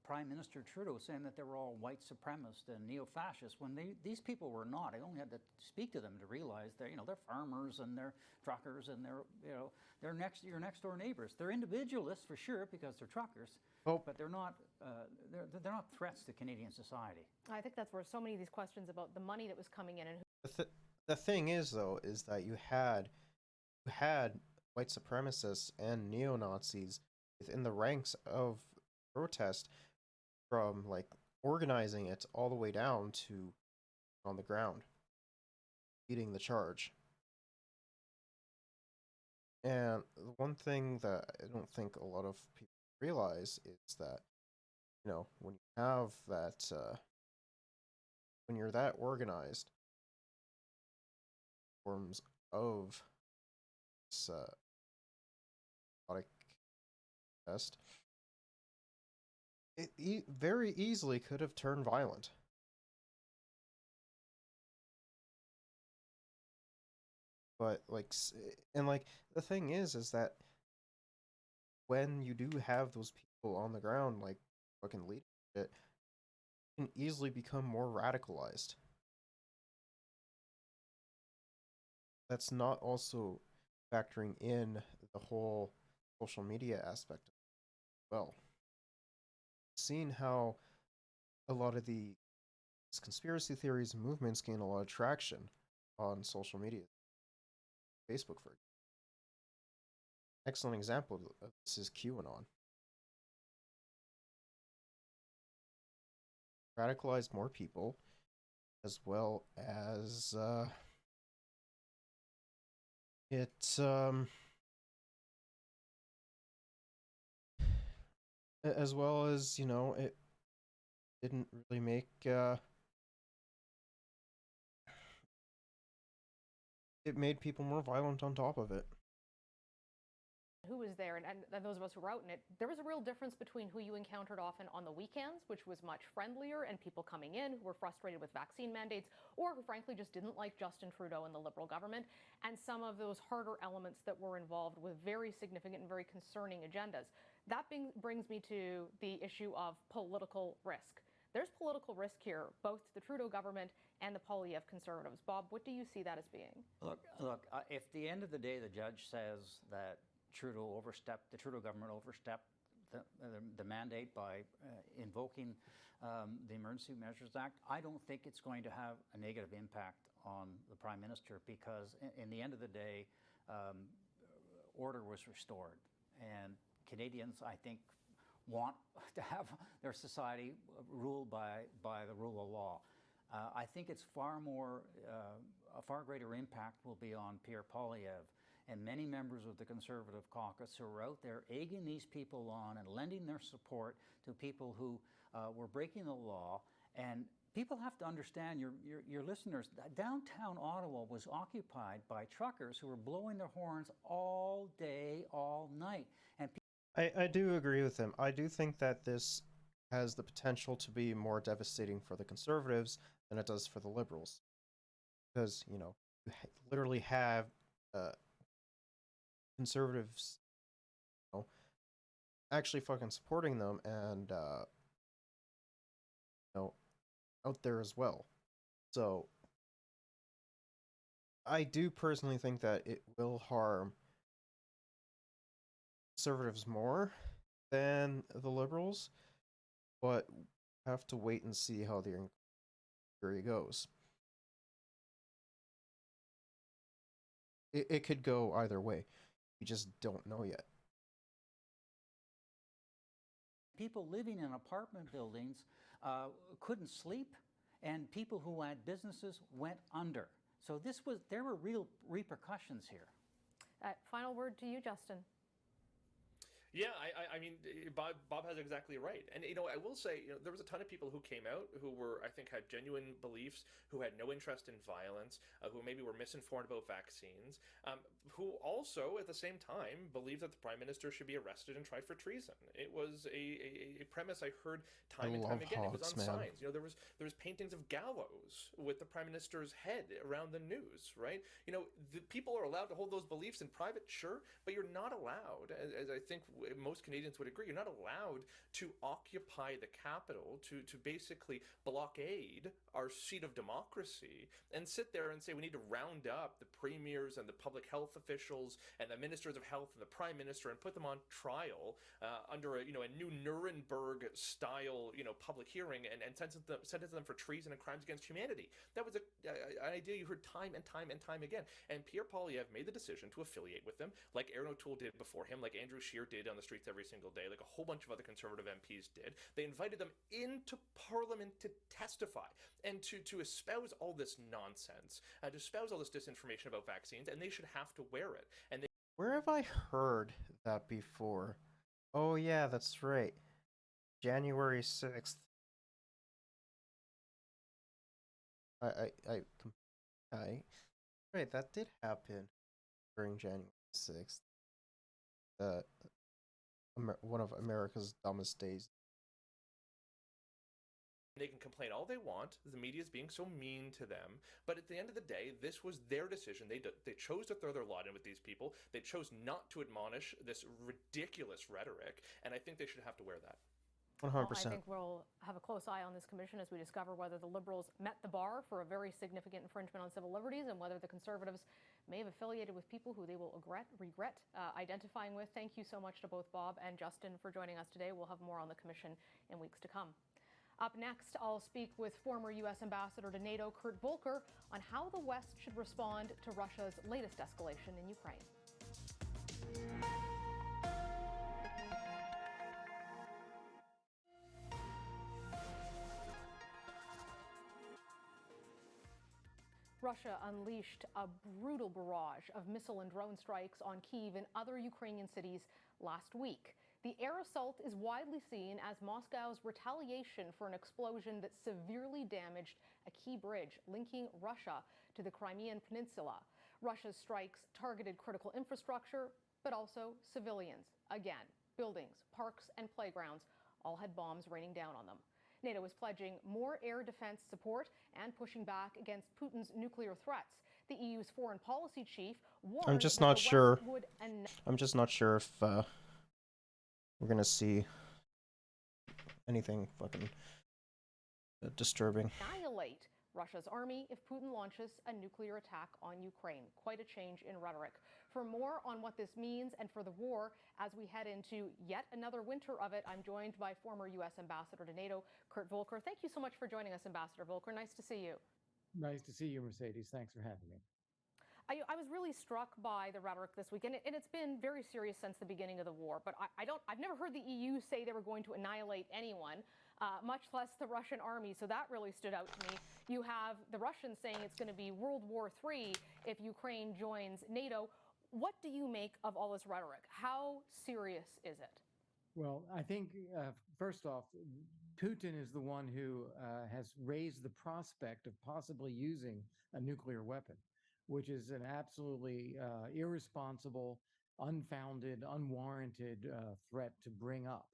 Prime Minister Trudeau saying that they were all white supremacists and neo-fascists when these people were not. I only had to speak to them to realize they're farmers and they're truckers and they're your next door neighbors. They're individualists for sure because they're truckers, but they're not threats to Canadian society. I think that's where so many of these questions about the money that was coming in and the thing is though is that you had white supremacists and neo-Nazis within the ranks of protest, from like organizing it all the way down to on the ground, leading the charge. And the one thing that I don't think a lot of people realize is that, when you have that, when you're that organized, forms of this test, it very easily could have turned violent. But the thing is that when you do have those people on the ground, like fucking leading it, can easily become more radicalized. That's not also factoring in the whole social media aspect as well. Seeing how a lot of these conspiracy theories and movements gain a lot of traction on social media. Facebook, for example. Excellent example of this is QAnon. Radicalized more people, as well as as well as it didn't really make it made people more violent on top of it. who was there, and those of us who were out in it, there was a real difference between who you encountered often on the weekends, which was much friendlier, and people coming in who were frustrated with vaccine mandates, or who frankly just didn't like Justin Trudeau and the Liberal government, and some of those harder elements that were involved with very significant and very concerning agendas. That brings me to the issue of political risk. There's political risk here, both to the Trudeau government and the Poilievre Conservatives. Bob, what do you see that as being? Look, if at the end of the day the judge says that the Trudeau government overstepped the mandate by invoking the Emergency Measures Act, I don't think it's going to have a negative impact on the Prime Minister because in the end of the day, order was restored. And Canadians, I think, want to have their society ruled by the rule of law. I think it's a far greater impact will be on Pierre Poilievre and many members of the Conservative caucus who are out there egging these people on and lending their support to people who were breaking the law. And people have to understand, your listeners, downtown Ottawa was occupied by truckers who were blowing their horns all day, all night. And I do agree with him. I do think that this has the potential to be more devastating for the Conservatives than it does for the Liberals. Because, you literally have Conservatives actually fucking supporting them and out there as well. So I do personally think that it will harm Conservatives more than the Liberals, but have to wait and see how the inquiry goes. It could go either way. We just don't know yet. People living in apartment buildings couldn't sleep, and people who had businesses went under. So there were real repercussions here. Final word to you, Justin. Yeah, I mean, Bob has exactly right, and I will say, there was a ton of people who came out who were, I think, had genuine beliefs, who had no interest in violence, who maybe were misinformed about vaccines, who also, at the same time, believed that the prime minister should be arrested and tried for treason. It was a premise I heard I time and time love again. It was hogs, on man. signs. There was paintings of gallows with the prime minister's head around the news, right? The people are allowed to hold those beliefs in private, sure, but you're not allowed, as I think most Canadians would agree, you're not allowed to occupy the capital, to basically blockade our seat of democracy and sit there and say we need to round up the premiers and the public health officials and the ministers of health and the prime minister and put them on trial under a new Nuremberg style public hearing and sentence them for treason and crimes against humanity. That was an idea you heard time and time and time again. And Pierre Poilievre made the decision to affiliate with them, like Aaron O'Toole did before him, like Andrew Scheer did on the streets every single day, like a whole bunch of other Conservative MPs did. They invited them into Parliament to testify and to espouse all this nonsense, to espouse all this disinformation about vaccines, and they should have to wear it. And Where have I heard that before? Oh yeah, that's right. January 6th. I right, that did happen during January 6th. Uh, one of America's dumbest days. they can complain all they want. The media is being so mean to them, but at the end of the day, this was their decision. They chose to throw their lot in with these people. They chose not to admonish this ridiculous rhetoric, and I think they should have to wear that. 100%. Well, I think we'll have a close eye on this commission as we discover whether the Liberals met the bar for a very significant infringement on civil liberties and whether the Conservatives may have affiliated with people who they will regret identifying with. Thank you so much to both Bob and Justin for joining us today. We'll have more on the commission in weeks to come. Up next, I'll speak with former U.S. Ambassador to NATO Kurt Volker on how the West should respond to Russia's latest escalation in Ukraine. Russia unleashed a brutal barrage of missile and drone strikes on Kyiv and other Ukrainian cities last week. The air assault is widely seen as Moscow's retaliation for an explosion that severely damaged a key bridge linking Russia to the Crimean Peninsula. Russia's strikes targeted critical infrastructure, but also civilians. Again, buildings, parks, and playgrounds all had bombs raining down on them. NATO is pledging more air defense support and pushing back against Putin's nuclear threats. The EU's foreign policy chief warned I'm just that not the sure. West would I'm just not sure if we're gonna see anything fucking disturbing. annihilate Russia's army if Putin launches a nuclear attack on Ukraine. Quite a change in rhetoric. For more on what this means and for the war as we head into yet another winter of it, I'm joined by former U.S. Ambassador to NATO, Kurt Volker. Thank you so much for joining us, Ambassador Volker. Nice to see you. Nice to see you, Mercedes. Thanks for having me. I was really struck by the rhetoric this week, and it's been very serious since the beginning of the war. But I've never heard the EU say they were going to annihilate anyone, much less the Russian army. So that really stood out to me. You have the Russians saying it's going to be World War III if Ukraine joins NATO. What do you make of all this rhetoric? How serious is it? Well, I think, first off, Putin is the one who has raised the prospect of possibly using a nuclear weapon, which is an absolutely irresponsible, unfounded, unwarranted threat to bring up.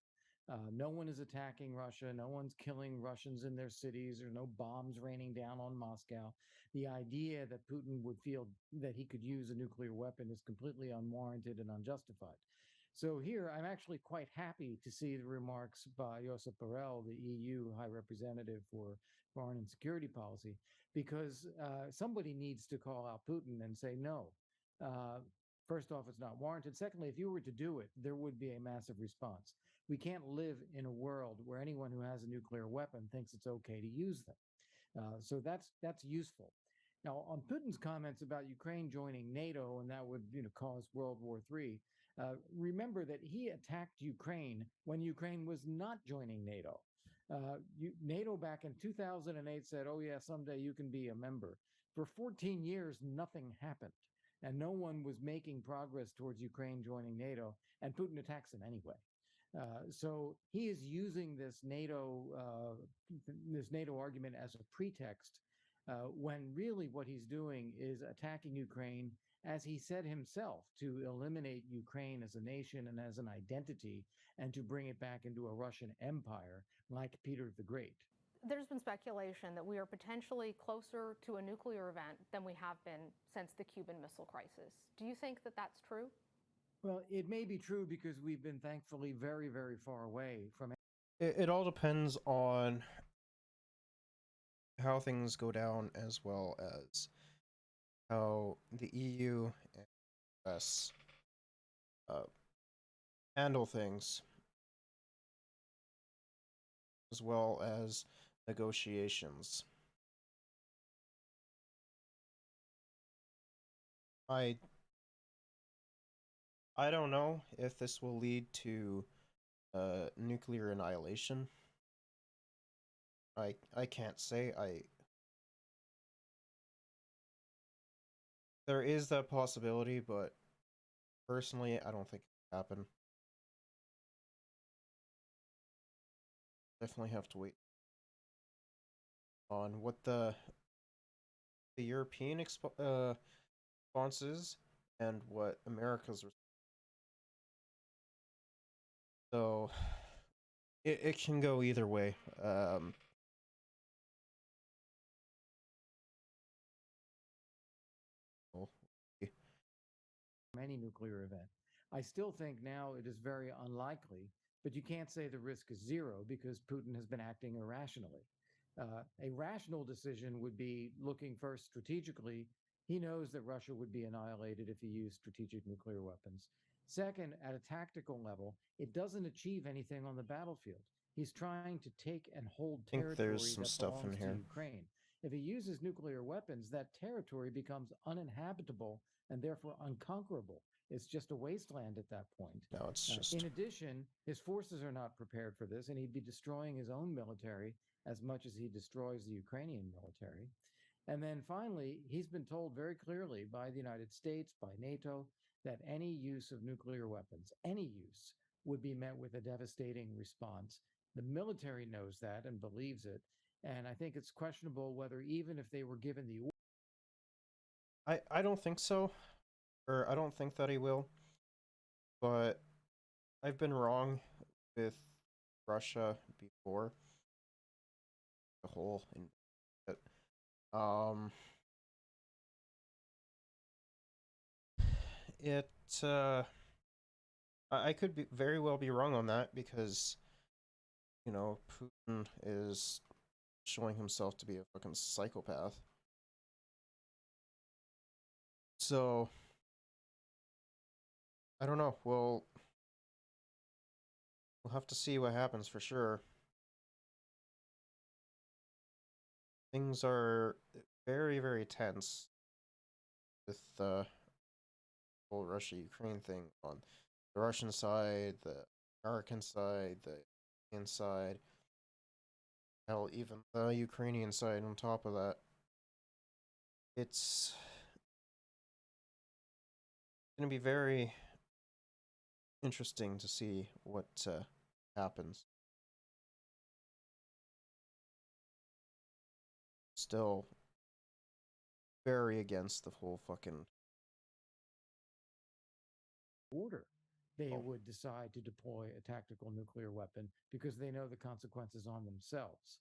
No one is attacking Russia. No one's killing Russians in their cities. There are no bombs raining down on Moscow. The idea that Putin would feel that he could use a nuclear weapon is completely unwarranted and unjustified. So here, I'm actually quite happy to see the remarks by Josep Borrell, the EU High Representative for Foreign and Security Policy, because somebody needs to call out Putin and say, no, first off, it's not warranted. Secondly, if you were to do it, there would be a massive response. We can't live in a world where anyone who has a nuclear weapon thinks it's okay to use them. So that's useful. Now, on Putin's comments about Ukraine joining NATO and that would cause World War III, remember that he attacked Ukraine when Ukraine was not joining NATO. NATO back in 2008 said, oh, yeah, someday you can be a member. For 14 years, nothing happened. and no one was making progress towards Ukraine joining NATO, and Putin attacks him anyway. So he is using this NATO argument as a pretext, when really what he's doing is attacking Ukraine, as he said himself, to eliminate Ukraine as a nation and as an identity, and to bring it back into a Russian empire like Peter the Great. There's been speculation that we are potentially closer to a nuclear event than we have been since the Cuban Missile Crisis. Do you think that that's true? Well, it may be true because we've been thankfully very, very far away from. It all depends on how things go down, as well as how the EU and US handle things, as well as negotiations. I don't know if this will lead to nuclear annihilation. I can't say. There is that possibility, but personally, I don't think it'll happen. Definitely have to wait on what the European response is and what America's response. So it can go either way. Any nuclear event. I still think now it is very unlikely, but you can't say the risk is zero because Putin has been acting irrationally. A rational decision would be looking first strategically. He knows that Russia would be annihilated if he used strategic nuclear weapons. Second, at a tactical level, it doesn't achieve anything on the battlefield. He's trying to take and hold I think there's territory some that stuff in belongs to here. Ukraine. If he uses nuclear weapons, that territory becomes uninhabitable and therefore unconquerable. It's just a wasteland at that point. No, it's just. In addition, his forces are not prepared for this, and he'd be destroying his own military as much as he destroys the Ukrainian military. And then finally, he's been told very clearly by the United States, by NATO, that any use of nuclear weapons, any use, would be met with a devastating response. The military knows that and believes it. And I think it's questionable whether, even if they were given the I don't think so, or I don't think that he will. But I've been wrong with Russia before. The whole um it I could be very well be wrong on that, because Putin is showing himself to be a fucking psychopath. So I don't know. We'll have to see what happens for sure. Things are very, very tense with the whole Russia-Ukraine thing on the Russian side, the American side, the European side, hell, even the Ukrainian side on top of that. It's going to be very interesting to see what happens. Still very against the whole fucking order. They would decide to deploy a tactical nuclear weapon because they know the consequences on themselves.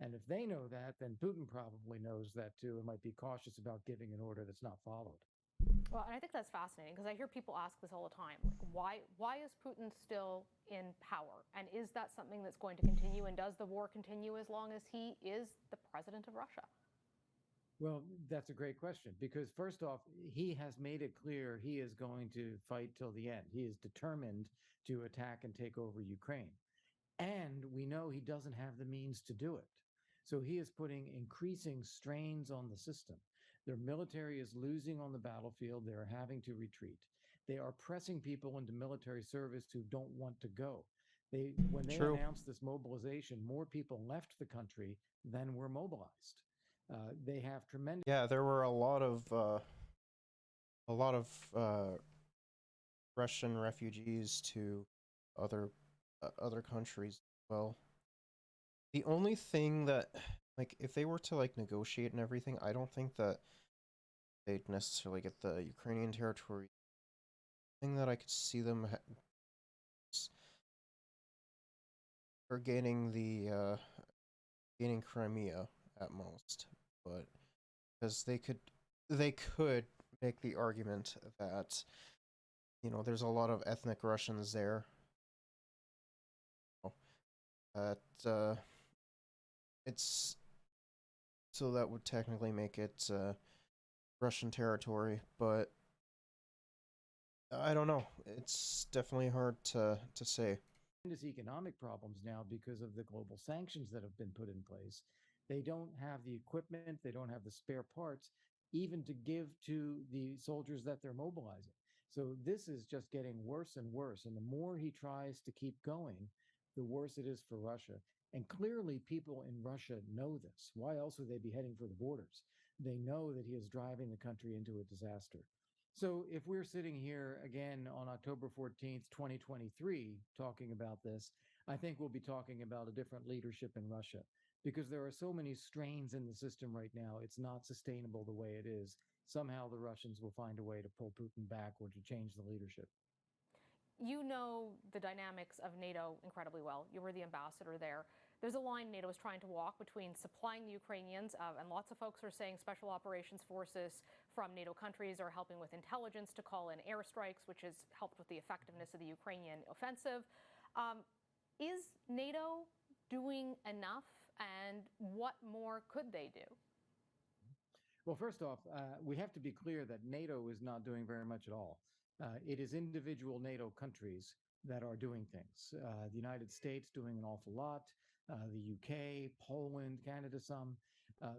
And if they know that, then Putin probably knows that too and might be cautious about giving an order that's not followed. Well, and I think that's fascinating because I hear people ask this all the time. Like, why is Putin still in power? And is that something that's going to continue? And does the war continue as long as he is the president of Russia? Well, that's a great question because, first off, he has made it clear he is going to fight till the end. He is determined to attack and take over Ukraine. And we know he doesn't have the means to do it. So he is putting increasing strains on the system. Their military is losing on the battlefield. They are having to retreat. They are pressing people into military service who don't want to go. When they announced this mobilization, more people left the country than were mobilized. They have tremendous. Yeah, there were a lot of a lot of Russian refugees to other countries as well. The only thing that, like, if they were to like negotiate and everything, I don't think that they'd necessarily get the Ukrainian territory. The thing that I could see them are gaining Crimea at most, but because they could make the argument that there's a lot of ethnic Russians there that it's so that would technically make it Russian territory, but I don't know. It's definitely hard to say. Economic problems now because of the global sanctions that have been put in place. They don't have the equipment, they don't have the spare parts, even to give to the soldiers that they're mobilizing. So this is just getting worse and worse. And the more he tries to keep going, the worse it is for Russia. And clearly, people in Russia know this. Why else would they be heading for the borders? They know that he is driving the country into a disaster. So if we're sitting here again on October 14th, 2023, talking about this, I think we'll be talking about a different leadership in Russia because there are so many strains in the system right now. It's not sustainable the way it is. Somehow the Russians will find a way to pull Putin back or to change the leadership. You know the dynamics of NATO incredibly well. You were the ambassador there. There's a line NATO is trying to walk between supplying the Ukrainians, and lots of folks are saying special operations forces from NATO countries are helping with intelligence to call in airstrikes, which has helped with the effectiveness of the Ukrainian offensive. Is NATO doing enough, and what more could they do? Well, first off, we have to be clear that NATO is not doing very much at all. It is individual NATO countries that are doing things. The United States doing an awful lot, the UK, Poland, Canada, some.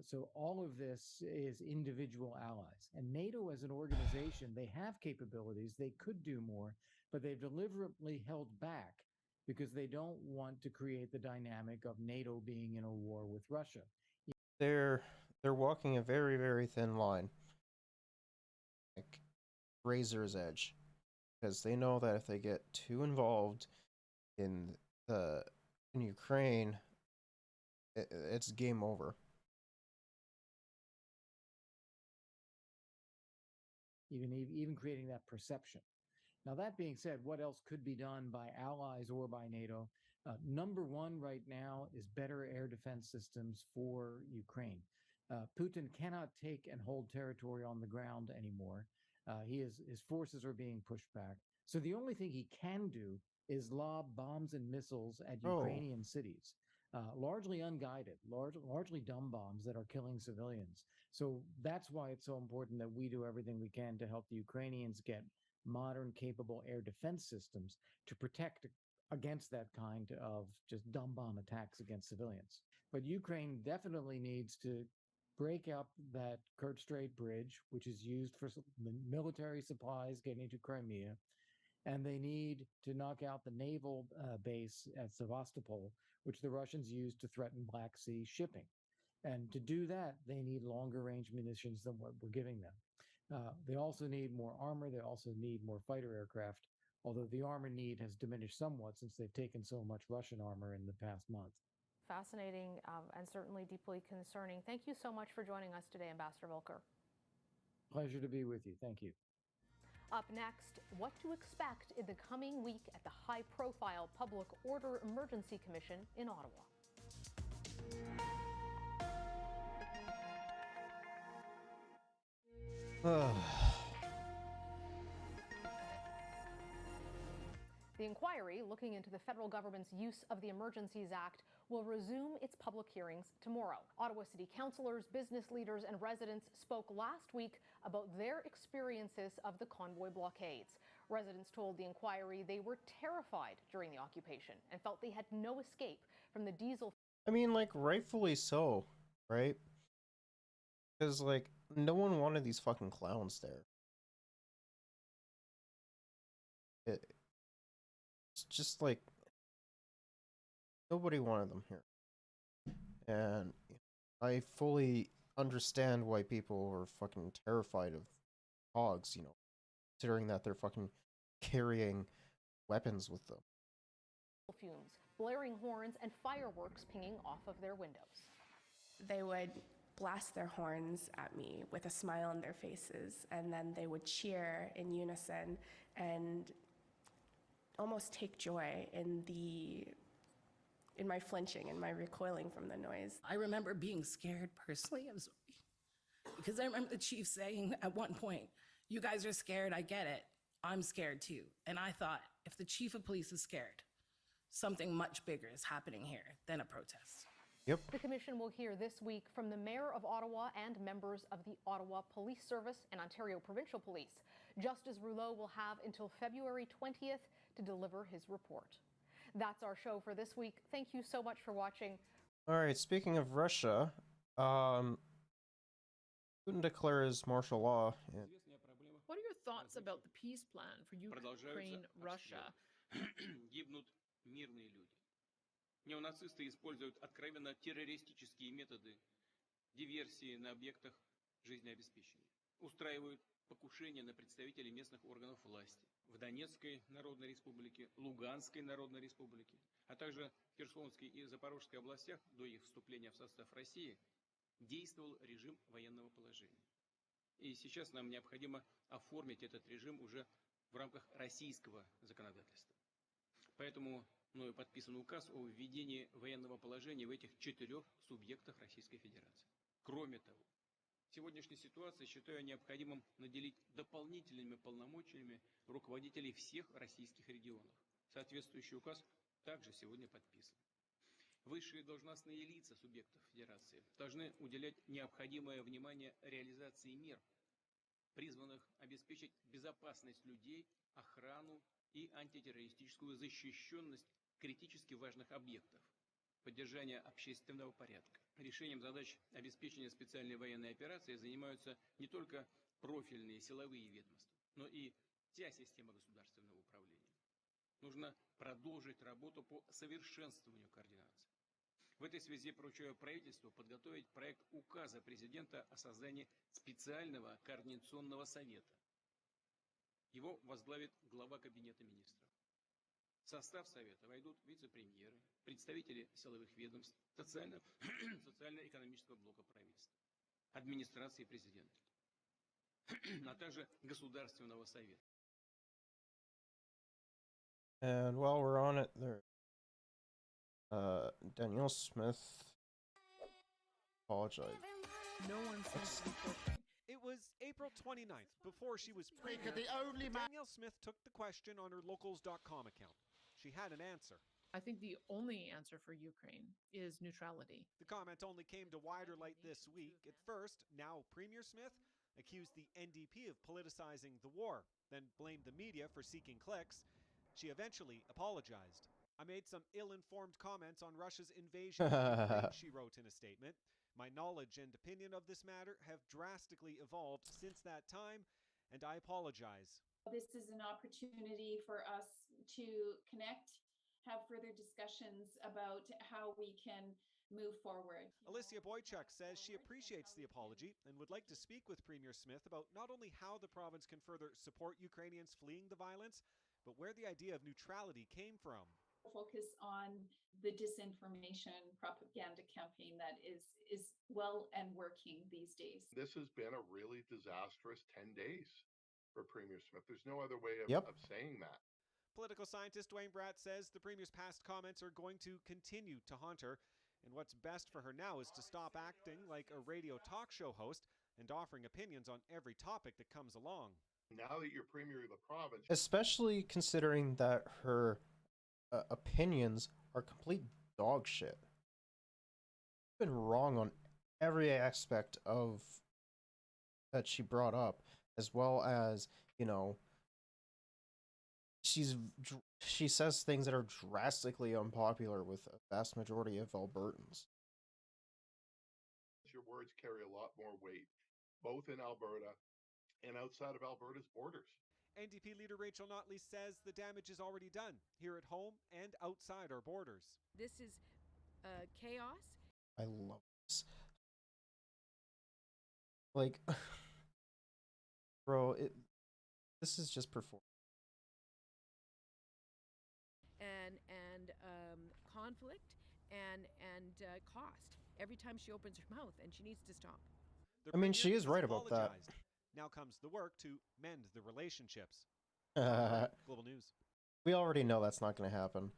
So all of this is individual allies. And NATO as an organization, they have capabilities, they could do more, but they've deliberately held back because they don't want to create the dynamic of NATO being in a war with Russia. They're walking a very, very thin line, like razor's edge, because they know that if they get too involved in the in Ukraine, it's game over. Even creating that perception. Now, that being said, what else could be done by allies or by NATO? Number one right now is better air defense systems for Ukraine. Putin cannot take and hold territory on the ground anymore. His forces are being pushed back. So the only thing he can do is lob bombs and missiles at Ukrainian cities, largely unguided, largely dumb bombs that are killing civilians. So that's why it's so important that we do everything we can to help the Ukrainians get modern, capable air defense systems to protect against that kind of just dumb bomb attacks against civilians. But Ukraine definitely needs to break up that Kerch Strait bridge, which is used for military supplies getting to Crimea. And they need to knock out the naval base at Sevastopol, which the Russians use to threaten Black Sea shipping. And to do that, they need longer range munitions than what we're giving them. They also need more armor. They also need more fighter aircraft, although the armor need has diminished somewhat since they've taken so much Russian armor in the past month. Fascinating and certainly deeply concerning. Thank you so much for joining us today, Ambassador Volker. Pleasure to be with you. Thank you. Up next, what to expect in the coming week at the high-profile Public Order Emergency Commission in Ottawa. The inquiry looking into the federal government's use of the Emergencies Act will resume its public hearings tomorrow. Ottawa City councillors, business leaders, and residents spoke last week about their experiences of the convoy blockades. Residents told the inquiry they were terrified during the occupation and felt they had no escape from the diesel. I mean, like, rightfully so, right? Because, like, no one wanted these fucking clowns there. It's just like nobody wanted them here. And I fully understand why people were fucking terrified of hogs, you know, considering that they're fucking carrying weapons with them. Fumes, blaring horns, and fireworks pinging off of their windows. They would blast their horns at me with a smile on their faces, and then they would cheer in unison and almost take joy in my flinching and my recoiling from the noise. I remember being scared personally, because I remember the chief saying at one point, "You guys are scared, I get it. I'm scared too." And I thought, if the chief of police is scared, something much bigger is happening here than a protest. Yep. The commission will hear this week from the Mayor of Ottawa and members of the Ottawa Police Service and Ontario Provincial Police. Justice Rouleau will have until February 20th to deliver his report. That's our show for this week. Thank you so much for watching. All right, speaking of Russia, Putin declares martial law. What are your thoughts about the peace plan for Ukraine, Russia? Гибнут мирные люди. Неонацисты используют откровенно террористические методы диверсии на объектах жизнеобеспечения. Устраивают покушения на представителей местных органов власти в Донецкой Народной Республике, Луганской Народной Республике, а также в Херсонской и Запорожской областях до их вступления в состав России действовал режим военного положения. И сейчас нам необходимо оформить этот режим уже в рамках российского законодательства. Поэтому мною подписан указ о введении военного положения в этих 4 субъектах Российской Федерации. Кроме того, в сегодняшней ситуации считаю необходимым наделить дополнительными полномочиями руководителей всех российских регионов. Соответствующий указ также сегодня подписан. Высшие должностные лица субъектов Федерации должны уделять необходимое внимание реализации мер, призванных обеспечить безопасность людей, охрану и антитеррористическую защищенность критически важных объектов, поддержание общественного порядка. Решением задач обеспечения специальной военной операции занимаются не только профильные силовые ведомства, но и вся система государственного управления. Нужно продолжить работу по совершенствованию координации. В этой связи поручаю правительству подготовить проект указа президента о создании специального координационного совета. Его возглавит глава Кабинета министров. В состав совета войдут вице-премьеры, представители силовых ведомств, социально-экономического блока правительства, администрации президента, а также Государственного совета. And while we're on it, there, Danielle Smith apologized. No one seems to be coping. It was April 29th, before she was premier. Danielle Smith took the question on her locals.com account. She had an answer. I think the only answer for Ukraine is neutrality. The comment only came to wider light this week. At first, now Premier Smith accused the NDP of politicizing the war, then blamed the media for seeking clicks. She eventually apologized. I made some ill-informed comments on Russia's invasion of Ukraine, she wrote in a statement. My knowledge and opinion of this matter have drastically evolved since that time, and I apologize. This is an opportunity for us to connect, have further discussions about how we can move forward. Alicia Boychuk says she appreciates the apology and would like to speak with Premier Smith about not only how the province can further support Ukrainians fleeing the violence, but where the idea of neutrality came from. Focus on the disinformation propaganda campaign that is well and working these days. This has been a really disastrous 10 days for Premier Smith. There's no other way of saying that. Political scientist Dwayne Bratt says the Premier's past comments are going to continue to haunt her, and what's best for her now is to stop acting like a radio talk show host and offering opinions on every topic that comes along. Now that you're Premier of the province... Especially considering that her opinions are complete dog shit. Been wrong on every aspect of that she brought up, as well as, you know, she says things that are drastically unpopular with a vast majority of Albertans. Your words carry a lot more weight, both in Alberta and outside of Alberta's borders. NDP leader Rachel Notley says the damage is already done, here at home and outside our borders. This is chaos. I love this. Like, Bro, this is just perform. And conflict and cost every time she opens her mouth, and she needs to stop. I mean, she is right about that. Now comes the work to mend the relationships. Global News. We already know that's not going to happen.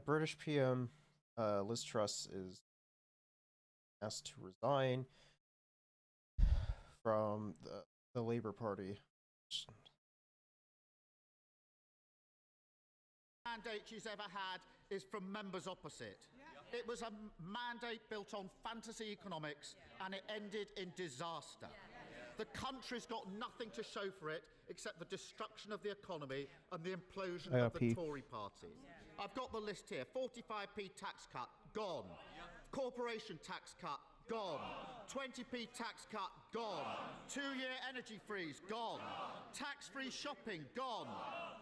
British PM Liz Truss is asked to resign from the Labour Party. Mandate she's ever had is from members opposite. It was a mandate built on fantasy economics, and it ended in disaster. The country's got nothing to show for it except the destruction of the economy and the implosion of the Tory party. I've got the list here. 45p tax cut, gone. Corporation tax cut, gone. 20p tax cut, gone. 2-year energy freeze, gone. Tax-free shopping, gone.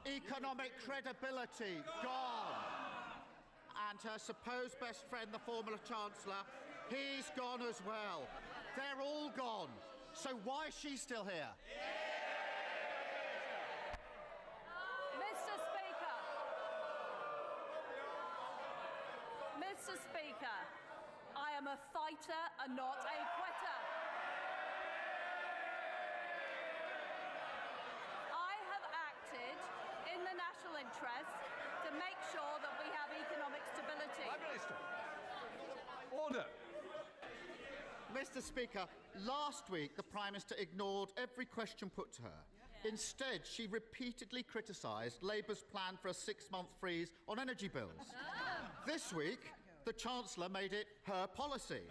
Economic credibility, gone. And her supposed best friend, the former Chancellor, he's gone as well. They're all gone. So why is she still here? Mr. Speaker. Mr. Speaker, I am a fighter and not a quitter. I have acted in the national interest to make sure that we have economic stability. Prime Minister. Order. Mr. Speaker, last week the Prime Minister ignored every question put to her. Instead, she repeatedly criticised Labour's plan for a 6-month freeze on energy bills. This week, the Chancellor made it her policy.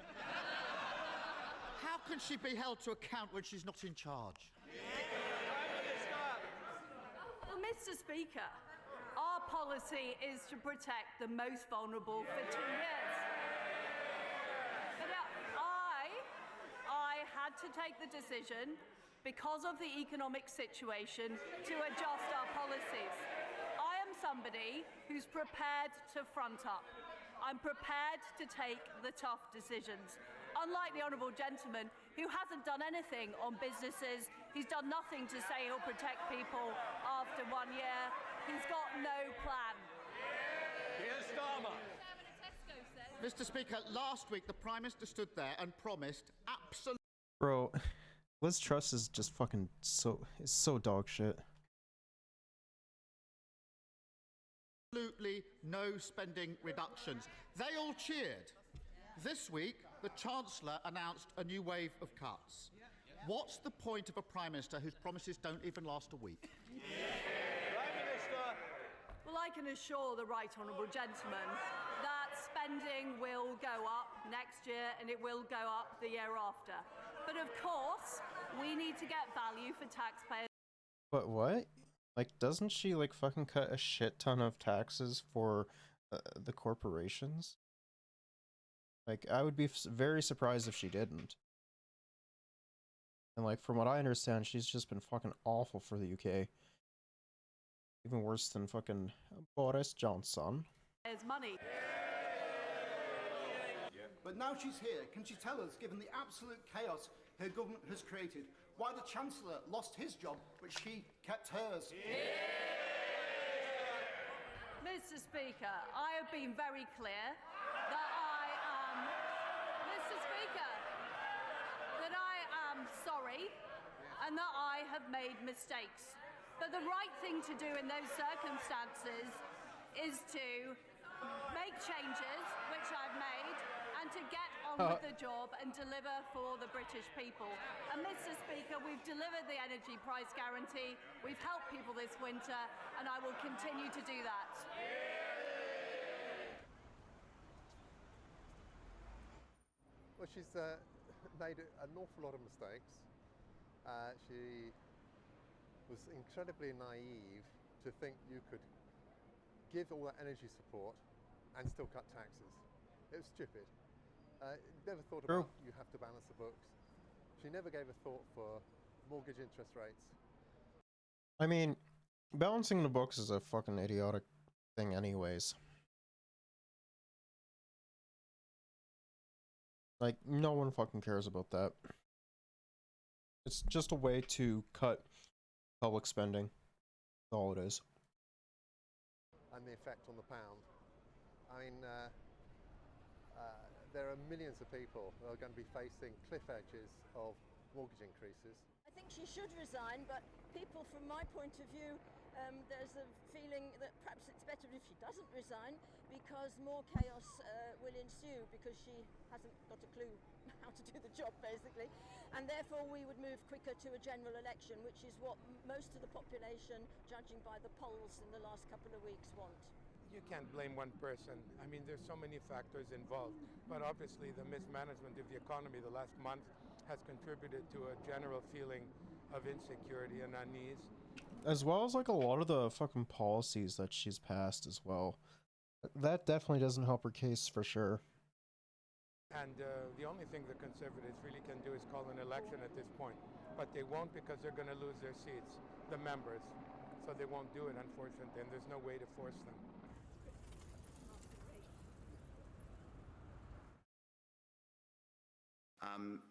How can she be held to account when she's not in charge? Well, Mr. Speaker, our policy is to protect the most vulnerable for 2 years. But I had to take the decision, because of the economic situation, to adjust our policies. I am somebody who's prepared to front up. I'm prepared to take the tough decisions. Unlike the honourable gentleman, who hasn't done anything on businesses, he's done nothing to say he'll protect people after 1 year. He's got no plan. Here's Starmer. Mr. Speaker, last week the Prime Minister stood there and promised absolute... Bro, Liz Truss is just fucking so dog shit. Absolutely no spending reductions. They all cheered. This week, the Chancellor announced a new wave of cuts. What's the point of a Prime Minister whose promises don't even last a week? Prime Minister. Well, I can assure the right honourable gentleman that spending will go up next year and it will go up the year after. But of course, we need to get value for taxpayers. But what? Like, doesn't she, like, fucking cut a shit ton of taxes for the corporations? Like, I would be very surprised if she didn't. And, like, from what I understand, she's just been fucking awful for the UK. Even worse than fucking Boris Johnson. There's money. But now she's here, can she tell us, given the absolute chaos her government has created, why the Chancellor lost his job, but she kept hers? Mr. Speaker, I have been very clear that I am, Mr. Speaker, that I am sorry and that I have made mistakes. But the right thing to do in those circumstances is to make changes, which I've made, and to get on with the job and deliver for the British people. And Mr. Speaker, we've delivered the energy price guarantee, we've helped people this winter, and I will continue to do that. Well, she's made an awful lot of mistakes. She was incredibly naive to think you could give all that energy support and still cut taxes. It was stupid. Never thought about you have to balance the books. She never gave a thought for mortgage interest rates. I mean, balancing the books is a fucking idiotic thing anyways. Like, no one fucking cares about that. It's just a way to cut public spending. That's all it is. And the effect on the pound. I mean, there are millions of people who are going to be facing cliff edges of mortgage increases. I think she should resign, but people, from my point of view, there's a feeling that perhaps it's better if she doesn't resign, because more chaos will ensue, because she hasn't got a clue how to do the job, basically. And therefore we would move quicker to a general election, which is what most of the population, judging by the polls in the last couple of weeks, want. You can't blame one person. I mean, there's so many factors involved. But obviously the mismanagement of the economy the last month has contributed to a general feeling of insecurity and unease. As well as like a lot of the fucking policies that she's passed as well. That definitely doesn't help her case for sure. And the only thing the Conservatives really can do is call an election at this point. But they won't, because they're going to lose their seats, the members. So they won't do it, unfortunately, and there's no way to force them.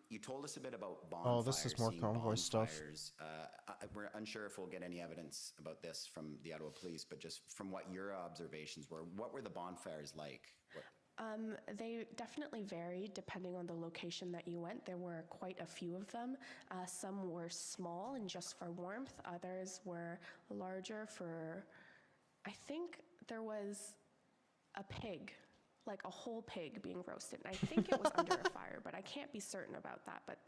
You told us a bit about bonfires. Oh, this is more convoy stuff. We're unsure if we'll get any evidence about this from the Ottawa Police, but just from what your observations were, what were the bonfires like? They definitely varied depending on the location that you went. There were quite a few of them. Some were small and just for warmth. Others were larger for, I think there was a pig, like a whole pig being roasted. And I think it was under a fire, but I can't be certain about that. But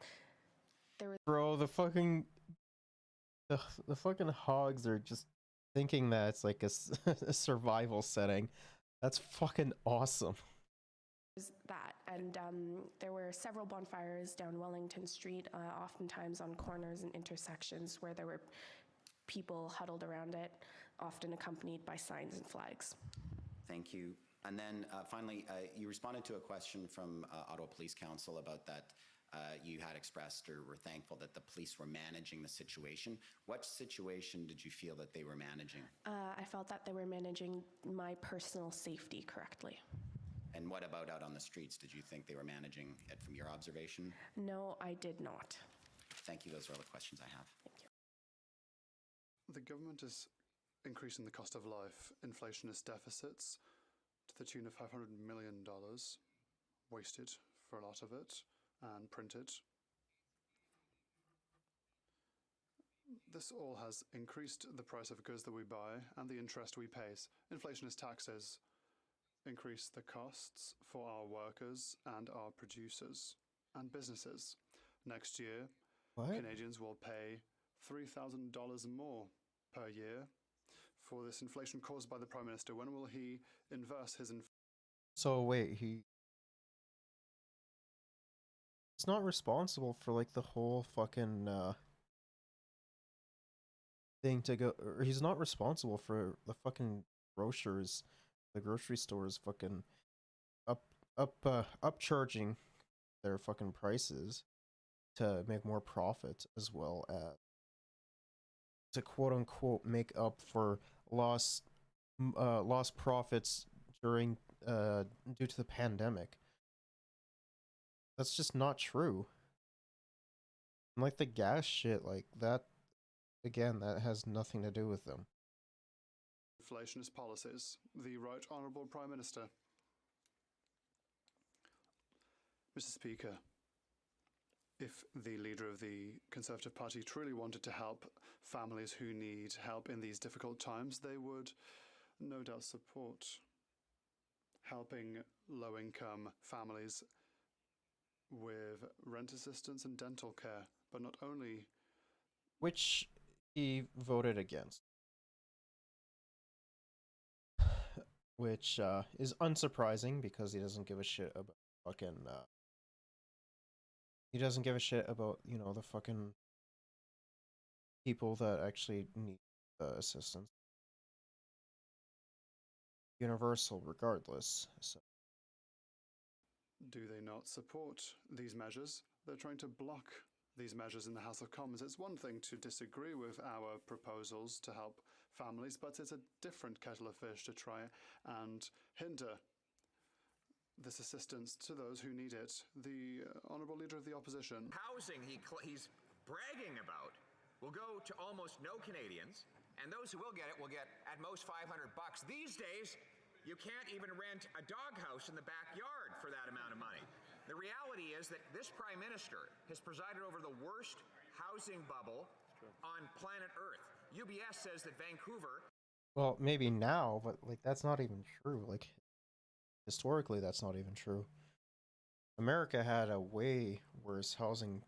there was. Bro, the fucking hogs are just thinking that it's like a survival setting. That's fucking awesome. That, and there were several bonfires down Wellington Street, oftentimes on corners and intersections where there were people huddled around it, often accompanied by signs and flags. Thank you. And then finally, you responded to a question from Ottawa Police Council about that you had expressed or were thankful that the police were managing the situation. What situation did you feel that they were managing? I felt that they were managing my personal safety correctly. And what about out on the streets? Did you think they were managing it from your observation? No, I did not. Thank you. Those are all the questions I have. Thank you. The government is increasing the cost of life. Inflation is deficits to the tune of $500 million, wasted for a lot of it, and printed. This all has increased the price of goods that we buy and the interest we pay. Inflation is taxes. Increase the costs for our workers and our producers and businesses. Next year, Canadians will pay $3,000 more per year for this inflation caused by the Prime Minister. When will he inverse his So wait, he's not responsible for like the whole fucking thing to go, or he's not responsible for the fucking grocers, the grocery stores fucking upcharging their fucking prices to make more profit, as well as to quote unquote make up for lost profits during due to the pandemic. That's just not true. And like the gas shit, like that, again, that has nothing to do with them. inflationist policies. The Right Honourable Prime Minister. Mr. Speaker, if the leader of the Conservative Party truly wanted to help families who need help in these difficult times, they would no doubt support helping low-income families with rent assistance and dental care, but not only... Which he voted against. Which is unsurprising, because he doesn't give a shit about fucking... he doesn't give a shit about, you know, the fucking people that actually need assistance. Universal, regardless. So. Do they not support these measures? They're trying to block these measures in the House of Commons. It's one thing to disagree with our proposals to help families, but it's a different kettle of fish to try and hinder this assistance to those who need it. The Honourable Leader of the Opposition. Housing, he's bragging about will go to almost no Canadians, and those who will get it will get at most $500. These days, you can't even rent a doghouse in the backyard for that amount of money. The reality is that this Prime Minister has presided over the worst housing bubble on planet Earth. UBS says that Vancouver... Well, maybe now, but like that's not even true. Like historically, that's not even true. America had a way worse housing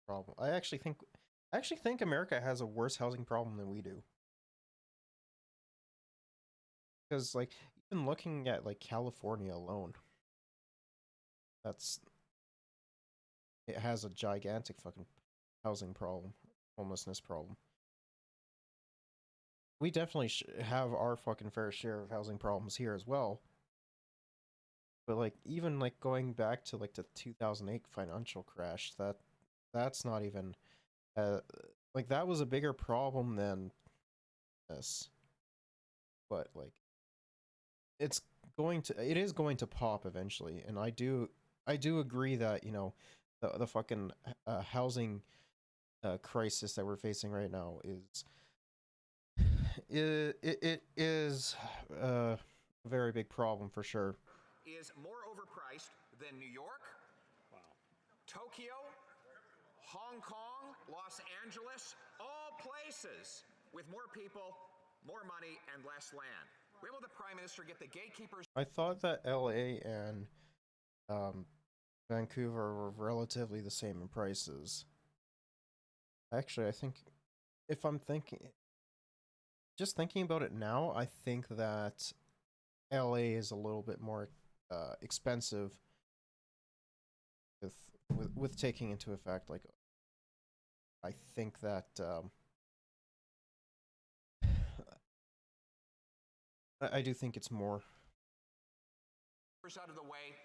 problem. I actually think America has a worse housing problem than we do. Because like even looking at like California alone, it has a gigantic fucking housing problem, homelessness problem. We definitely have our fucking fair share of housing problems here as well. But like even like going back to like the 2008 financial crash, that's not even like that was a bigger problem than this. But like it is going to pop eventually, and I do agree that, you know, the fucking housing crisis that we're facing right now it is a very big problem for sure. is more overpriced than New York, Tokyo, Hong Kong, Los Angeles, all places with more people, more money, and less land. When will the Prime Minister get the gatekeepers? I thought that LA and Vancouver were relatively the same in prices. Actually, I think if I'm just thinking about it now, I think that LA is a little bit more expensive with taking into effect, like, I think that I do think it's more. Out of the way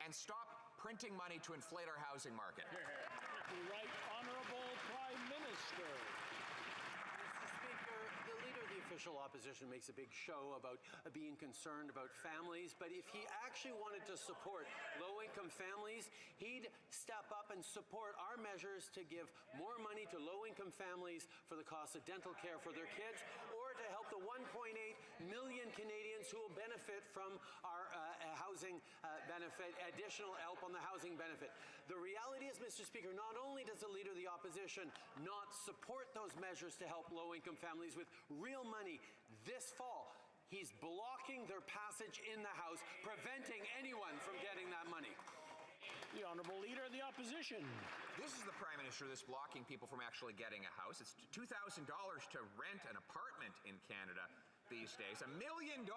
and stop printing money to inflate our housing market. The Right Honourable Prime Minister. Mr. Speaker, the Leader of the official opposition makes a big show about being concerned about families, but if he actually wanted to support low-income families, he'd step up and support our measures to give more money to low-income families for the cost of dental care for their kids, or to help the 1.8 million Canadians who will benefit from our housing benefit, additional help on the housing benefit. The reality is, Mr. Speaker, not only does the Leader of the Opposition not support those measures to help low-income families with real money this fall, he's blocking their passage in the House, preventing anyone from getting that money. The Honourable Leader of the Opposition. This is the Prime Minister that's blocking people from actually getting a house. It's $2,000 to rent an apartment in Canada these days. $1 million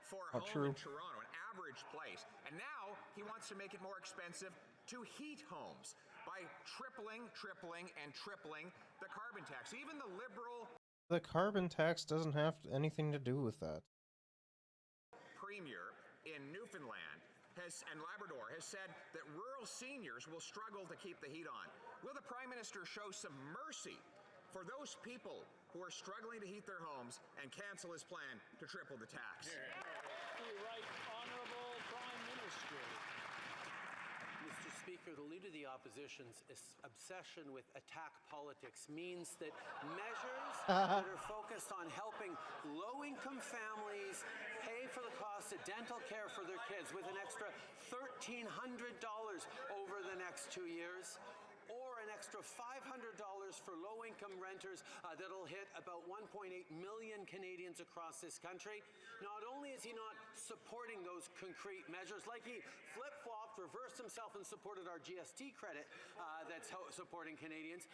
for a home in Toronto, an average place. And now he wants to make it more expensive to heat homes by tripling the carbon tax. Even the Liberal... The carbon tax doesn't have anything to do with that. Premier in Newfoundland and Labrador has said that rural seniors will struggle to keep the heat on. Will the Prime Minister show some mercy for those people who are struggling to heat their homes and cancel his plan to triple the tax? The Right Honourable Prime Minister. Mr. Speaker, the Leader of the Opposition's obsession with attack politics means that measures that are focused on helping low-income families pay for the cost of dental care for their kids with an extra $1,300 over the next 2 years, or an extra $500 for low-income renters that'll hit about 1.8 million Canadians across this country. Not only is he not supporting those concrete measures, like he flip-flopped, reversed himself and supported our GST credit that's supporting Canadians,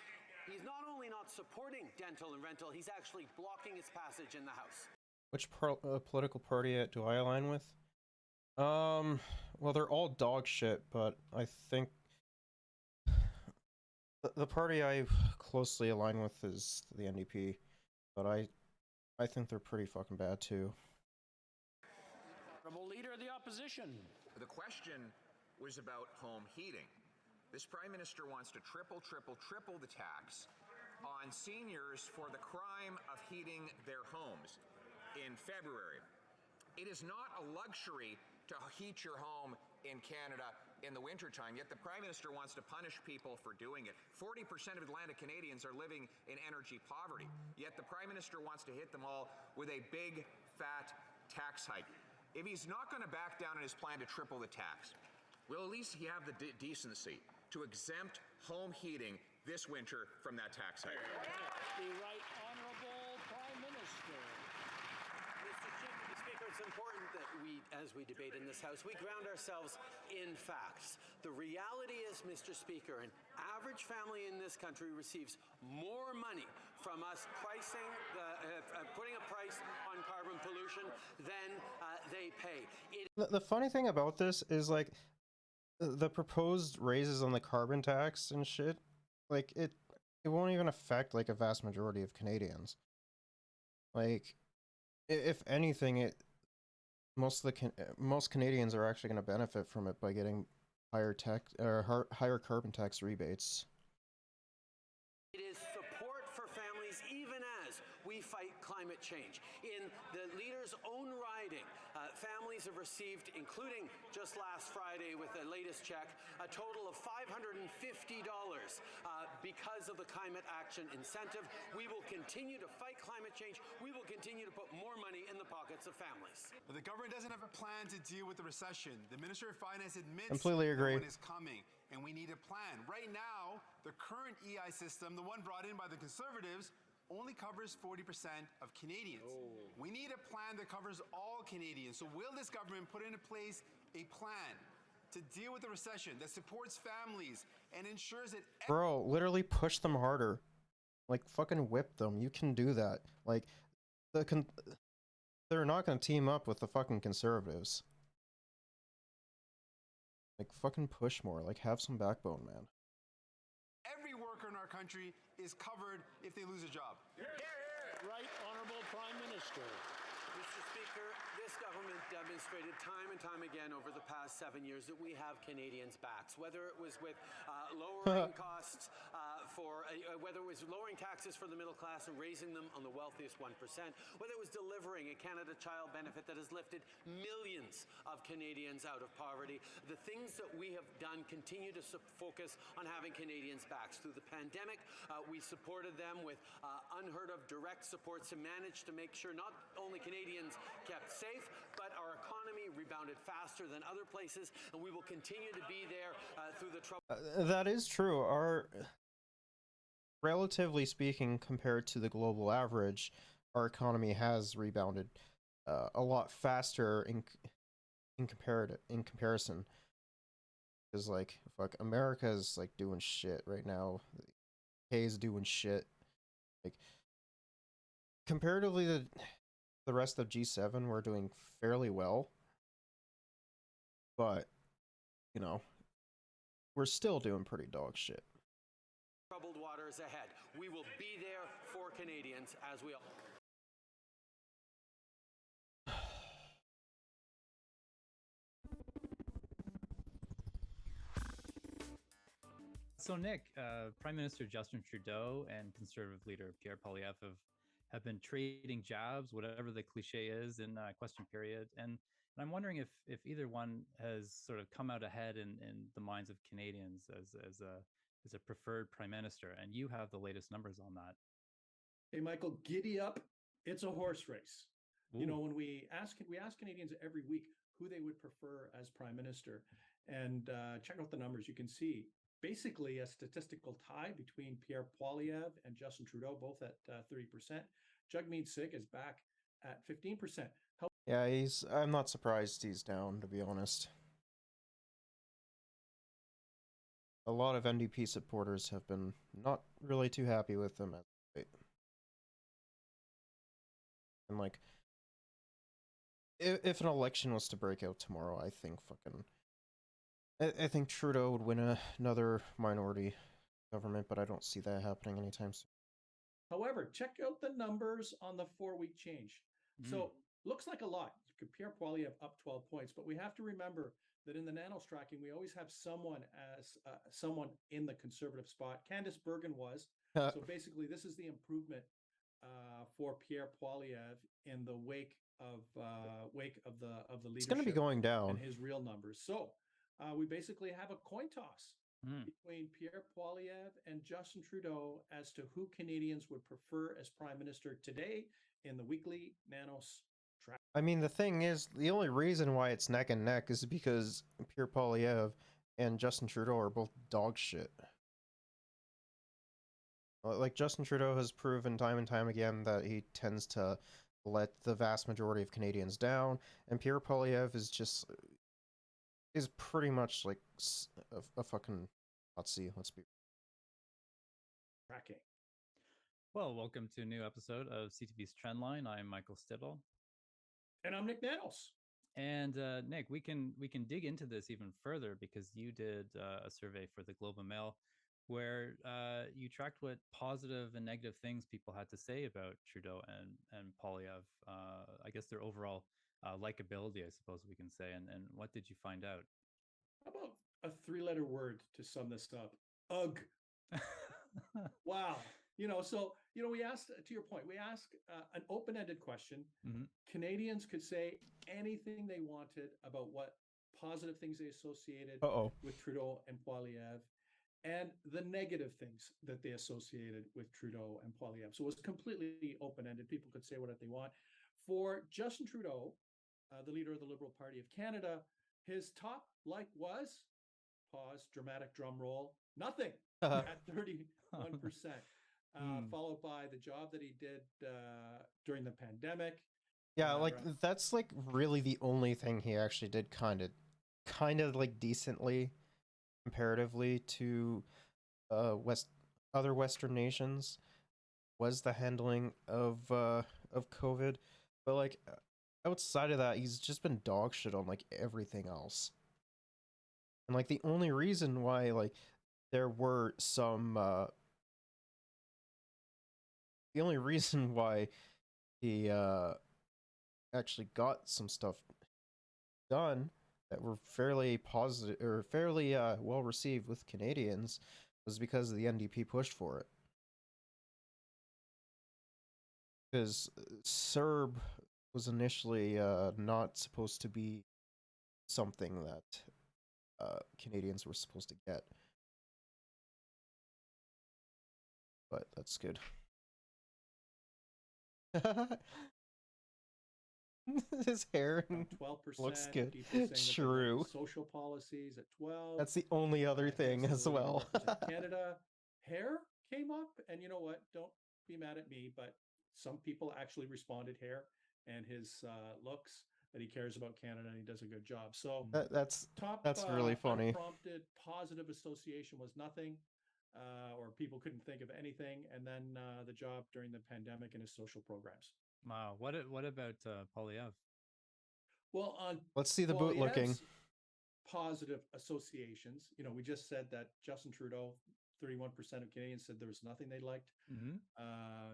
he's not only not supporting dental and rental, he's actually blocking its passage in the House. Which political party do I align with? Well, they're all dog shit, but I think the party I closely align with is the NDP, but I think they're pretty fucking bad too. Honourable Leader of the Opposition. The question was about home heating. This Prime Minister wants to triple the tax on seniors for the crime of heating their homes in February. It is not a luxury to heat your home in Canada in the wintertime, yet the Prime Minister wants to punish people for doing it. 40% of Atlantic Canadians are living in energy poverty, yet the Prime Minister wants to hit them all with a big, fat tax hike. If he's not going to back down on his plan to triple the tax, will at least he have the decency to exempt home heating this winter from that tax hike? The Right Honourable Prime Minister. Mr. Speaker, it's important that we, as we debate in this House, we ground ourselves in facts. The reality is, Mr. Speaker, an average family in this country receives more money from us putting a price on carbon pollution than they pay. The funny thing about this is, like, the proposed raises on the carbon tax and shit, like, it won't even affect, like, a vast majority of Canadians. Like, if anything, most Canadians are actually going to benefit from it by getting higher carbon tax rebates. It is support for families even as we fight climate change. In the leader's own riding, families have received, including just last Friday with the latest check, a total of $550 because of the climate action incentive. We will continue to fight climate change. We will continue to put more money in the pockets of families. But the government doesn't have a plan to deal with the recession. The Minister of Finance admits Completely agree. that one is coming, and we need a plan. Right now, the current EI system, the one brought in by the Conservatives, only covers 40% of Canadians. We need a plan that covers all Canadians. So will this government put into place a plan to deal with the recession that supports families and ensures that... Bro, literally push them harder. Like, fucking whip them. You can do that. Like, they're not gonna team up with the fucking Conservatives. Like, fucking push more. Like, have some backbone, man. Every worker in our country is covered if they lose a job. Right Honourable Prime Minister. Mr. Speaker, this government demonstrated time and time again over the past 7 years that we have Canadians' backs, whether it was with lowering costs whether it was lowering taxes for the middle class and raising them on the wealthiest 1%, whether it was delivering a Canada Child benefit that has lifted millions of Canadians out of poverty. The things that we have done continue to focus on having Canadians' backs. Through the pandemic, we supported them with unheard of direct supports to manage to make sure not only Canadians kept safe, but our economy rebounded faster than other places, and we will continue to be there through the trouble. That is true. Relatively speaking, compared to the global average, our economy has rebounded a lot faster in comparison. Because, like, fuck, America's, like, doing shit right now. The UK is doing shit. Like, comparatively to the rest of G7, we're doing fairly well. But, you know, we're still doing pretty dog shit. Troubled waters ahead. We will be there for Canadians as we all. So, Nick, Prime Minister Justin Trudeau and Conservative leader Pierre Poilievre have been trading jabs, whatever the cliche is, in question period. And I'm wondering if either one has sort of come out ahead in the minds of Canadians as a preferred Prime Minister. And you have the latest numbers on that. Hey, Michael, giddy up. It's a horse race. Ooh. You know, when we ask Canadians every week who they would prefer as Prime Minister, and check out the numbers, you can see basically a statistical tie between Pierre Poilievre and Justin Trudeau, both at 30%. Jagmeet Singh is back at 15%. Yeah, I'm not surprised he's down, to be honest. A lot of NDP supporters have been not really too happy with him as of late. And, like, if an election was to break out tomorrow, I think I think Trudeau would win another minority government, but I don't see that happening anytime soon. However, check out the numbers on the 4-week change. So looks like a lot. Pierre Poilievre up 12 points, but we have to remember that in the nanos tracking, we always have someone in the Conservative spot. Candice Bergen was. So basically, this is the improvement for Pierre Poilievre in the wake of the leadership. It's going to be going down. And his real numbers. So we basically have a coin toss between Pierre Poilievre and Justin Trudeau as to who Canadians would prefer as Prime Minister today in the weekly Nanos track. I mean, the thing is, the only reason why it's neck and neck is because Pierre Poilievre and Justin Trudeau are both dog shit. Like, Justin Trudeau has proven time and time again that he tends to let the vast majority of Canadians down, and Pierre Poilievre is pretty much like a fucking Nazi. Let's be tracking. Well, welcome to a new episode of CTV's Trendline. I'm Michael Stittle. And I'm Nick Nanos. And Nick, we can dig into this even further because you did a survey for the Globe and Mail where you tracked what positive and negative things people had to say about Trudeau and Poilievre. I guess their overall likability, I suppose we can say. And what did you find out? How about a 3-letter word to sum this up? Ugh. Wow. We asked, to your point, we asked an open-ended question. Canadians could say anything they wanted about what positive things they associated with Trudeau and Poilievre, and the negative things that they associated with Trudeau and Poilievre. So it was completely open-ended. People could say whatever they want. For Justin Trudeau, the leader of the Liberal Party of Canada, his top like was, pause, dramatic drum roll, nothing at 31%. Followed by the job that he did during the pandemic. Yeah, like that's like really the only thing he actually did kind of like decently comparatively to other Western nations was the handling of COVID. But like outside of that, he's just been dog shit on like everything else. And like the only reason why like there were some the only reason why he actually got some stuff done that were fairly positive or fairly well received with Canadians was because the NDP pushed for it. Because CERB was initially not supposed to be something that Canadians were supposed to get. But that's good. His hair 12% looks good. True. Social policies at 12. That's the only other thing as well. Canada hair came up, and you know what? Don't be mad at me, but some people actually responded hair and his looks, that he cares about Canada and he does a good job. So that's top really funny. Unprompted positive association was nothing. Or people couldn't think of anything, and then the job during the pandemic and his social programs. Wow. What about Poilievre? Well, on let's see the boot looking. Positive associations. We just said that Justin Trudeau, 31% of Canadians said there was nothing they liked.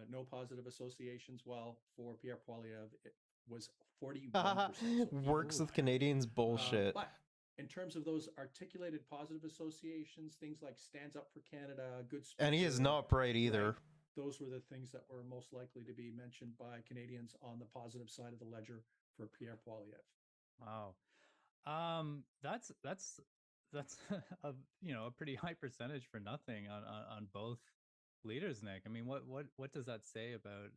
No positive associations. While for Pierre Poilievre, it was 41%. Works with Canadians bullshit. But in terms of those articulated positive associations, things like stands up for Canada, good speaker, and he is not bright either. Right, those were the things that were most likely to be mentioned by Canadians on the positive side of the ledger for Pierre Poilievre. Wow. That's a pretty high percentage for nothing on both leaders, Nick. I mean, what does that say about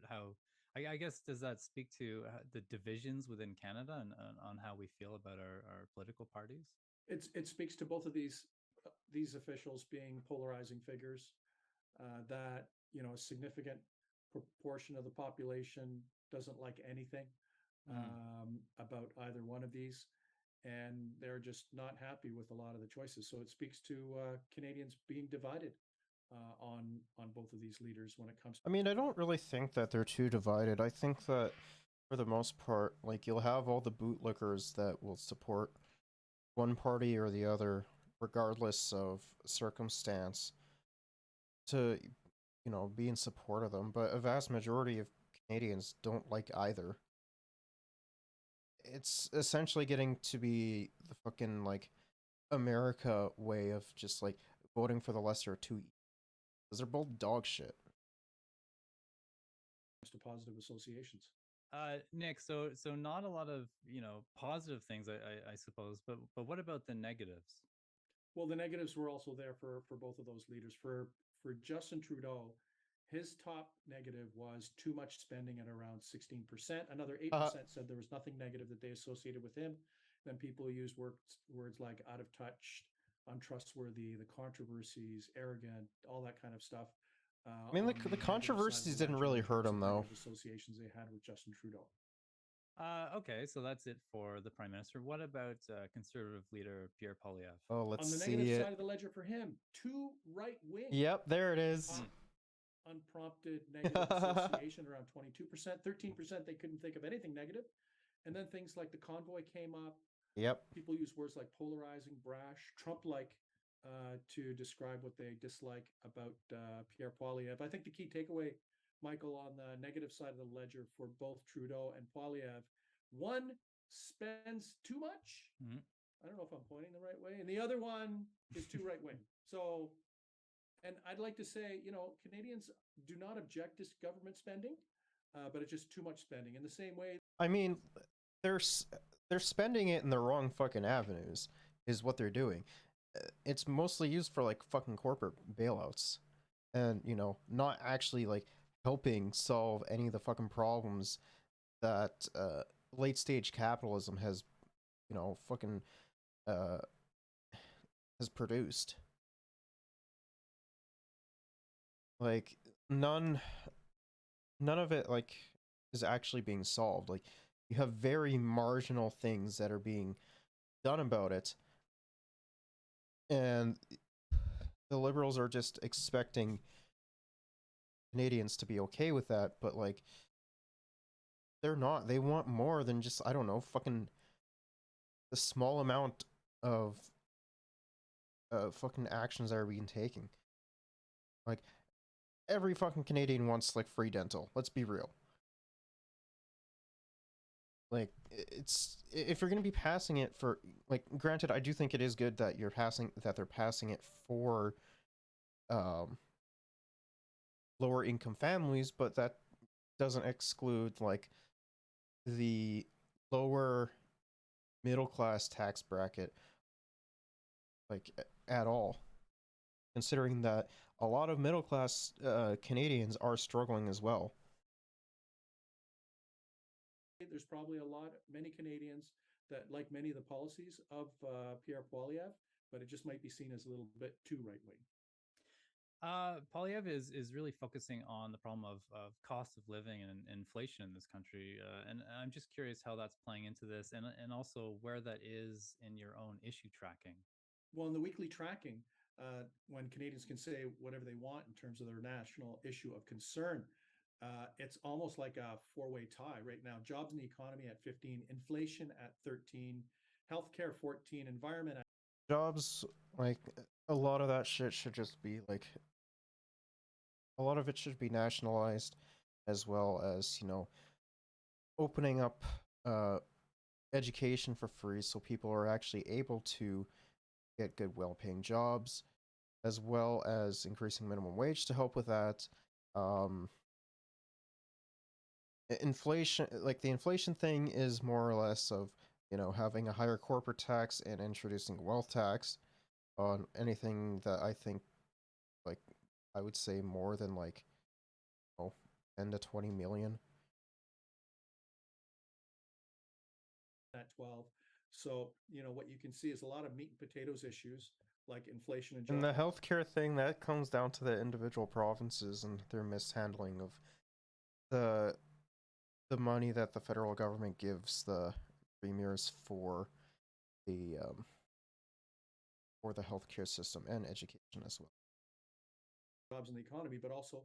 how I guess does that speak to the divisions within Canada and on how we feel about our political parties? It speaks to both of these officials being polarizing figures. That a significant proportion of the population doesn't like anything about either one of these, and they're just not happy with a lot of the choices. So it speaks to Canadians being divided on both of these leaders when it comes to. I mean, I don't really think that they're too divided. I think that for the most part, like, you'll have all the bootlickers that will support one party or the other, regardless of circumstance, to be in support of them. But a vast majority of Canadians don't like either. It's essentially getting to be the fucking like America way of just like voting for the lesser of two, because they're both dog shit. To positive associations. Nick, so not a lot of positive things, I suppose, but what about the negatives? Well, the negatives were also there for both of those leaders. For Justin Trudeau, his top negative was too much spending at around 16%. Another 8% said there was nothing negative that they associated with him. Then people used words like out of touch, untrustworthy, the controversies, arrogant, all that kind of stuff. I mean, the controversies didn't really hurt him, though. Associations they had with Justin Trudeau. Okay, so that's it for the Prime Minister. What about Conservative leader Pierre Poilievre? Oh, let's see it. On the negative side of the ledger for him, too right wing. Yep, there it is. Unprompted negative association around 22%, 13% they couldn't think of anything negative. And then things like the convoy came up. Yep. People use words like polarizing, brash, Trump-like to describe what they dislike about Pierre Poilievre. I think the key takeaway, Michael, on the negative side of the ledger for both Trudeau and Poilievre, one spends too much. Mm-hmm. I don't know if I'm pointing the right way. And the other one is too right wing. So, and I'd like to say, Canadians do not object to government spending, but it's just too much spending. In the same way, I mean, they're spending it in the wrong fucking avenues, is what they're doing. It's mostly used for like fucking corporate bailouts, and not actually like helping solve any of the fucking problems that late stage capitalism has, fucking has produced. Like none of it like is actually being solved. Like you have very marginal things that are being done about it, and the Liberals are just expecting Canadians to be okay with that, but like they're not. They want more than just, I don't know, fucking the small amount of fucking actions that are being taken. Like every fucking Canadian wants like free dental. Let's be real. Like it's, if you're going to be passing it for, like, granted, I do think it is good that they're passing it for lower income families, but that doesn't exclude like the lower middle class tax bracket like at all, considering that a lot of middle class Canadians are struggling as well. There's probably many Canadians that like many of the policies of Pierre Poilievre, but it just might be seen as a little bit too right wing. Poilievre is really focusing on the problem of cost of living and inflation in this country, and I'm just curious how that's playing into this, and also where that is in your own issue tracking. Well, in the weekly tracking, when Canadians can say whatever they want in terms of their national issue of concern, it's almost like a four-way tie right now. Jobs in the economy at 15, inflation at 13, healthcare 14, environment at jobs. Like a lot of that shit should just be like, a lot of it should be nationalized, as well as opening up education for free so people are actually able to get good, well-paying jobs, as well as increasing minimum wage to help with that. Inflation, like the inflation thing, is more or less of having a higher corporate tax and introducing wealth tax on anything that I think, like, I would say more than like 10 to 20 million. at 12. So, what you can see is a lot of meat and potatoes issues like inflation and And jobs. the healthcare thing, that comes down to the individual provinces and their mishandling of the money that the federal government gives the premiers for the healthcare system and education as well. Jobs in the economy, but also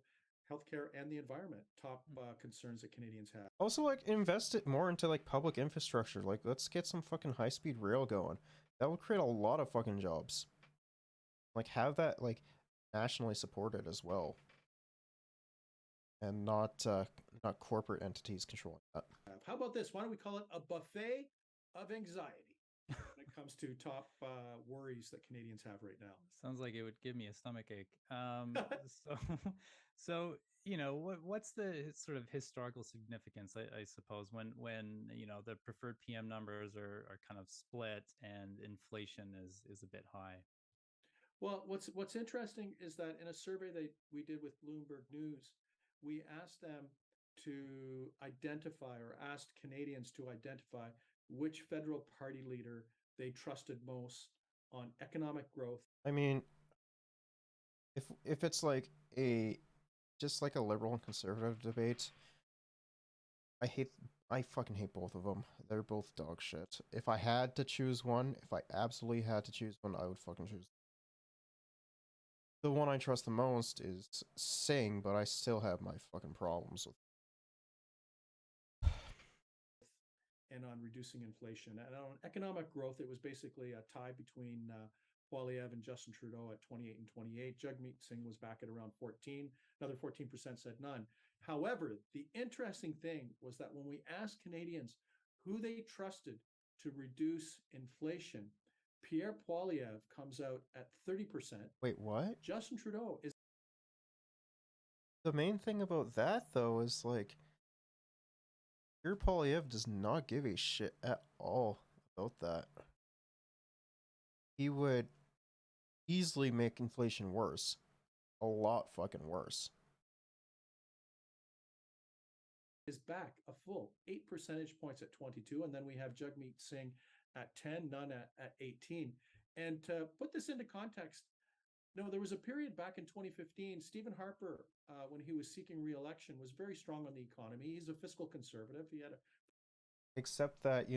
healthcare and the environment, top concerns that Canadians have. Also, like, invest it more into like public infrastructure. Like, let's get some fucking high-speed rail going. That would create a lot of fucking jobs. Like, have that like nationally supported as well, and not corporate entities controlling that. How about this? Why don't we call it a buffet of anxiety? comes to top worries that Canadians have right now. Sounds like it would give me a stomach ache. So, so what's the sort of historical significance, I suppose, when the preferred PM numbers are kind of split and inflation is a bit high. Well, what's interesting is that in a survey that we did with Bloomberg News, we asked them to identify or asked Canadians to identify which federal party leader they trusted most on economic growth. I mean, if it's like just like a liberal and conservative debate, I fucking hate both of them. They're both dog shit. If I had to choose one, if I absolutely had to choose one, I would fucking choose. The one I trust the most is Singh, but I still have my fucking problems with. And on reducing inflation. And on economic growth, it was basically a tie between Poilievre and Justin Trudeau at 28 and 28. Jagmeet Singh was back at around 14. Another 14% said none. However, the interesting thing was that when we asked Canadians who they trusted to reduce inflation, Pierre Poilievre comes out at 30%. Wait, what? Justin Trudeau is. The main thing about that, though, is like Pierre Poilievre does not give a shit at all about that. He would easily make inflation worse. A lot fucking worse. Is back a full 8 percentage points at 22. And then we have Jagmeet Singh at 10, none at 18. And to put this into context, there was a period back in 2015, Stephen Harper, when he was seeking re-election, was very strong on the economy. He's a fiscal conservative. He had Except that,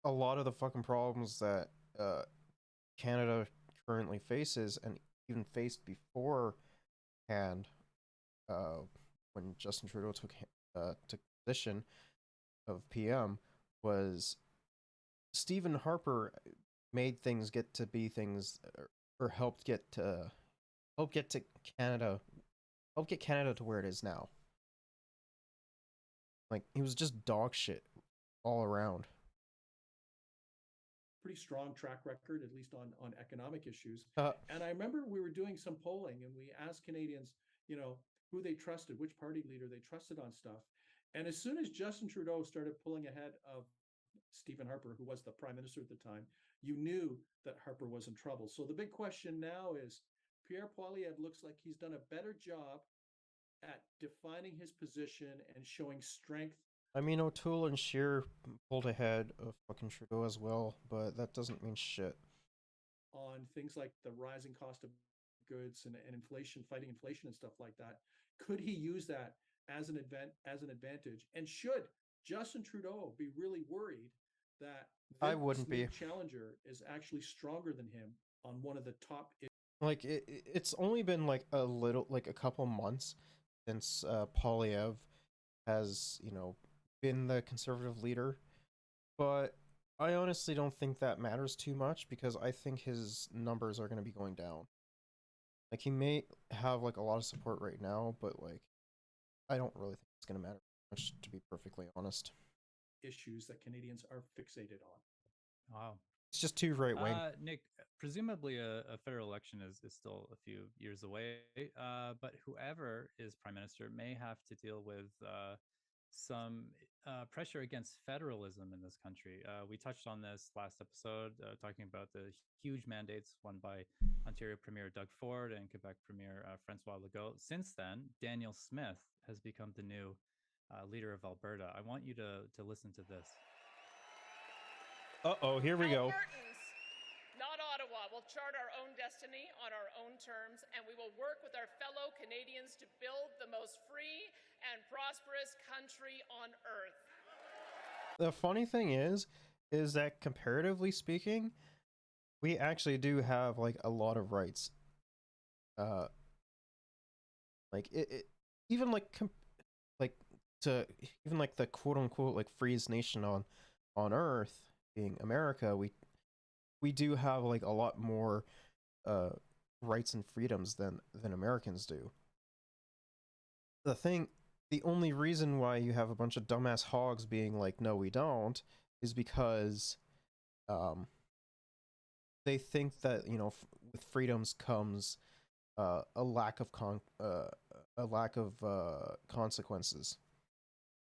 a lot of the fucking problems that Canada currently faces, and even faced beforehand, when Justin Trudeau took position of PM, was Stephen Harper made things get to be things, or helped get Canada to where it is now. Like, he was just dog shit all around. Pretty strong track record, at least on economic issues. And I remember we were doing some polling and we asked Canadians, who they trusted, which party leader they trusted on stuff. And as soon as Justin Trudeau started pulling ahead of Stephen Harper, who was the prime minister at the time, you knew that Harper was in trouble. So the big question now is, Pierre Poilievre looks like he's done a better job at defining his position and showing strength. I mean, O'Toole and Scheer pulled ahead of fucking Trudeau as well, but that doesn't mean shit. On things like the rising cost of goods and inflation, fighting inflation and stuff like that. Could he use that as an advantage? And should Justin Trudeau be really worried that I wouldn't be. Challenger is actually stronger than him on one of the top issues? Like, it's only been like a couple months since Poilievre has, been the conservative leader, but I honestly don't think that matters too much, because I think his numbers are going to be going down. Like, he may have like a lot of support right now, but like, I don't really think it's going to matter much, to be perfectly honest. Issues that Canadians are fixated on. Wow. It's just too right wing. Nick, presumably a federal election is still a few years away, but whoever is prime minister may have to deal with some pressure against federalism in this country. We touched on this last episode, talking about the huge mandates won by Ontario Premier Doug Ford and Quebec Premier Francois Legault. Since then, Daniel Smith has become the new leader of Alberta. I want you to listen to this. Uh-oh, here we go. Albertans, not Ottawa, will chart our own destiny on our own terms, and we will work with our fellow Canadians to build the most free and prosperous country on earth. The funny thing is that comparatively speaking, we actually do have like a lot of rights. Like it even like to even like the quote unquote like freest nation on earth, being America, we do have like a lot more rights and freedoms than Americans do. The only reason why you have a bunch of dumbass hogs being like, no, we don't, is because they think that with freedoms comes a lack of consequences.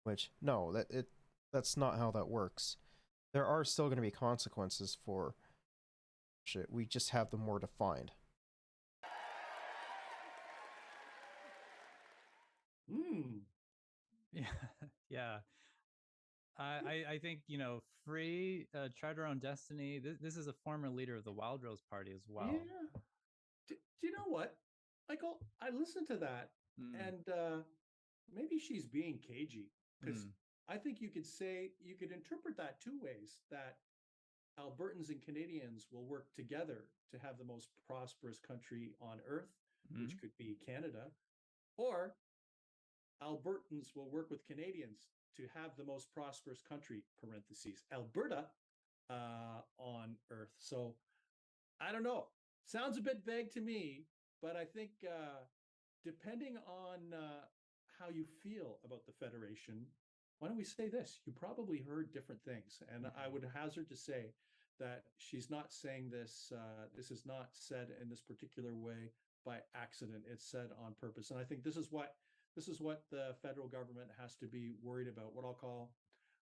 Which no, that's not how that works. There are still going to be consequences for shit. We just have them more defined. Yeah, yeah. I think free, chart our own destiny. This is a former leader of the Wild Rose Party as well. Yeah. Do you know what, Michael? I listened to that, and maybe she's being cagey because I think you could interpret that two ways: that Albertans and Canadians will work together to have the most prosperous country on earth, which could be Canada, or Albertans will work with Canadians to have the most prosperous country (parentheses Alberta) on earth. So I don't know. Sounds a bit vague to me, but I think depending on how you feel about the Federation, why don't we say this? You probably heard different things, and I would hazard to say that she's not saying this. This is not said in this particular way by accident. It's said on purpose, and I think this is what the federal government has to be worried about. What I'll call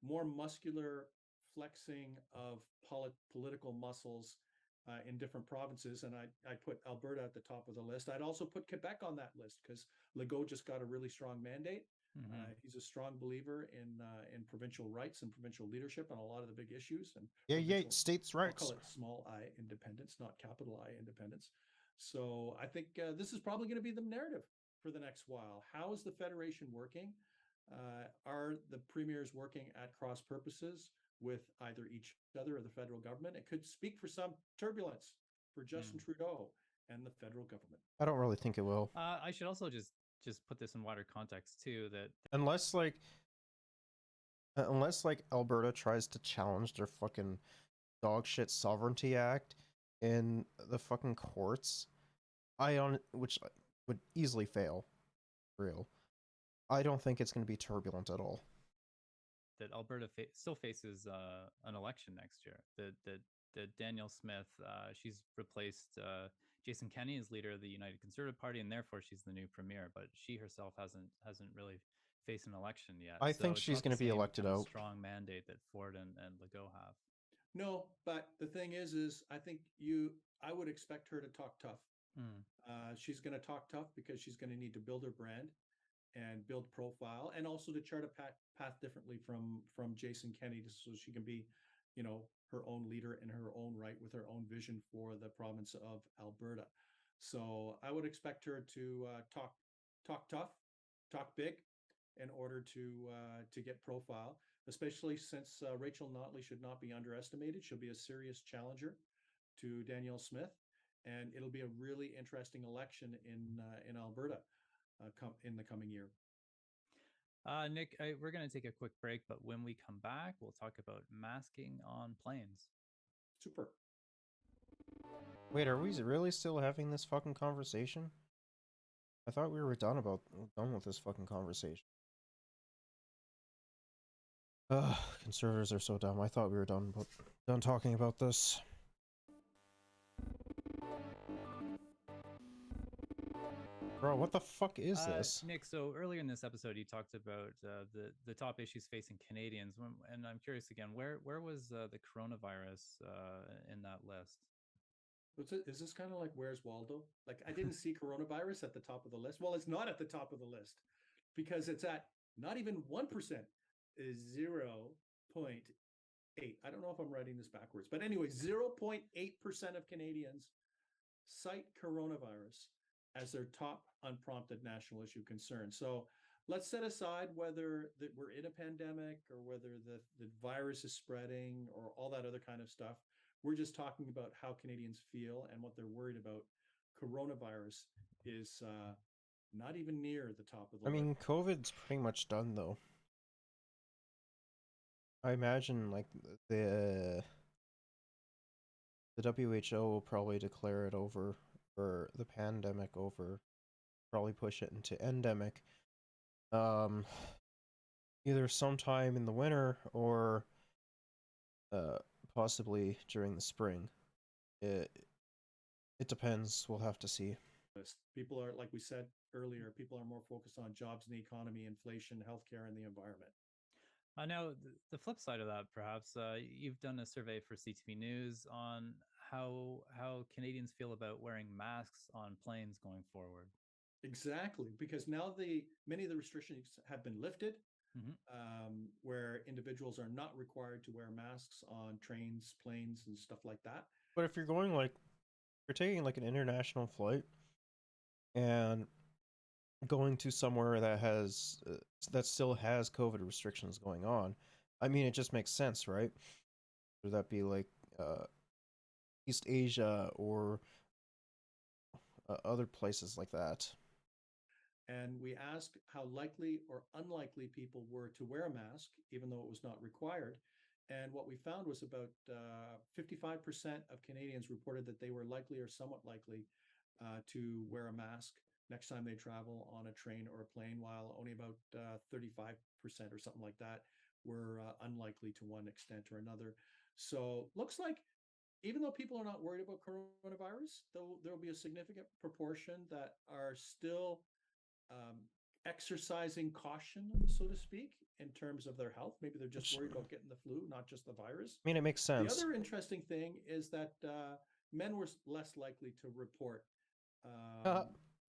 more muscular flexing of political muscles in different provinces. And I put Alberta at the top of the list. I'd also put Quebec on that list because Legault just got a really strong mandate. He's a strong believer in provincial rights and provincial leadership on a lot of the big issues. And states' rights. I'll call it small I independence, not capital I independence. So I think this is probably going to be the narrative for the next while. How is the Federation working? Are the premiers working at cross purposes with either each other or the federal government? It could speak for some turbulence for Justin Trudeau and the federal government. I don't really think it will. I should also just put this in wider context too, that unless Alberta tries to challenge their fucking dog shit Sovereignty Act in the fucking courts, which would easily fail, real. I don't think it's going to be turbulent at all. That Alberta still faces an election next year. That Danielle Smith, she's replaced Jason Kenney as leader of the United Conservative Party, and therefore she's the new premier. But she herself hasn't really faced an election yet. I think she's going to be elected out. Strong mandate that Ford and Legault have. No, but the thing is I think I would expect her to talk tough. She's going to talk tough because she's going to need to build her brand and build profile, and also to chart a path differently from Jason Kenney, so she can be, her own leader in her own right with her own vision for the province of Alberta. So I would expect her to talk tough, talk big, in order to get profile, especially since Rachel Notley should not be underestimated. She'll be a serious challenger to Danielle Smith, and it'll be a really interesting election in Alberta in the coming year. Nick, we're going to take a quick break, but when we come back, we'll talk about masking on planes. Super. Wait, are we really still having this fucking conversation? I thought we were done with this fucking conversation. Ugh, conservatives are so dumb. I thought we were done talking about this. Bro, what the fuck is this? Nick, so earlier in this episode, you talked about the top issues facing Canadians, and I'm curious again, where was the coronavirus in that list? Is this kind of like Where's Waldo? Like, I didn't see coronavirus at the top of the list. Well, it's not at the top of the list because it's at not even 1%, is 0.8. I don't know if I'm writing this backwards, but anyway, 0.8% of Canadians cite coronavirus as their top unprompted national issue concern. So let's set aside whether that we're in a pandemic or whether the virus is spreading or all that other kind of stuff. We're just talking about how Canadians feel and what they're worried about. Coronavirus is not even near the top of the list. I mean, COVID's pretty much done, though. I imagine, like, the WHO will probably declare it over, or the pandemic over, probably push it into endemic. Either sometime in the winter or possibly during the spring. It it depends. We'll have to see. People are, like we said earlier, people are more focused on jobs and the economy, inflation, healthcare, and the environment. Now, the flip side of that, perhaps, you've done a survey for CTV News on how Canadians feel about wearing masks on planes going forward. Exactly, because now many of the restrictions have been lifted, where individuals are not required to wear masks on trains, planes, and stuff like that. But if you're going like you're taking like an international flight and going to somewhere that still has COVID restrictions going on, I mean, it just makes sense, right? Would that be like East Asia or other places like that? And we asked how likely or unlikely people were to wear a mask, even though it was not required. And what we found was about 55% of Canadians reported that they were likely or somewhat likely to wear a mask next time they travel on a train or a plane, while only about 35% or something like that were unlikely to one extent or another. So looks like even though people are not worried about coronavirus, there'll be a significant proportion that are still um, exercising caution, so to speak, in terms of their health. Maybe they're just worried about getting the flu, not just the virus. I mean, it makes The sense. other interesting thing is that men were less likely to report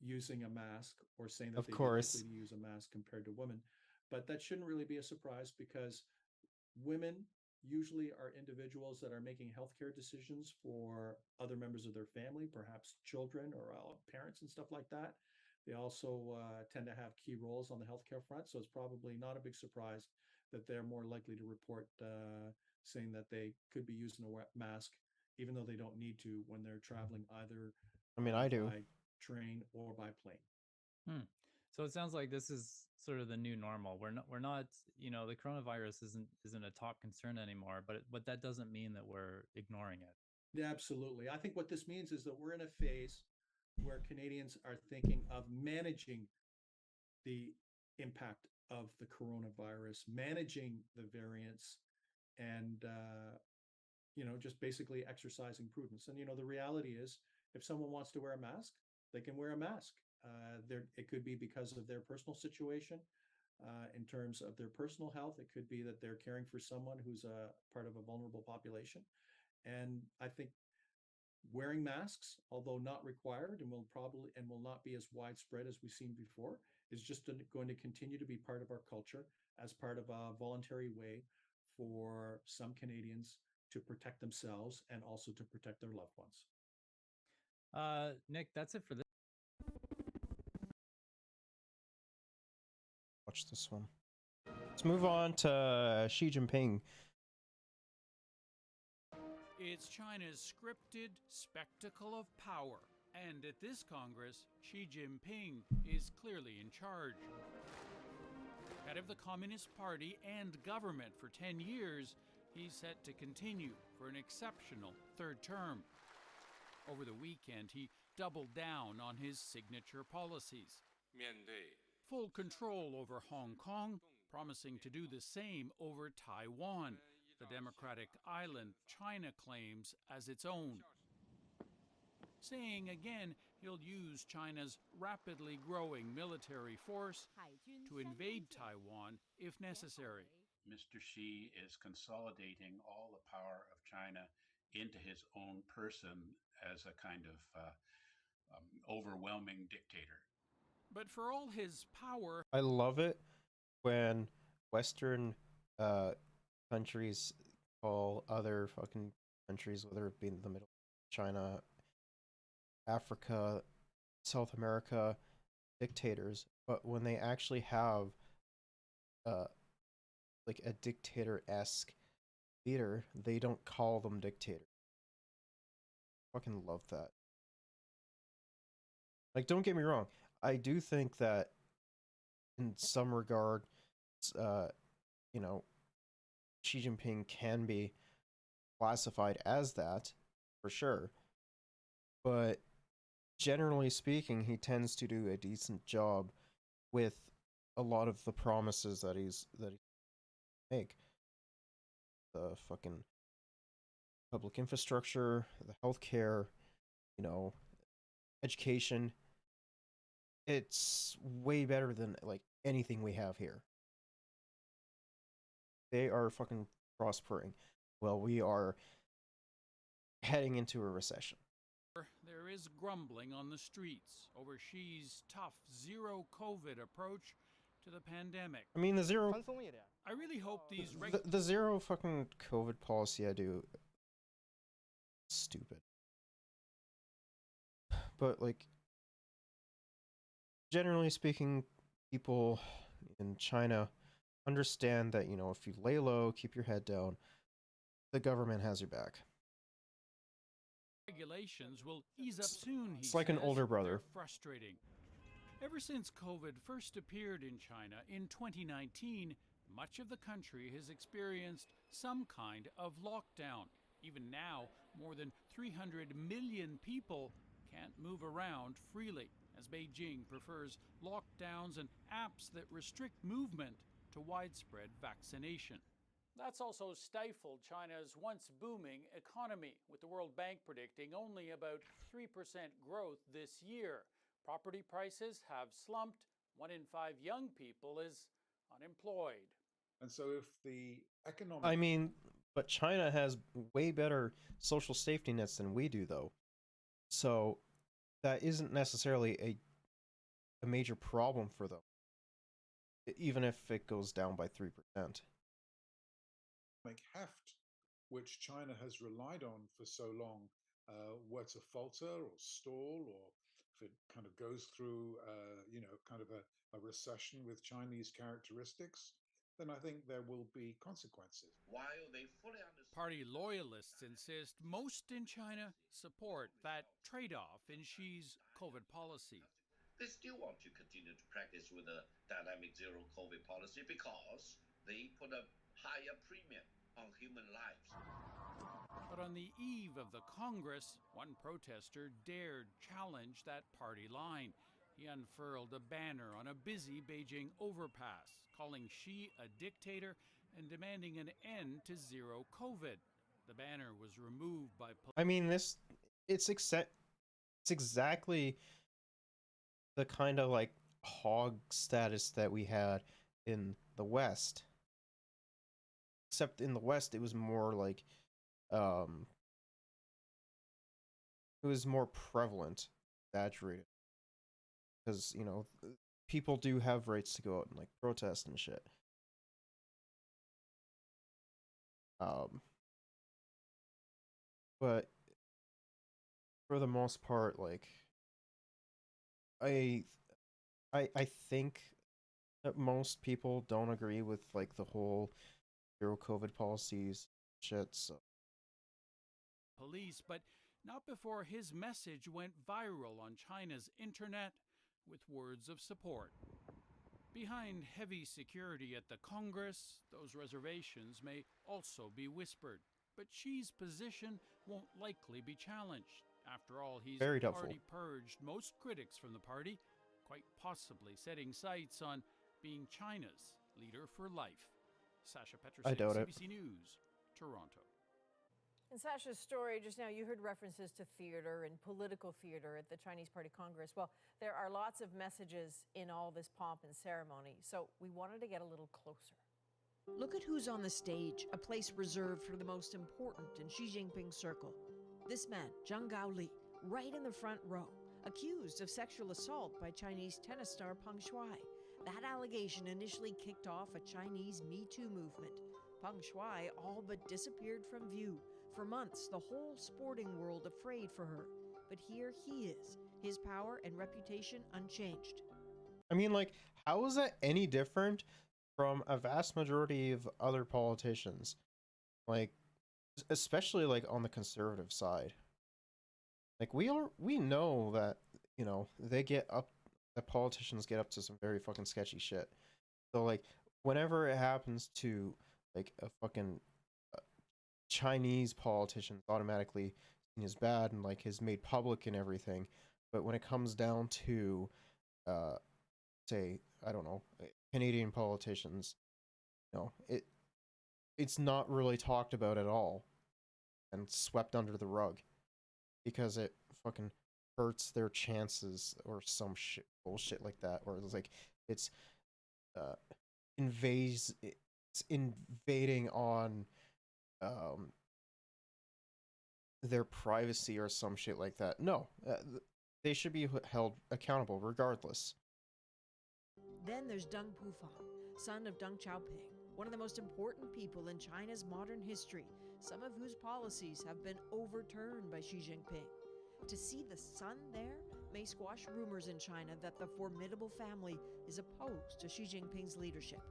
using a mask or saying that Of they'd be course. likely to use a mask compared to women. But that shouldn't really be a surprise because women usually are individuals that are making healthcare decisions for other members of their family, perhaps children or parents and stuff like that. They also tend to have key roles on the healthcare front, so it's probably not a big surprise that they're more likely to report saying that they could be using a mask, even though they don't need to when they're traveling either I mean, I do. by train or by plane. So it sounds like this is sort of the new normal. We're not, the coronavirus isn't a top concern anymore, but that doesn't mean that we're ignoring it. Yeah, absolutely. I think what this means is that we're in a phase where Canadians are thinking of managing the impact of the coronavirus, managing the variants, and just basically exercising prudence. And the reality is, if someone wants to wear a mask, they can wear a mask. It could be because of their personal situation, in terms of their personal health. It could be that they're caring for someone who's a part of a vulnerable population. And I think wearing masks, although not required and will not be as widespread as we've seen before, is just going to continue to be part of our culture as part of a voluntary way for some Canadians to protect themselves and also to protect their loved ones. Nick, that's it for this. Watch this one. Let's move on to Xi Jinping. It's China's scripted spectacle of power. And at this Congress, Xi Jinping is clearly in charge. Head of the Communist Party and government for 10 years, he's set to continue for an exceptional third term. Over the weekend, he doubled down on his signature policies. Full control over Hong Kong, promising to do the same over Taiwan, the democratic island China claims as its own. Saying again he'll use China's rapidly growing military force to invade Taiwan if necessary. Mr. Xi is consolidating all the power of China into his own person as a kind of overwhelming dictator. But for all his power, I love it when Western countries call other fucking countries, whether it be in the middle, China, Africa, South America, dictators, but when they actually have like a dictator-esque leader, they don't call them dictators. Fucking love that. Like, don't get me wrong, I do think that in some regard, you know, Xi Jinping can be classified as that for sure, but generally speaking, he tends to do a decent job with a lot of the promises that he make. The fucking public infrastructure, the healthcare, you know, education. It's way better than like anything we have here. They are fucking prospering. Well, we are heading into a recession. There is grumbling on the streets over Xi's tough zero COVID approach to the pandemic. I mean, I really hope these the zero fucking COVID policy I do stupid. But like generally speaking, people in China understand that, you know, if you lay low, keep your head down, the government has your back. regulations will ease up soon, he It's like an says. older brother. They're frustrating. Ever since COVID first appeared in China in 2019, much of the country has experienced some kind of lockdown. Even now, more than 300 million people can't move around freely, as Beijing prefers lockdowns and apps that restrict movement to widespread vaccination. That's also stifled China's once booming economy, with the World Bank predicting only about 3% growth this year. Property prices have slumped. 1 in 5 young people is unemployed. And so if the economic... I mean, but China has way better social safety nets than we do, though. So that isn't necessarily a major problem for them, even if it goes down by 3%. Heft, which China has relied on for so long, were to falter or stall, or if it kind of goes through, you know, kind of a recession with Chinese characteristics, then I think there will be consequences. While they fully understand, party loyalists insist most in China support that trade-off in Xi's COVID policy. They still want to continue to practice with a dynamic zero COVID policy because they put a higher premium on human lives. But on the eve of the Congress, one protester dared challenge that party line. He unfurled a banner on a busy Beijing overpass, calling Xi a dictator and demanding an end to zero COVID. The banner was removed by police. I mean, it's exactly the kind of like hog status that we had in the West. Except in the West, it was more like, it was more prevalent, exaggerated. Because, you know, people do have rights to go out and like protest and shit. But for the most part, like, I think that most people don't agree with like the whole zero COVID policies shit. So. Police, but not before his message went viral on China's internet with words of support. Behind heavy security at the Congress, those reservations may also be whispered. But Xi's position won't likely be challenged. After all, he's already purged most critics from the party, quite possibly setting sights on being China's leader for life. Sasha Petrusik, CBC News, Toronto. In Sasha's story just now, you heard references to theater and political theater at the Chinese Party Congress. Well, there are lots of messages in all this pomp and ceremony, so we wanted to get a little closer. Look at who's on the stage, a place reserved for the most important in Xi Jinping's circle. This man, Zhang Gaoli, right in the front row, accused of sexual assault by Chinese tennis star Peng Shuai. That allegation initially kicked off a Chinese Me Too movement. Peng Shuai all but disappeared from view. For months, the whole sporting world afraid for her. But here he is, his power and reputation unchanged. I mean, like, how is that any different from a vast majority of other politicians? Like, especially like on the conservative side. Like, we know that, you know, that politicians get up to some very fucking sketchy shit. So like, whenever it happens to like a fucking Chinese politician, automatically seen as bad and like is made public and everything. But when it comes down to say, I don't know, Canadian politicians, you know, it's not really talked about at all. and swept under the rug because it fucking hurts their chances or some shit bullshit like that, or it's like it's uh it's invading on um their privacy or some shit like that. No, they should be held accountable regardless. Then there's Deng Pufang, son of Deng Xiaoping, one of the most important people in China's modern history, some of whose policies have been overturned by Xi Jinping. To see the son there may squash rumors in China that the formidable family is opposed to Xi Jinping's leadership.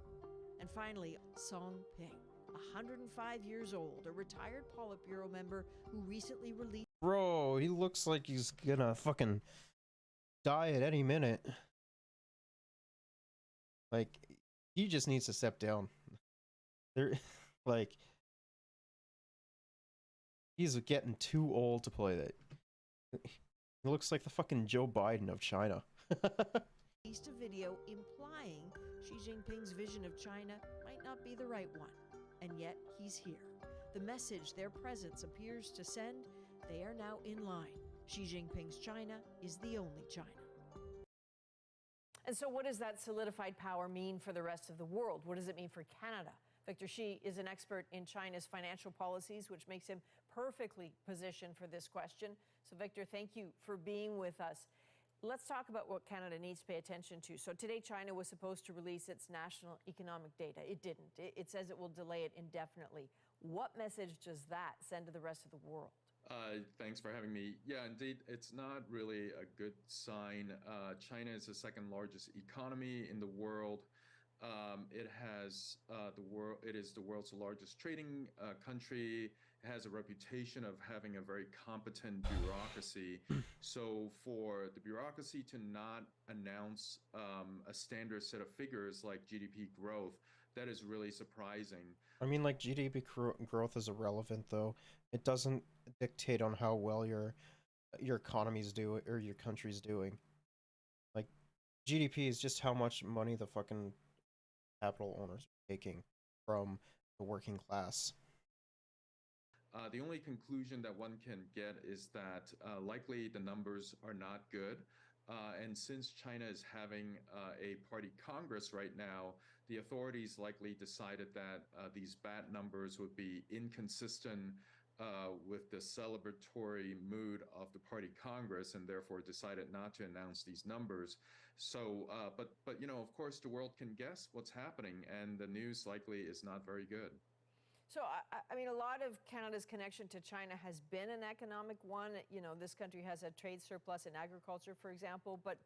And finally, Song Ping, 105 years old, a retired Politburo member who recently released. Bro, he looks like he's gonna fucking die at any minute. Like, he just needs to step down. There, like, he's getting too old to play that. He looks like the fucking Joe Biden of China. Released a video implying Xi Jinping's vision of China might not be the right one. And yet, he's here. The message their presence appears to send: they are now in line. Xi Jinping's China is the only China. And so what does that solidified power mean for the rest of the world? What does it mean for Canada? Victor Xi is an expert in China's financial policies, which makes him perfectly positioned for this question. So Victor, thank you for being with us. Let's talk about what Canada needs to pay attention to. So today, China was supposed to release its national economic data. It didn't. It says it will delay it indefinitely. What message does that send to the rest of the world? Thanks for having me. Yeah, indeed, it's not really a good sign. China is the second largest economy in the world. It has It is the world's largest trading country. It has a reputation of having a very competent bureaucracy. So for the bureaucracy to not announce a standard set of figures like GDP growth, that is really surprising. I mean, like, GDP growth is irrelevant, though. It doesn't dictate on how well your economy's doing or your country's doing. Like, GDP is just how much money the fucking capital owners are taking from the working class. The only conclusion that one can get is that likely the numbers are not good. And since China is having a party congress right now, the authorities likely decided that these bad numbers would be inconsistent with the celebratory mood of the party congress, and therefore decided not to announce these numbers. So, but you know, of course, the world can guess what's happening, and the news likely is not very good. So, I mean, a lot of Canada's connection to China has been an economic one. You know, this country has a trade surplus in agriculture, for example. But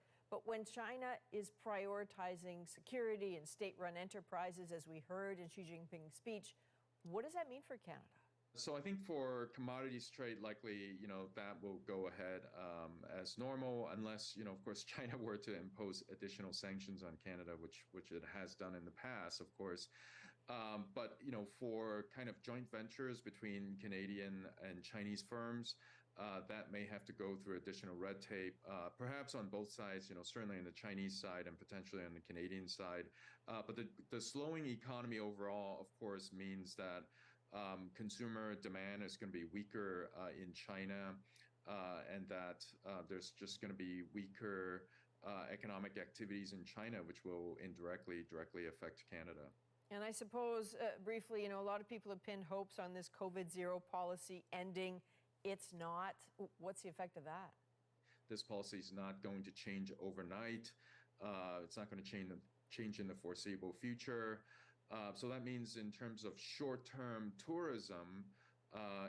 when China is prioritizing security and state-run enterprises, as we heard in Xi Jinping's speech, what does that mean for Canada? So I think for commodities trade, likely, you know, that will go ahead as normal, unless, you know, of course, China were to impose additional sanctions on Canada, which it has done in the past, of course. But, you know, for kind of joint ventures between Canadian and Chinese firms, that may have to go through additional red tape, perhaps on both sides, you know, certainly on the Chinese side and potentially on the Canadian side. But the slowing economy overall, of course, means that consumer demand is going to be weaker in China, and that there's just going to be weaker economic activities in China, which will directly affect Canada. And I suppose, briefly, you know, a lot of people have pinned hopes on this COVID zero policy ending. It's not. What's the effect of that? This policy is not going to change overnight. It's not going to change in the foreseeable future. So that means in terms of short-term tourism,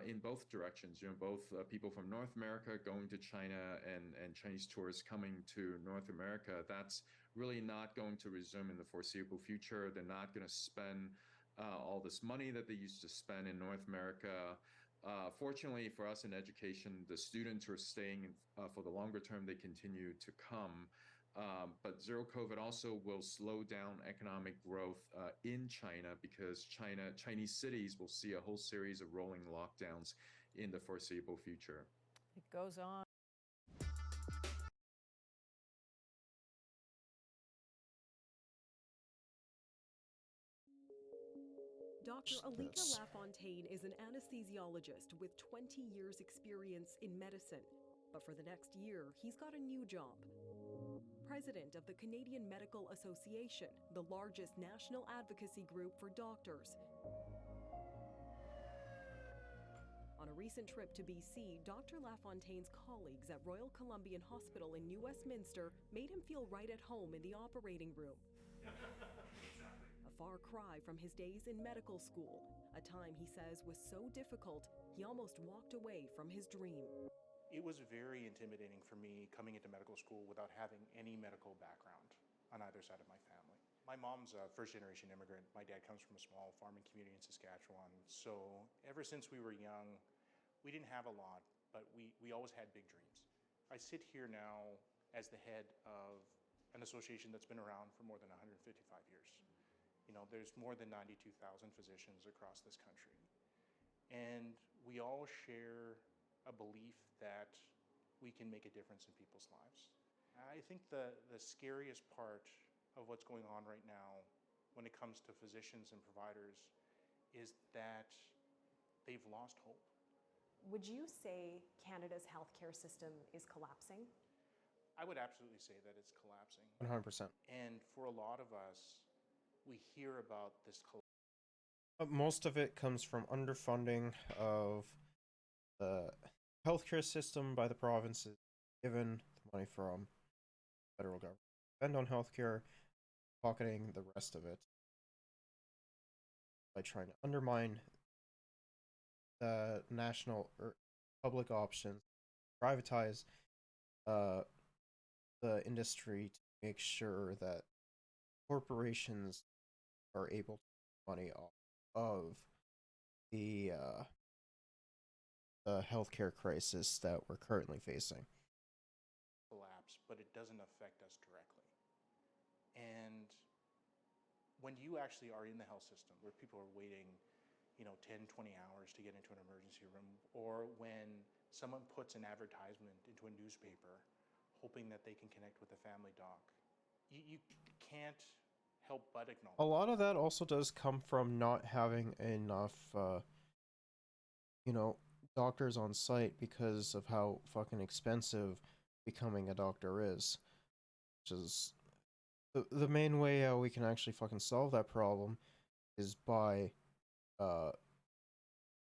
in both directions, you know, both people from North America going to China and Chinese tourists coming to North America, that's really not going to resume in the foreseeable future. They're not going to spend all this money that they used to spend in North America. Fortunately for us in education, the students who are staying for the longer term, they continue to come. But zero COVID also will slow down economic growth in China, because Chinese cities will see a whole series of rolling lockdowns in the foreseeable future. It goes on. Dr. Alika Lafontaine is an anesthesiologist with 20 years' experience in medicine. But for the next year, he's got a new job. President of the Canadian Medical Association, the largest national advocacy group for doctors. On a recent trip to BC, Dr. Lafontaine's colleagues at Royal Columbian Hospital in New Westminster made him feel right at home in the operating room. A far cry from his days in medical school, a time he says was so difficult he almost walked away from his dream. It was very intimidating for me coming into medical school without having any medical background on either side of my family. My mom's a first-generation immigrant. My dad comes from a small farming community in Saskatchewan. So ever since we were young, we didn't have a lot, but we always had big dreams. I sit here now as the head of an association that's been around for more than 155 years. You know, there's more than 92,000 physicians across this country. And we all share a belief that we can make a difference in people's lives. I think the scariest part of what's going on right now when it comes to physicians and providers is that they've lost hope. Would you say Canada's healthcare system is collapsing? I would absolutely say that it's collapsing. 100%. And for a lot of us, we hear about this collapse. Most of it comes from underfunding of the healthcare system by the provinces, given the money from the federal government. Spend on healthcare, pocketing the rest of it by trying to undermine the national or public options, privatize the industry to make sure that corporations are able to make money off of the healthcare crisis that we're currently facing. Collapse, but it doesn't affect us directly. And when you actually are in the health system where people are waiting, 10, 20 hours to get into an emergency room, or when someone puts an advertisement into a newspaper hoping that they can connect with a family doc, you can't help but acknowledge. A lot of that also does come from not having enough, doctors on site because of how fucking expensive becoming a doctor is. Which is the main way how we can actually fucking solve that problem is by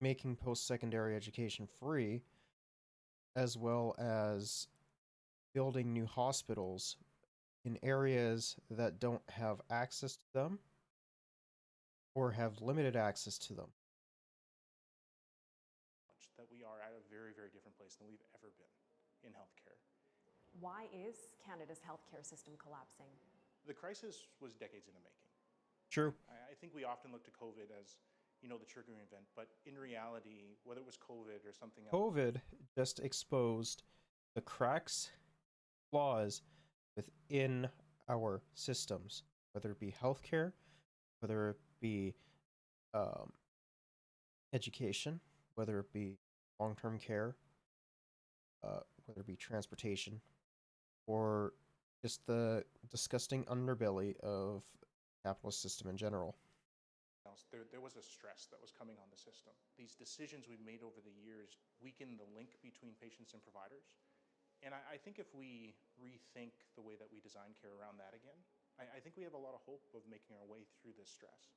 making post-secondary education free, as well as building new hospitals in areas that don't have access to them or have limited access to them. That we are at a very, very different place than we've ever been in healthcare. Why is Canada's healthcare system collapsing? The crisis was decades in the making. True. I think we often look to COVID as, the triggering event, but in reality, whether it was COVID or something else. COVID just exposed the cracks, flaws within our systems, whether it be healthcare, whether it be education, whether it be long-term care, whether it be transportation, or just the disgusting underbelly of the capitalist system in general. There was a stress that was coming on the system. These decisions we've made over the years weaken the link between patients and providers. And I think if we rethink the way that we design care around that again, I think we have a lot of hope of making our way through this stress.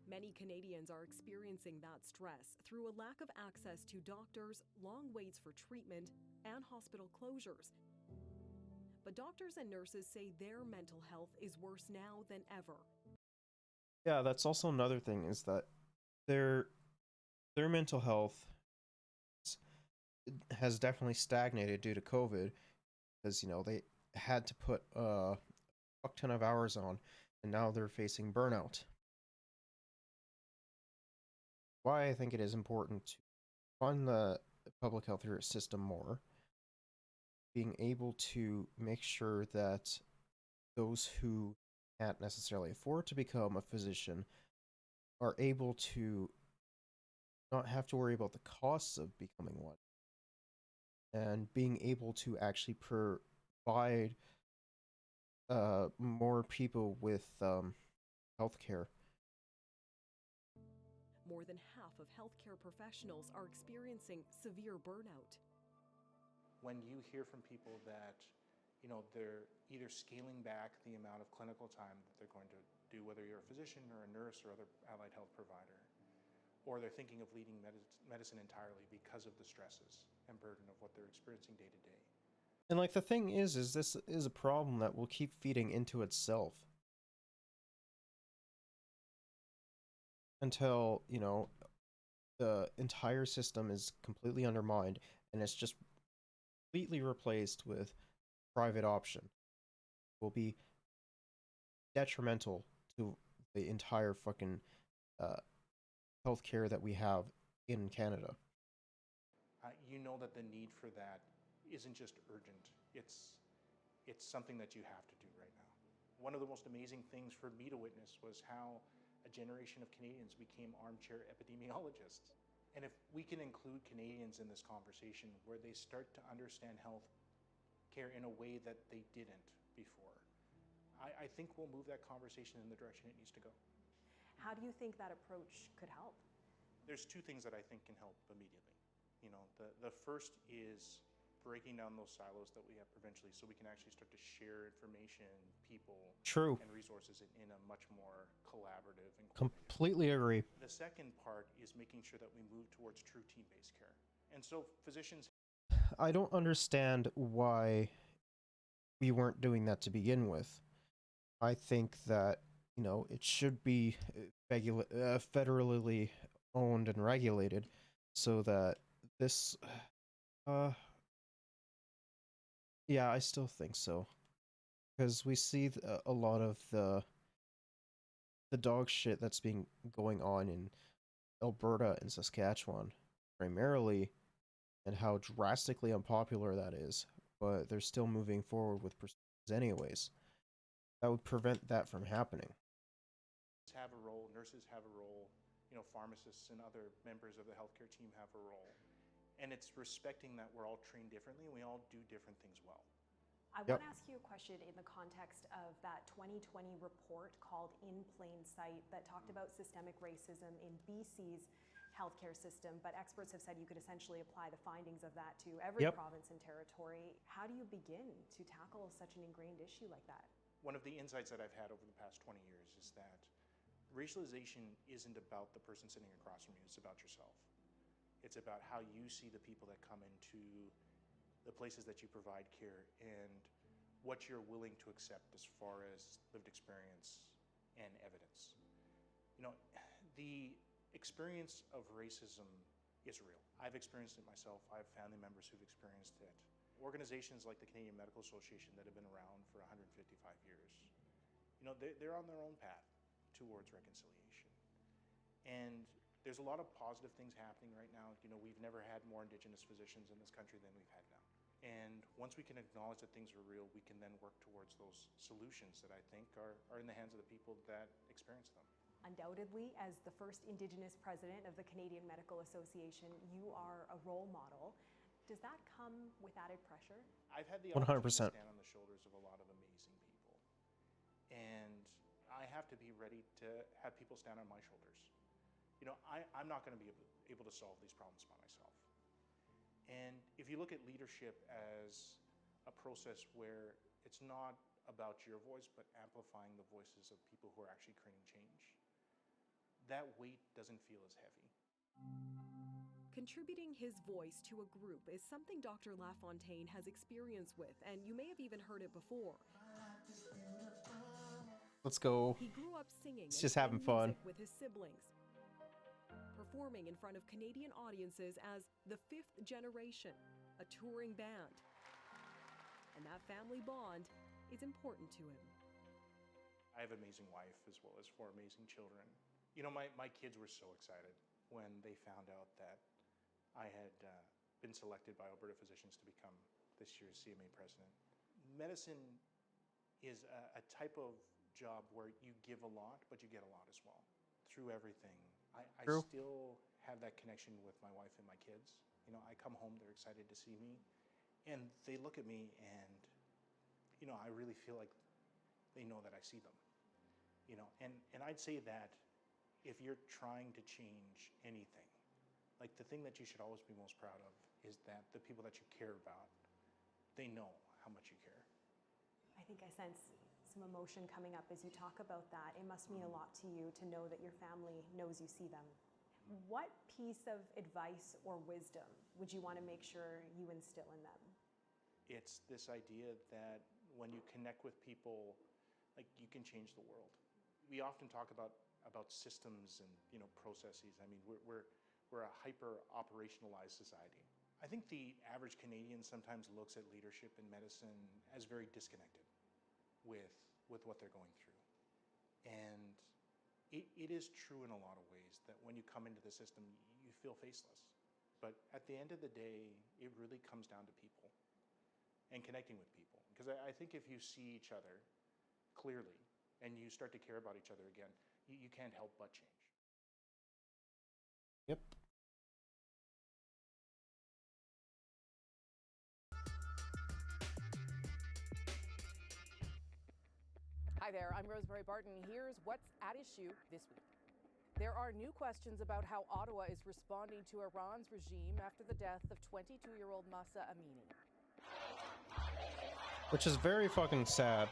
Many Canadians are experiencing that stress through a lack of access to doctors, long waits for treatment, and hospital closures. But doctors and nurses say their mental health is worse now than ever. Yeah, that's also another thing, is that their mental health has definitely stagnated due to COVID, because they had to put a fuck ton of hours on, and now they're facing burnout. Why I think it is important to fund the public health system more, being able to make sure that those who can't necessarily afford to become a physician are able to not have to worry about the costs of becoming one, and being able to actually provide more people with healthcare more than half of healthcare professionals are experiencing severe burnout. When you hear from people that, they're either scaling back the amount of clinical time that they're going to do, whether you're a physician or a nurse or other allied health provider, or they're thinking of leaving medicine entirely because of the stresses and burden of what they're experiencing day to day. And like the thing is this is a problem that will keep feeding into itself until, the entire system is completely undermined and it's just completely replaced with private option. Will be detrimental to the entire fucking healthcare that we have in Canada. You know that the need for that isn't just urgent. It's something that you have to do right now. One of the most amazing things for me to witness was how a generation of Canadians became armchair epidemiologists. And if we can include Canadians in this conversation where they start to understand health care in a way that they didn't before, I think we'll move that conversation in the direction it needs to go. How do you think that approach could help? There's two things that I think can help immediately. The first is breaking down those silos that we have provincially so we can actually start to share information, people, True. and resources in a much more collaborative and Completely agree. The second part is making sure that we move towards true team-based care. And so physicians... I don't understand why we weren't doing that to begin with. I think that, it should be federally owned and regulated so that this... yeah, I still think so. Because we see a lot of the dog shit that's been going on in Alberta and Saskatchewan, primarily, and how drastically unpopular that is, but they're still moving forward with procedures anyways. That would prevent that from happening. Have a role, nurses have a role, pharmacists and other members of the healthcare team have a role. And it's respecting that we're all trained differently and we all do different things well. I want to ask you a question in the context of that 2020 report called In Plain Sight that talked about systemic racism in BC's healthcare system, but experts have said you could essentially apply the findings of that to every province and territory. How do you begin to tackle such an ingrained issue like that? One of the insights that I've had over the past 20 years is that racialization isn't about the person sitting across from you, it's about yourself. It's about how you see the people that come into the places that you provide care and what you're willing to accept as far as lived experience and evidence. The experience of racism is real. I've experienced it myself. I have family members who've experienced it. Organizations like the Canadian Medical Association that have been around for 155 years, they're on their own path towards reconciliation. And there's a lot of positive things happening right now. We've never had more Indigenous physicians in this country than we've had now. And once we can acknowledge that things are real, we can then work towards those solutions that I think are in the hands of the people that experience them. Undoubtedly, as the first Indigenous president of the Canadian Medical Association, you are a role model. Does that come with added pressure? I've had the 100%. opportunity to stand on the shoulders of a lot of amazing people. And I have to be ready to have people stand on my shoulders. I'm not going to be able to solve these problems by myself. And if you look at leadership as a process where it's not about your voice, but amplifying the voices of people who are actually creating change, that weight doesn't feel as heavy. Contributing his voice to a group is something Dr. LaFontaine has experience with, and you may have even heard it before. Let's go. He grew up singing It's and just having playing fun. music with his siblings, performing in front of Canadian audiences as the Fifth Generation, a touring band. And that family bond is important to him. I have an amazing wife as well as 4 amazing children. My kids were so excited when they found out that I had been selected by Alberta Physicians to become this year's CMA president. Medicine is a type of job where you give a lot, but you get a lot as well. Through everything, I still have that connection with my wife and my kids. I come home, they're excited to see me, and they look at me and, I really feel like they know that I see them. And I'd say that, if you're trying to change anything, like the thing that you should always be most proud of is that the people that you care about, they know how much you care. I think I sense some emotion coming up as you talk about that. It must mean a lot to you to know that your family knows you see them. What piece of advice or wisdom would you want to make sure you instill in them? It's this idea that when you connect with people, like you can change the world. We often talk about systems and processes. I mean, we're a hyper operationalized society. I think the average Canadian sometimes looks at leadership in medicine as very disconnected with what they're going through. And it is true in a lot of ways that when you come into the system, you feel faceless. But at the end of the day, it really comes down to people and connecting with people. Because I think if you see each other clearly and you start to care about each other again, you can't help but change. Yep. Hi there, I'm Rosemary Barton. Here's what's at issue this week. There are new questions about how Ottawa is responding to Iran's regime after the death of 22-year-old Mahsa Amini. Which is very fucking sad.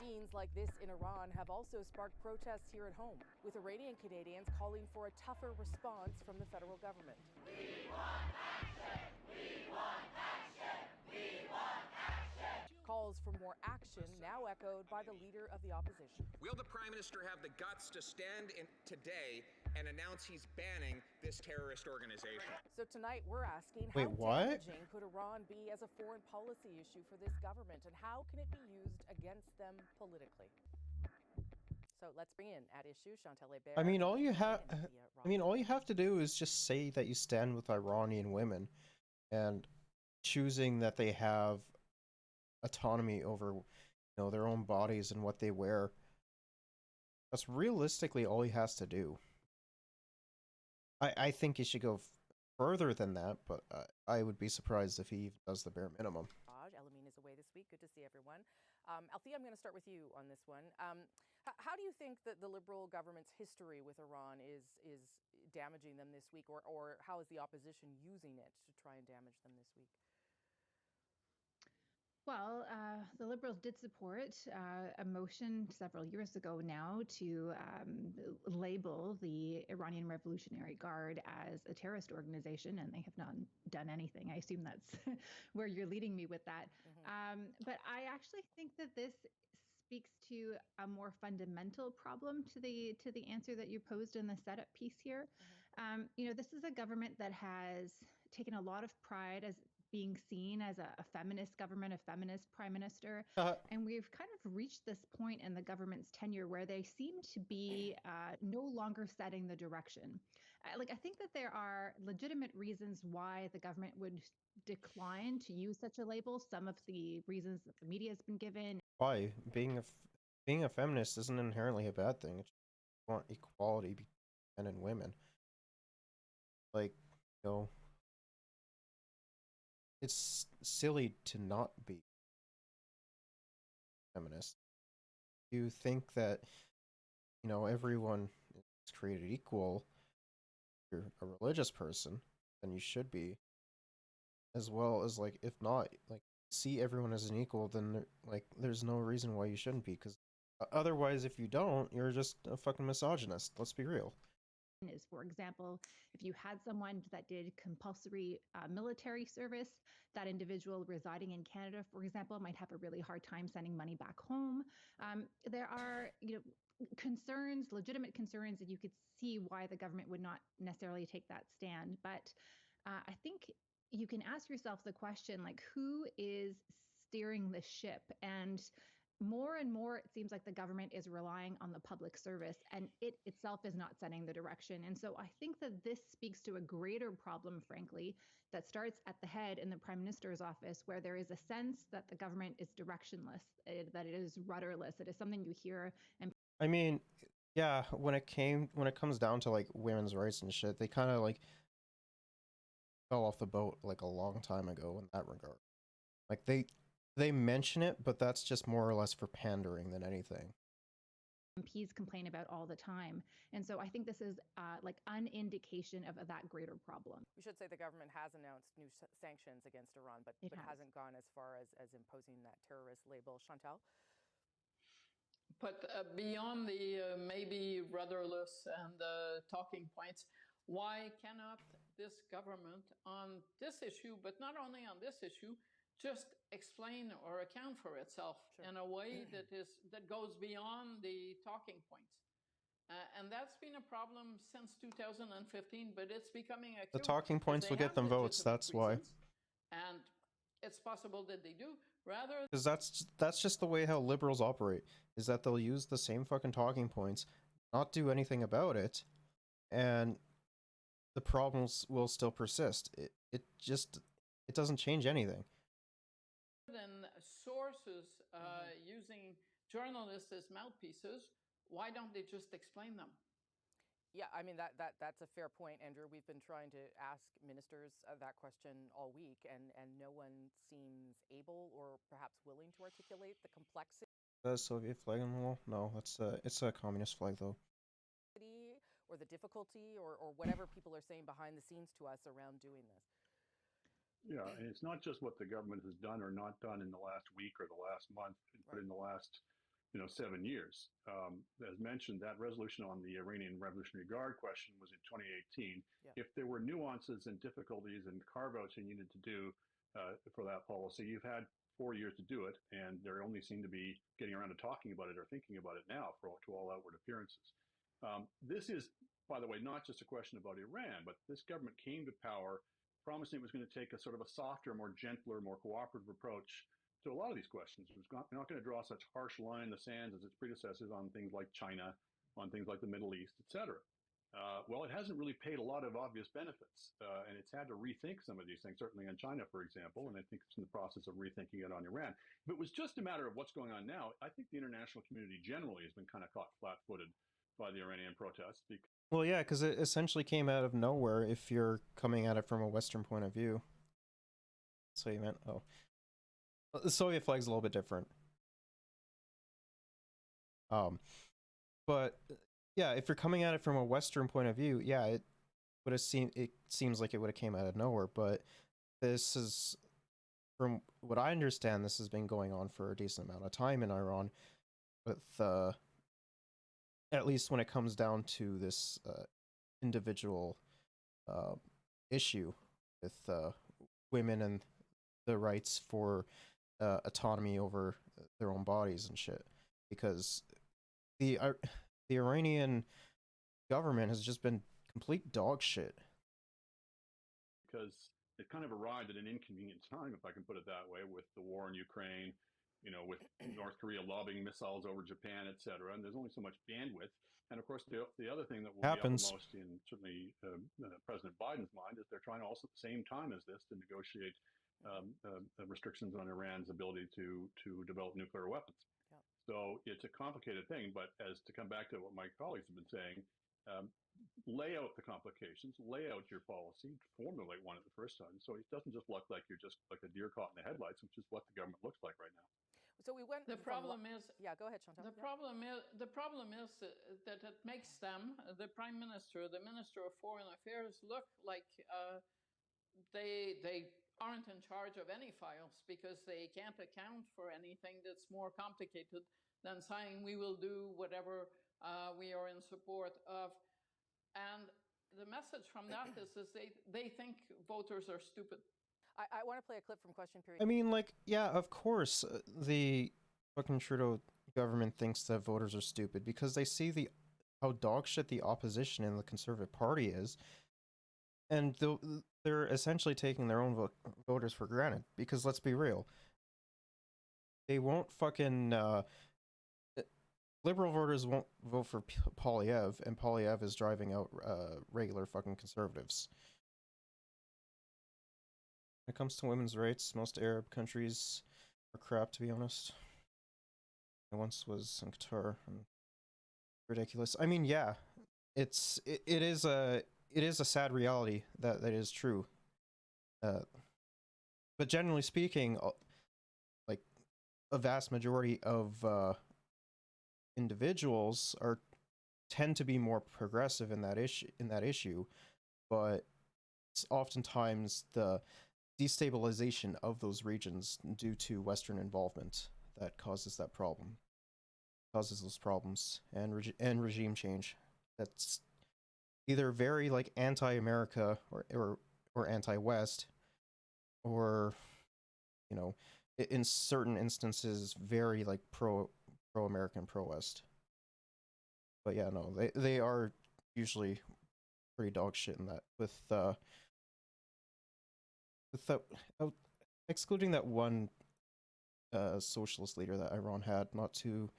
Scenes like this in Iran have also sparked protests here at home, with Iranian Canadians calling for a tougher response from the federal government. We want action! We want action! We want action! Calls for more action now echoed by the leader of the opposition. Will the Prime Minister have the guts to stand in today and announce he's banning this terrorist organization? So tonight we're asking, Wait, how what? damaging could Iran be as a foreign policy issue for this government, and how can it be used against them politically? So let's bring in at issue Chantal Hébert. I mean, all you have to do is just say that you stand with Iranian women, and choosing that they have autonomy over, their own bodies and what they wear. That's realistically all he has to do. I think he should go further than that, but I would be surprised if he even does the bare minimum. Elamine is away this week. Good to see everyone. Althea, I'm going to start with you on this one. How do you think that the Liberal government's history with Iran is damaging them this week, or how is the opposition using it to try and damage them this week? Well, the Liberals did support a motion several years ago now to label the Iranian Revolutionary Guard as a terrorist organization, and they have not done anything. I assume that's where you're leading me with that. But I actually think that this speaks to a more fundamental problem to the answer that you posed in the setup piece here. This is a government that has taken a lot of pride as being seen as a feminist government, a feminist prime minister. And we've kind of reached this point in the government's tenure where they seem to be no longer setting the direction. I think that there are legitimate reasons why the government would decline to use such a label. Some of the reasons that the media has been given. Why? Being a feminist isn't inherently a bad thing. It's just want equality between men and women. It's silly to not be feminist. You think that, everyone is created equal. If you're a religious person, then you should be. As well as, if not, see everyone as an equal, then, there's no reason why you shouldn't be. Because otherwise, if you don't, you're just a fucking misogynist. Let's be real. Is, for example, if you had someone that did compulsory military service, that individual residing in Canada, for example, might have a really hard time sending money back home. There are, concerns, legitimate concerns, that you could see why the government would not necessarily take that stand. But I think you can ask yourself the question, who is steering the ship? And more it seems like the government is relying on the public service, and it itself is not setting the direction. And so I think that this speaks to a greater problem, frankly, that starts at the head in the Prime Minister's office, where there is a sense that the government is directionless, that it is rudderless. It is something you hear. And I mean, yeah, when it comes down to women's rights and shit, they kind of fell off the boat a long time ago in that regard. They mention it, but that's just more or less for pandering than anything. MPs complain about all the time. And so I think this is like an indication of that greater problem. We should say the government has announced new sanctions against Iran, but hasn't gone as far as imposing that terrorist label. Chantal? But beyond the maybe rudderless and talking points, why cannot this government on this issue, but not only on this issue, just explain or account for itself in a way that goes beyond the talking points? And that's been a problem since 2015, but it's becoming a The talking points will get them votes, that's why. And it's possible that they do, rather because that's just the way how liberals operate, is that they'll use the same fucking talking points, not do anything about it, and the problems will still persist. It doesn't change anything. than sources using journalists as mouthpieces, why don't they just explain them? Yeah, I mean, that's a fair point, Andrew. We've been trying to ask ministers that question all week, and no one seems able or perhaps willing to articulate the complexity. The Soviet flag on the wall? No, it's a communist flag though. Or the difficulty or whatever people are saying behind the scenes to us around doing this. Yeah, and it's not just what the government has done or not done in the last week or the last month, but in the last 7 years. As mentioned, that resolution on the Iranian Revolutionary Guard question was in 2018. If there were nuances and difficulties and carve-outs you needed to do for that policy, you've had 4 years to do it, and they only seem to be getting around to talking about it or thinking about it now to all outward appearances. This is, by the way, not just a question about Iran, but this government came to power promising it was going to take a sort of a softer, more gentler, more cooperative approach to a lot of these questions. It was not going to draw such harsh line in the sands as its predecessors on things like China, on things like the Middle East, etc. Well, it hasn't really paid a lot of obvious benefits, and it's had to rethink some of these things, certainly on China, for example, and I think it's in the process of rethinking it on Iran. If it was just a matter of what's going on now, I think the international community generally has been kind of caught flat-footed by the Iranian protests. Well, yeah, because it essentially came out of nowhere if you're coming at it from a Western point of view. So you meant, oh. The Soviet flag's a little bit different. But yeah, if you're coming at it from a Western point of view, yeah, it seems like it would have came out of nowhere, but this is, from what I understand, this has been going on for a decent amount of time in Iran, with at least when it comes down to this individual issue with women and the rights for autonomy over their own bodies and shit, because the Iranian government has just been complete dog shit. Because it kind of arrived at an inconvenient time, if I can put it that way, with the war in Ukraine, with North Korea lobbing missiles over Japan, et cetera, and there's only so much bandwidth. And of course, the other thing that will be uppermost in certainly President Biden's mind is they're trying to also at the same time as this to negotiate restrictions on Iran's ability to develop nuclear weapons. So it's a complicated thing, but as to come back to what my colleagues have been saying, lay out the complications, lay out your policy, formulate one at the first time, so it doesn't just look like you're just like a deer caught in the headlights, which is what the government looks like right now. So we went. The problem is. Yeah, go ahead, Chantal. The problem is that it makes them, the Prime Minister, the Minister of Foreign Affairs, look like they aren't in charge of any files because they can't account for anything that's more complicated than saying we will do whatever we are in support of. And the message from that is they think voters are stupid. I want to play a clip from question period. I mean, like, yeah, of course, the fucking Trudeau government thinks that voters are stupid because they see how dog shit the opposition in the Conservative Party is, and they're essentially taking their own voters for granted. Because let's be real, they won't fucking liberal voters won't vote for Polyev, and Polyev is driving out regular fucking conservatives. When it comes to women's rights, most Arab countries are crap, to be honest. I once was in Qatar, and ridiculous. I mean, yeah, it is a sad reality that is true. But generally speaking, like a vast majority of individuals are tend to be more progressive in that issue, but it's oftentimes the destabilization of those regions due to Western involvement that causes those problems, and regime change. That's either very like anti-America or anti-West, or you know, in certain instances very like pro-American, pro-West. But yeah, no, they are usually pretty dog shit in that. With that, uh, excluding that one socialist leader that Iran had, not too.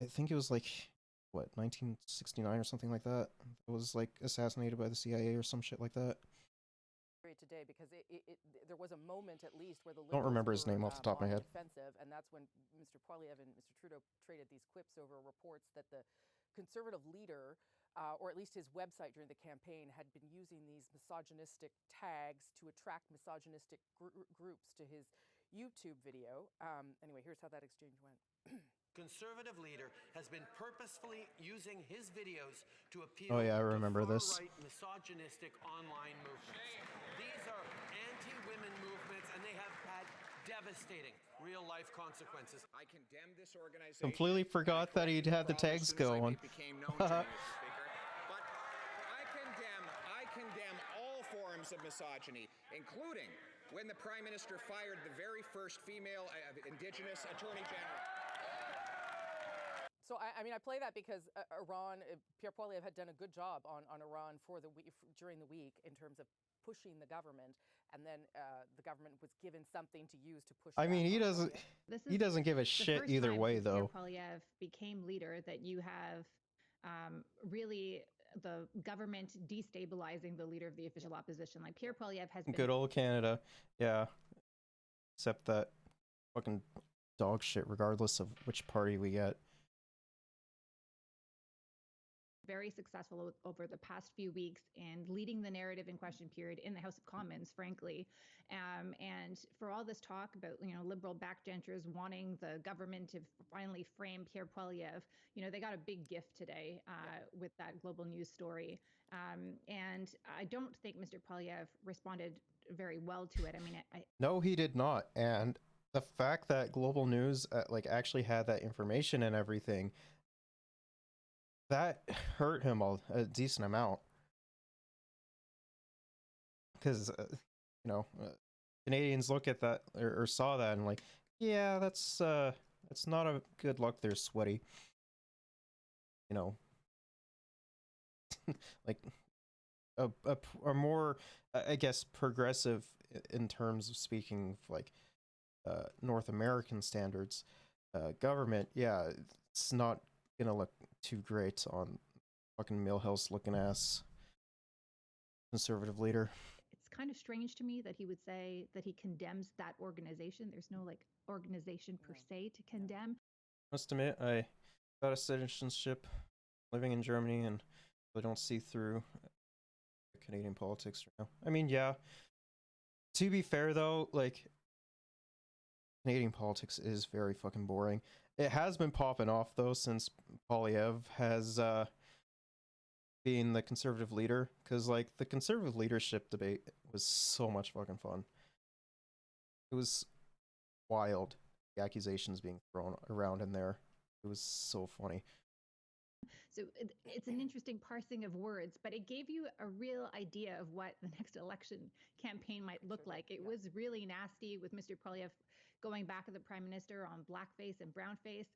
I think it was like what 1969 or something like that. It was like assassinated by the CIA or some shit like that. Today, because there was a moment at least where the Don't Liberals remember his were name off the top of on my the head. defensive, and that's when Mr. Poilievre and Mr. Trudeau traded these clips over reports that the Conservative leader, or at least his website during the campaign, had been using these misogynistic tags to attract misogynistic groups to his YouTube video. Anyway, here's how that exchange went. Conservative leader has been purposefully using his videos to Oh appeal yeah, I to remember this. far-right misogynistic online movements. These are anti-women movements, and they have had devastating real-life consequences. I condemn this organization. Completely forgot that he'd had the tags going. Became known to me, Mr. Speaker. But I condemn all forms of misogyny, including when the Prime Minister fired the very first female Indigenous Attorney General. So I mean, I play that because Iran, Pierre Poilievre had done a good job on Iran during the week in terms of pushing the government, and then the government was given something to use to push. I mean, he doesn't give a shit either way, though. Pierre Poilievre became leader, that you have really the government destabilizing the leader of the official opposition. Like Pierre Poilievre has been Good old Canada, yeah. Except that fucking dog shit, regardless of which party we get. very successful over the past few weeks and leading the narrative in question period in the House of Commons, frankly. And for all this talk about, liberal backbenchers wanting the government to finally frame Pierre Poilievre, they got a big gift today with that Global News story. And I don't think Mr. Poilievre responded very well to it. I mean, No, he did not. And the fact that Global News actually had that information and everything, that hurt him a decent amount, because Canadians look at that or saw that and yeah, that's not a good look there, sweaty. Like a more, I guess, progressive in terms of speaking of North American standards government. Yeah, it's not gonna look too great on fucking Millhouse looking ass conservative leader. It's kind of strange to me that he would say that he condemns that organization. There's no organization per se to condemn. Must admit, I got a citizenship living in Germany, and I don't see through Canadian politics right now. I mean, yeah. To be fair, though, Canadian politics is very fucking boring. It has been popping off, though, since Poilievre has been the conservative leader, because the conservative leadership debate was so much fucking fun. It was wild, the accusations being thrown around in there. It was so funny. So it's an interesting parsing of words, but it gave you a real idea of what the next election campaign might look like. It was really nasty with Mr. Poilievre going back at the Prime Minister on blackface and brownface.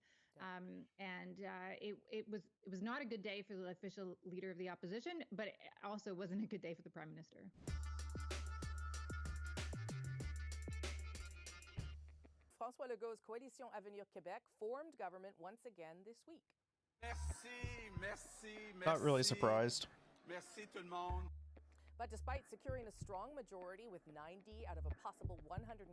It was not a good day for the official leader of the opposition, but it also wasn't a good day for the Prime Minister. François Legault's Coalition Avenir Québec formed government once again this week. Merci. Not really surprised. Merci tout le monde. But despite securing a strong majority with 90 out of a possible 125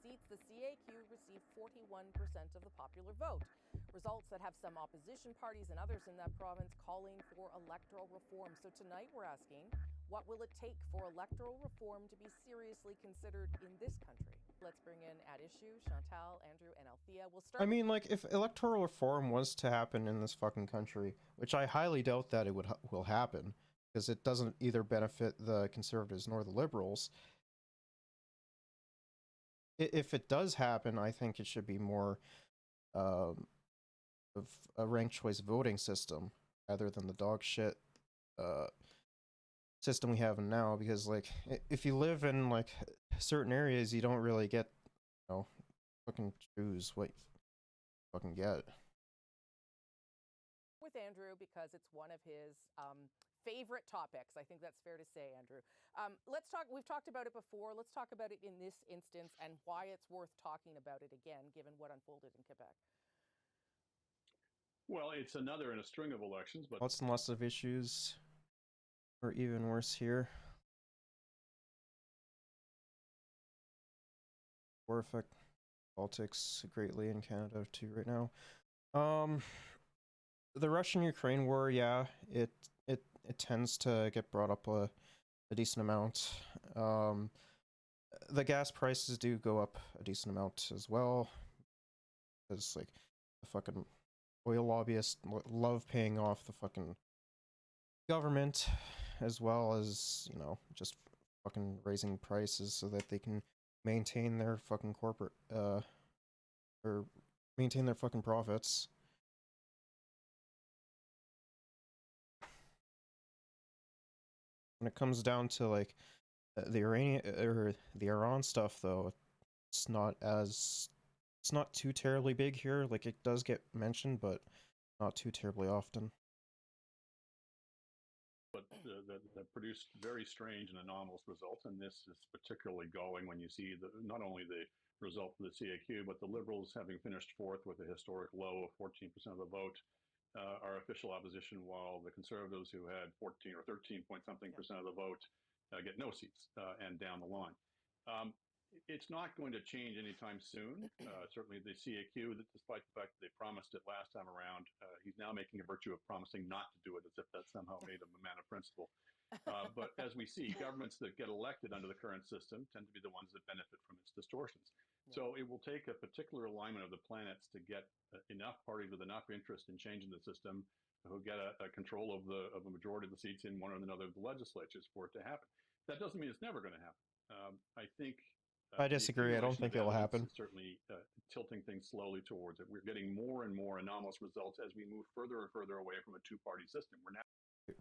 seats, the CAQ received 41% of the popular vote. Results that have some opposition parties and others in that province calling for electoral reform. So tonight we're asking, what will it take for electoral reform to be seriously considered in this country? Let's bring in at issue Chantal, Andrew, and Althea. we'll start. I mean, like, if electoral reform was to happen in this fucking country, which I highly doubt that it will happen, because it doesn't either benefit the conservatives nor the liberals. If it does happen, I think it should be more of a ranked choice voting system rather than the dog shit system we have now. Because, like, if you live in like certain areas, you don't really get, fucking choose what you fucking get. With Andrew because it's one of his favorite topics. I think that's fair to say, Andrew. Let's talk. We've talked about it before. Let's talk about it in this instance and why it's worth talking about it again, given what unfolded in Quebec. Well, it's another in a string of elections, but Lots and lots of issues are even worse here. War affect politics greatly in Canada too right now. The Russian-Ukraine war, yeah, it tends to get brought up a decent amount. The gas prices do go up a decent amount as well, because like the fucking oil lobbyists love paying off the fucking government, as well as just fucking raising prices so that they can maintain their fucking corporate or maintain their fucking profits. When it comes down to like the Iranian or the Iran stuff, though, it's not too terribly big here. Like, it does get mentioned, but not too terribly often. But that produced very strange and anomalous results, and this is particularly going when you see not only the result of the CAQ, but the Liberals having finished fourth with a historic low of 14% of the vote, our official opposition, while the Conservatives, who had 14 or 13 point something percent of the vote, get no seats and down the line. It's not going to change anytime soon. Certainly the CAQ, despite the fact that they promised it last time around, he's now making a virtue of promising not to do it, as if that somehow made him a man of principle. But as we see, governments that get elected under the current system tend to be the ones that benefit from its distortions. So it will take a particular alignment of the planets to get enough parties with enough interest in changing the system who get a control of a majority of the seats in one or another of the legislatures for it to happen. That doesn't mean it's never going to happen. I think I disagree. I don't think it'll happen. Is certainly tilting things slowly towards it. We're getting more and more anomalous results as we move further and further away from a two-party system. We're now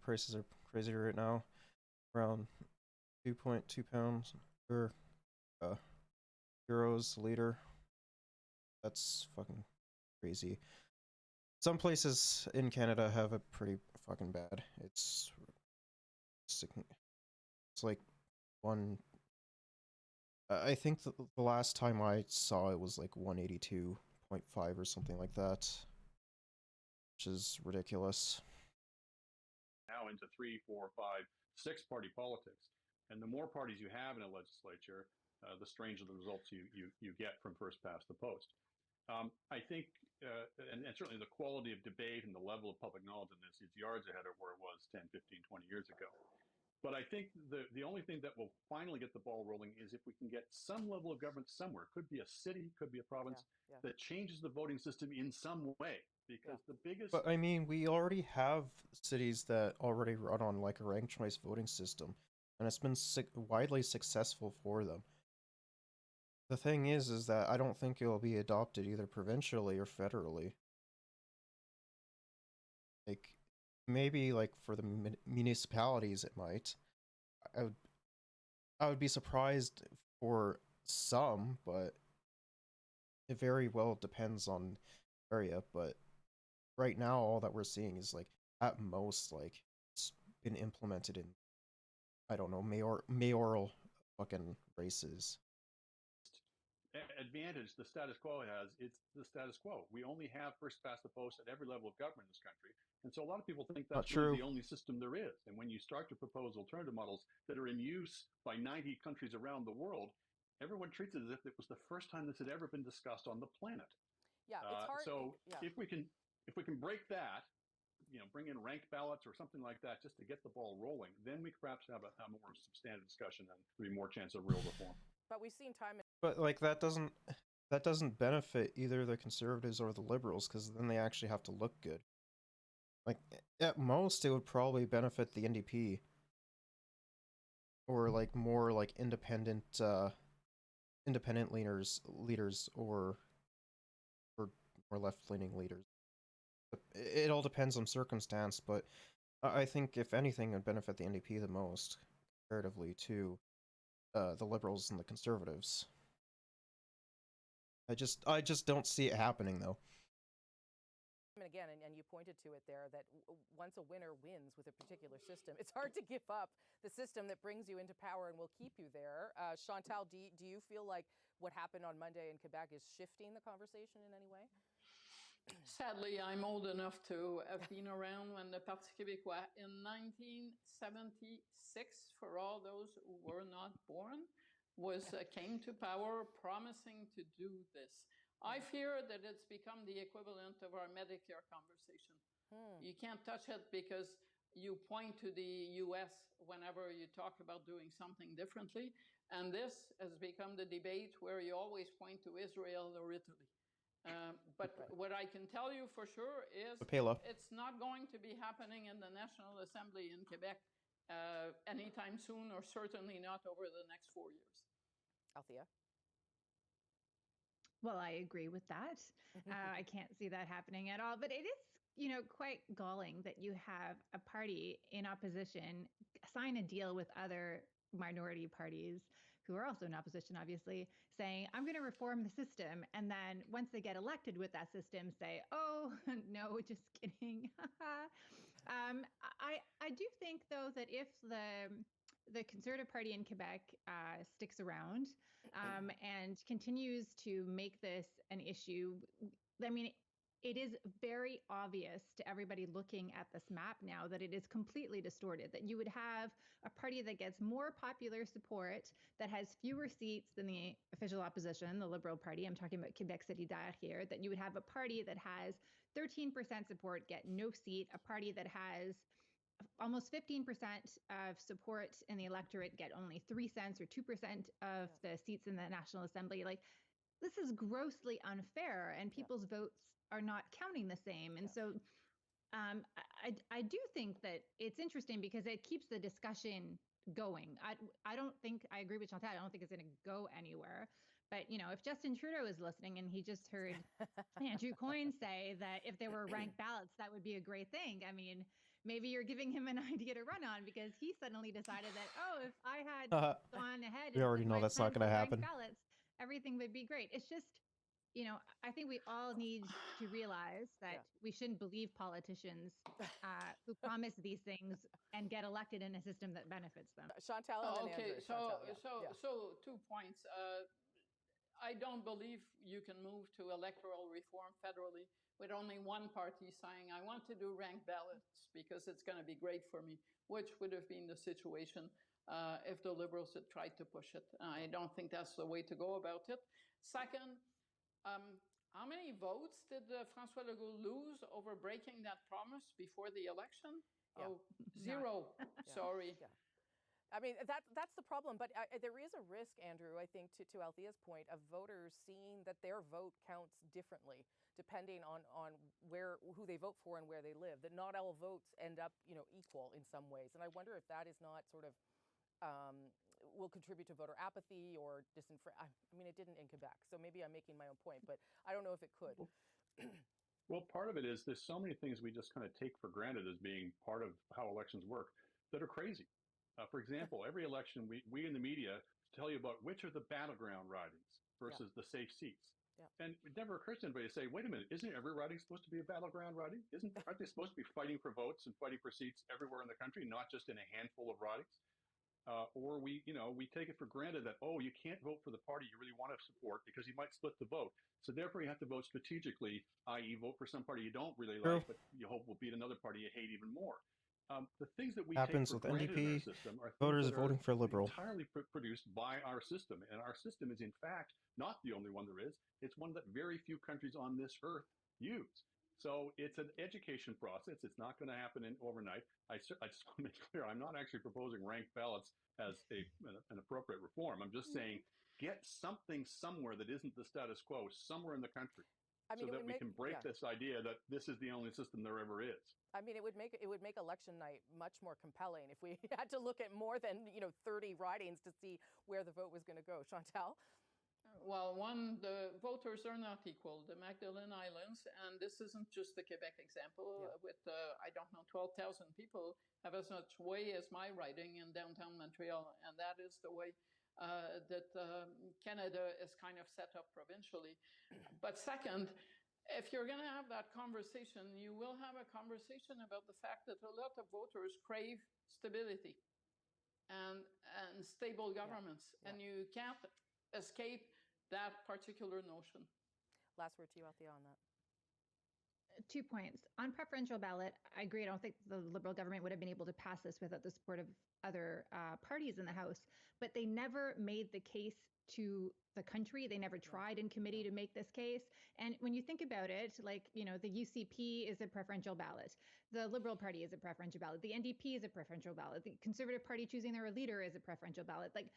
prices are crazy right now, around 2.2 pounds per euros a liter. That's fucking crazy. Some places in Canada have it pretty fucking bad. It's like one. I think the last time I saw it was like 182.5 or something like that, which is ridiculous. Now into 3, 4, 5, 6-party politics, and the more parties you have in a legislature, the stranger the results you get from first past the post. I think, and certainly the quality of debate and the level of public knowledge in this is yards ahead of where it was 10, 15, 20 years ago. But I think the only thing that will finally get the ball rolling is if we can get some level of government somewhere. Could be a city, could be a province, that changes the voting system in some way. Because the biggest... But I mean, we already have cities that already run on like a ranked choice voting system, and it's been widely successful for them. The thing is that I don't think it will be adopted either provincially or federally. Like, maybe like for the municipalities it might. I would be surprised for some, but it very well depends on area. But right now, all that we're seeing is like at most like it's been implemented in, I don't know, mayoral fucking races. Advantage the status quo has, it's the status quo. We only have first past the post at every level of government in this country. And so a lot of people think that's really the only system there is. And when you start to propose alternative models that are in use by 90 countries around the world, everyone treats it as if it was the first time this had ever been discussed on the planet. Yeah, it's hard. So if we can break that, bring in ranked ballots or something like that just to get the ball rolling, then we could perhaps have a more substantive discussion and there'd be more chance of real reform. But we've seen time. But like that doesn't that doesn't benefit either the conservatives or the liberals because then they actually have to look good. Like at most, it would probably benefit the NDP or like more like independent leaders or more left leaning leaders. It all depends on circumstance, but I think if anything, it would benefit the NDP the most comparatively to the liberals and the conservatives. I just don't see it happening though. And again, and you pointed to it there, that once a winner wins with a particular system, it's hard to give up the system that brings you into power and will keep you there. Chantal, do you feel like what happened on Monday in Quebec is shifting the conversation in any way? Sadly, I'm old enough to have been around when the Parti Québécois in 1976, for all those who were not born, came to power promising to do this. I fear that it's become the equivalent of our Medicare conversation. You can't touch it because you point to the US whenever you talk about doing something differently. And this has become the debate where you always point to Israel or Italy. But what I can tell you for sure is it's not going to be happening in the National Assembly in Quebec anytime soon, or certainly not over the next 4 years. Althea? Well, I agree with that. I can't see that happening at all. But it is, quite galling that you have a party in opposition sign a deal with other minority parties who are also in opposition, obviously, saying, I'm going to reform the system. And then once they get elected with that system, say, oh, no, just kidding. I do think, though, that if the Conservative Party in Quebec sticks around and continues to make this an issue, I mean, it is very obvious to everybody looking at this map now that it is completely distorted, that you would have a party that gets more popular support, that has fewer seats than the official opposition, the Liberal Party. I'm talking about Quebec City Diet here, that you would have a party that has 13% support, get no seat, a party that has almost 15% of support in the electorate, get only 3 cents or 2% of the seats in the National Assembly. Like, this is grossly unfair, and people's votes are not counting the same. And so I do think that it's interesting because it keeps the discussion going. I don't think, I agree with Chantal, I don't think it's going to go anywhere. But, if Justin Trudeau is listening and he just heard Andrew Coyne say that if there were ranked ballots, that would be a great thing. I mean, maybe you're giving him an idea to run on because he suddenly decided that, oh, if I had gone ahead We already with know my that's not plan going to for ranked happen. ballots, everything would be great. It's just, I think we all need to realize that we shouldn't believe politicians who promise these things and get elected in a system that benefits them. Chantal and then Andrew. So 2 points. I don't believe you can move to electoral reform federally with only one party saying, I want to do ranked ballots because it's going to be great for me, which would have been the situation if the Liberals had tried to push it. I don't think that's the way to go about it. Second, how many votes did François Legault lose over breaking that promise before the election? Oh, zero. Sorry. I mean, that's the problem. But there is a risk, Andrew, I think, to Althea's point, of voters seeing that their vote counts differently depending on who they vote for and where they live, that not all votes end up, equal in some ways. And I wonder if that is not sort of will contribute to voter apathy or I mean, it didn't in Quebec, so maybe I'm making my own point, but I don't know if it could. Well, part of it is there's so many things we just kind of take for granted as being part of how elections work that are crazy. For example, every election, we in the media tell you about which are the battleground ridings versus the safe seats. And it never occurs to anybody to say, wait a minute, isn't every riding supposed to be a battleground riding? Aren't they supposed to be fighting for votes and fighting for seats everywhere in the country, not just in a handful of ridings? Or we take it for granted that, oh, you can't vote for the party you really want to support because you might split the vote. So therefore, you have to vote strategically, i.e. vote for some party you don't really like, but you hope will beat another party you hate even more. The things that we take for granted in our system are things voters that are voting for Liberal. entirely produced by our system. And our system is, in fact, not the only one there is. It's one that very few countries on this earth use. So it's an education process. It's not going to happen overnight. I just want to make clear, I'm not actually proposing ranked ballots as an appropriate reform. I'm just saying get something somewhere that isn't the status quo, somewhere in the country, I mean, so it that would we make, can break yeah. this idea that this is the only system there ever is. I mean, it would make election night much more compelling if we had to look at more than 30 ridings to see where the vote was going to go. Chantal? Well, one, the voters are not equal. The Magdalene Islands, and this isn't just the Quebec example, with, I don't know, 12,000 people have as much way as my riding in downtown Montreal. And that is the way that Canada is kind of set up provincially. But second, if you're going to have that conversation, you will have a conversation about the fact that a lot of voters crave stability and stable governments, and you can't escape that particular notion. Last word to you, Althea, on that. 2 points. On preferential ballot, I agree. I don't think the Liberal government would have been able to pass this without the support of other parties in the House, but they never made the case to the country. They never tried in committee to make this case. And when you think about it, like, the UCP is a preferential ballot. The Liberal Party is a preferential ballot. The NDP is a preferential ballot. The Conservative Party choosing their leader is a preferential ballot. Like,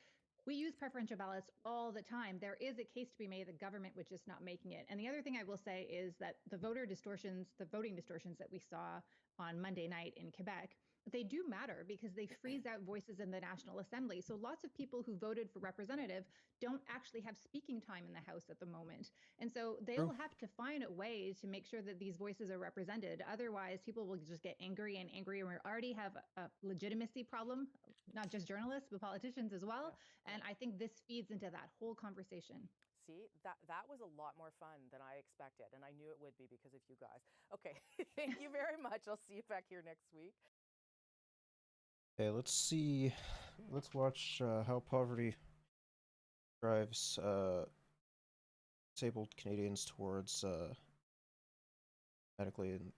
we use preferential ballots all the time. There is a case to be made. The government was just not making it. And the other thing I will say is that the voting distortions that we saw on Monday night in Quebec, they do matter because they freeze out voices in the National Assembly. So lots of people who voted for representative don't actually have speaking time in the House at the moment. And so they'll have to find a way to make sure that these voices are represented. Otherwise, people will just get angry and angry. And we already have a legitimacy problem, not just journalists, but politicians as well. And I think this feeds into that whole conversation. See, that was a lot more fun than I expected, and I knew it would be because of you guys. Okay, thank you very much. I'll see you back here next week. Okay, let's watch how poverty drives disabled Canadians towards medically and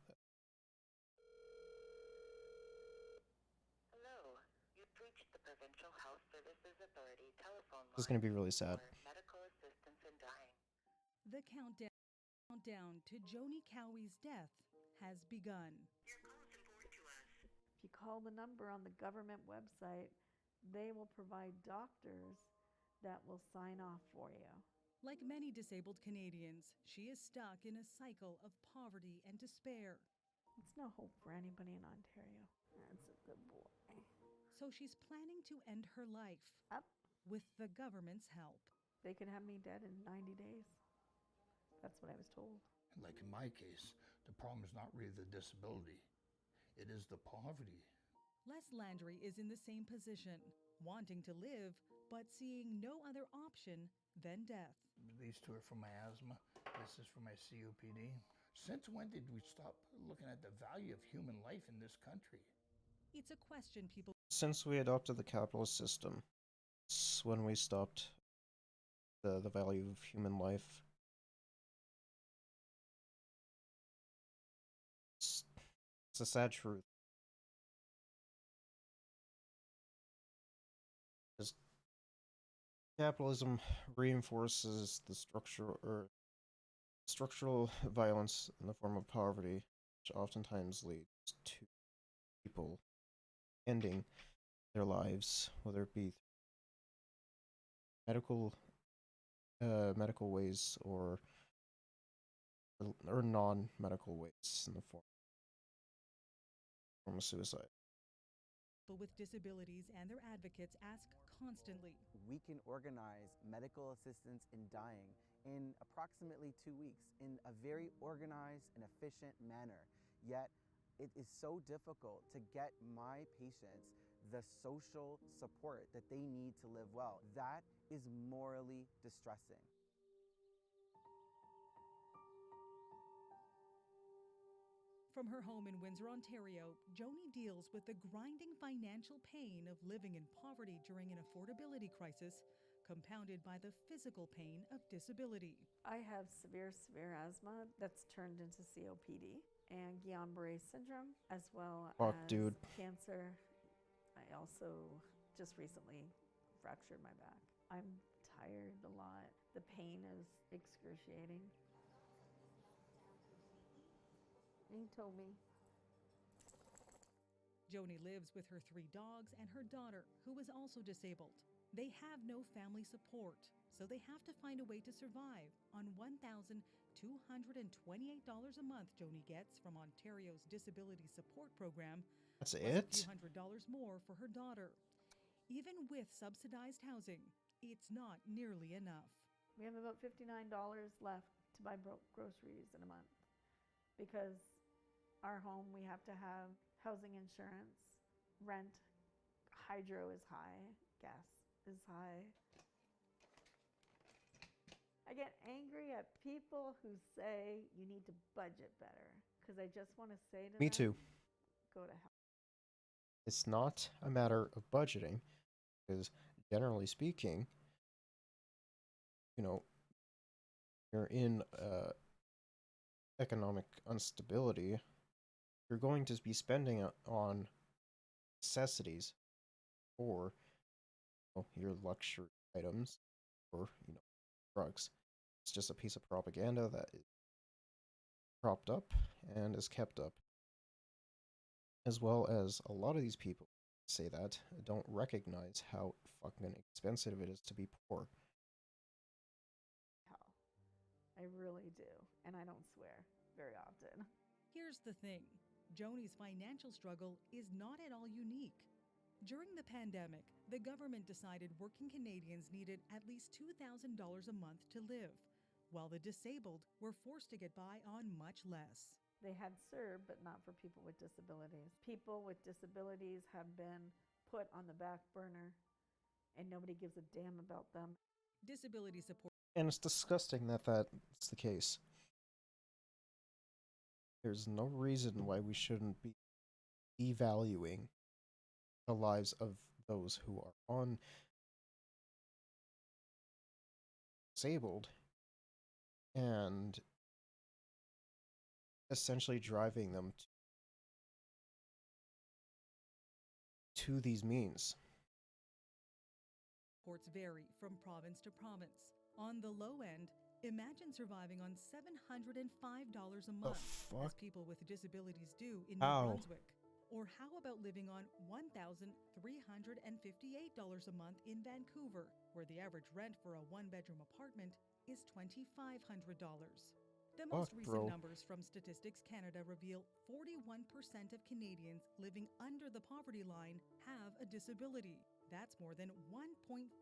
Hello, you've reached the Provincial Health Services Authority telephone line. this is going to be really sad. Medical assistance in dying. The countdown to Joni Cowie's death has begun. Your call is important to us. If you call the number on the government website, they will provide doctors that will sign off for you. Like many disabled Canadians, she is stuck in a cycle of poverty and despair. It's no hope for anybody in Ontario. That's a good boy. So she's planning to end her life with the government's help. They could have me dead in 90 days. That's what I was told. Like in my case, the problem is not really the disability. It is the poverty. Les Landry is in the same position, wanting to live, but seeing no other option than death. These two are for my asthma. This is for my COPD. Since when did we stop looking at the value of human life in this country? It's a question people... Since we adopted the capitalist system, it's when we stopped the value of human life. It's a sad truth. Because capitalism reinforces the structural violence in the form of poverty, which oftentimes leads to people ending their lives, whether it be medical ways or non-medical ways in the form of suicide. People with disabilities and their advocates ask constantly. We can organize medical assistance in dying in approximately 2 weeks in a very organized and efficient manner. Yet it is so difficult to get my patients the social support that they need to live well. That is morally distressing. From her home in Windsor, Ontario, Joni deals with the grinding financial pain of living in poverty during an affordability crisis, compounded by the physical pain of disability. I have severe asthma that's turned into COPD and Guillain-Barré syndrome, as well as cancer. I also just recently fractured my back. I'm tired a lot. The pain is excruciating. He told me. Joni lives with her 3 dogs and her daughter, who is also disabled. They have no family support, so they have to find a way to survive on $1,228 a month Joni gets from Ontario's Disability Support Program, That's plus a few it? $100s more for her daughter. Even with subsidized housing, it's not nearly enough. We have about $59 left to buy groceries in a month because our home, we have to have housing insurance, rent, hydro is high, gas is high. I get angry at people who say you need to budget better because I just want to say to Me them, too. go to hell. It's not a matter of budgeting, because generally speaking, you know, you're in economic instability, you're going to be spending on necessities or your luxury items or drugs. It's just a piece of propaganda that is propped up and is kept up, as well as a lot of these people say that don't recognize how fucking expensive it is to be poor. Hell. I really do, and I don't swear very often. Here's the thing, Joni's financial struggle is not at all unique. During the pandemic, the government decided working Canadians needed at least $2,000 a month to live, while the disabled were forced to get by on much less. They had CERB, but not for people with disabilities. People with disabilities have been put on the back burner, and nobody gives a damn about them. Disability support. And it's disgusting that that's the case. There's no reason why we shouldn't be devaluing the lives of those who are on disabled and essentially driving them to these means. Reports vary from province to province. On the low end, imagine surviving on $705 a month, as people with disabilities do in New Brunswick. Or how about living on $1,358 a month in Vancouver, where the average rent for a one-bedroom apartment is $2,500. The most recent numbers from Statistics Canada reveal 41% of Canadians living under the poverty line have a disability. That's more than 1.5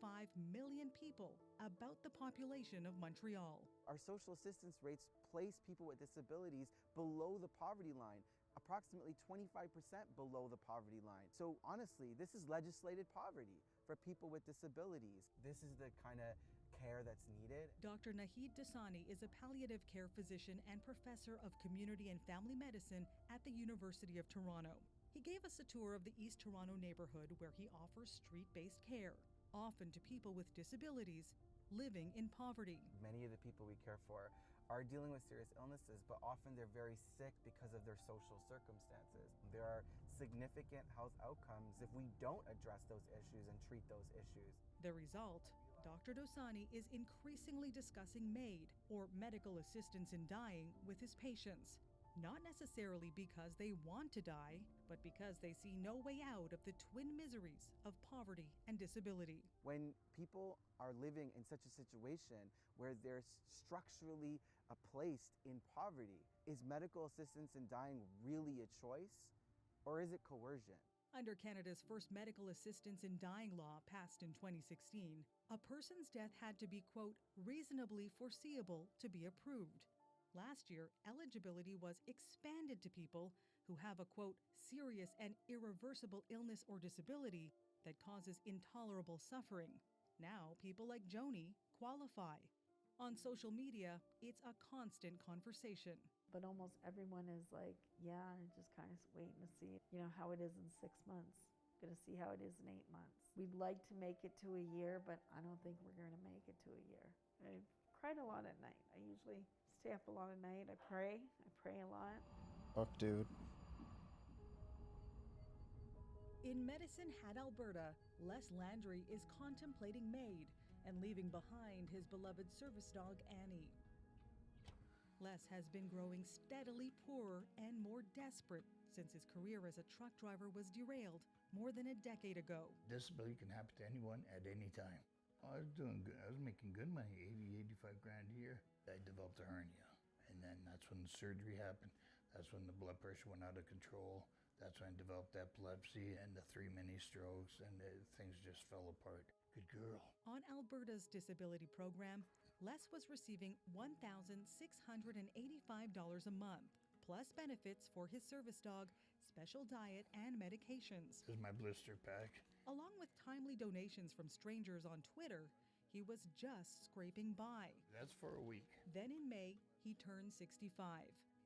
million people, about the population of Montreal. Our social assistance rates place people with disabilities below the poverty line, approximately 25% below the poverty line. So honestly, this is legislated poverty for people with disabilities. This is the kind of care that's needed. Dr. Nahid Dasani is a palliative care physician and professor of community and family medicine at the University of Toronto. He gave us a tour of the East Toronto neighborhood where he offers street-based care, often to people with disabilities living in poverty. Many of the people we care for are dealing with serious illnesses, but often they're very sick because of their social circumstances. There are significant health outcomes if we don't address those issues and treat those issues. The result, Dr. Dosani is increasingly discussing MAID, or medical assistance in dying, with his patients. Not necessarily because they want to die, but because they see no way out of the twin miseries of poverty and disability. When people are living in such a situation where they're structurally placed in poverty, is medical assistance in dying really a choice, or is it coercion? Under Canada's first medical assistance in dying law passed in 2016, a person's death had to be, quote, reasonably foreseeable to be approved. Last year, eligibility was expanded to people who have a, quote, serious and irreversible illness or disability that causes intolerable suffering. Now, people like Joni qualify. On social media, it's a constant conversation. But almost everyone is like, yeah, just kind of waiting to see, how it is in 6 months. Going to see how it is in 8 months. We'd like to make it to a year, but I don't think we're going to make it to a year. I've cried a lot at night. I usually stay up a lot at night. I pray a lot. Fuck, dude. In Medicine Hat, Alberta, Les Landry is contemplating MAID and leaving behind his beloved service dog, Annie. Les has been growing steadily poorer and more desperate since his career as a truck driver was derailed more than a decade ago. Disability can happen to anyone at any time. I was doing good. I was making good money, 85 grand a year. I developed a hernia. And then that's when the surgery happened. That's when the blood pressure went out of control. That's when I developed epilepsy and the 3 mini strokes, and things just fell apart. Good girl. On Alberta's disability program, Les was receiving $1,685 a month, plus benefits for his service dog, special diet, and medications. This is my blister pack. Along with timely donations from strangers on Twitter, he was just scraping by. That's for a week. Then in May, he turned 65.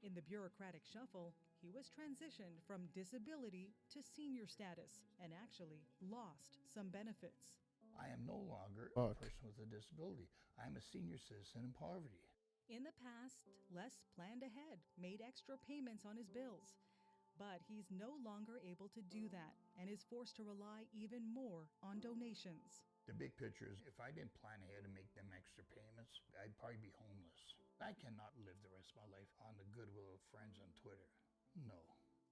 In the bureaucratic shuffle, he was transitioned from disability to senior status and actually lost some benefits. I am no longer a person with a disability. I am a senior citizen in poverty. In the past, Les planned ahead, made extra payments on his bills. But he's no longer able to do that and is forced to rely even more on donations. The big picture is if I didn't plan ahead and make them extra payments, I'd probably be homeless. I cannot live the rest of my life on the goodwill of friends on Twitter. No.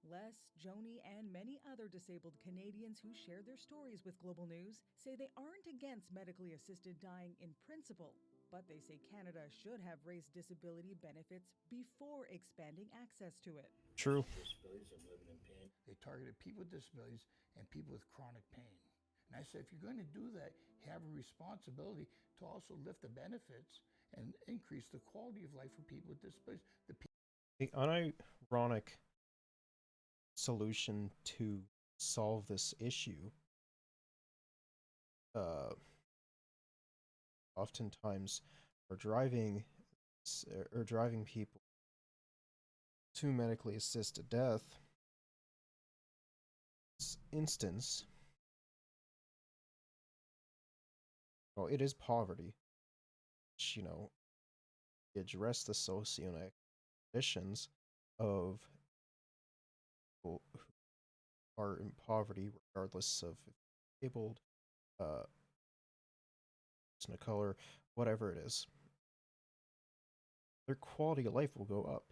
Les, Joni, and many other disabled Canadians who share their stories with Global News say they aren't against medically assisted dying in principle, but they say Canada should have raised disability benefits before expanding access to it. True. Disabilities and living in pain. They targeted people with disabilities and people with chronic pain. And I said, if you're going to do that, have a responsibility to also lift the benefits and increase the quality of life for people with disabilities. The unironic solution to solve this issue oftentimes are driving people to medically assisted death. Instance, well, it is poverty, which, address the socioeconomic conditions of people who are in poverty, regardless of if disabled, person of color, whatever it is. Their quality of life will go up.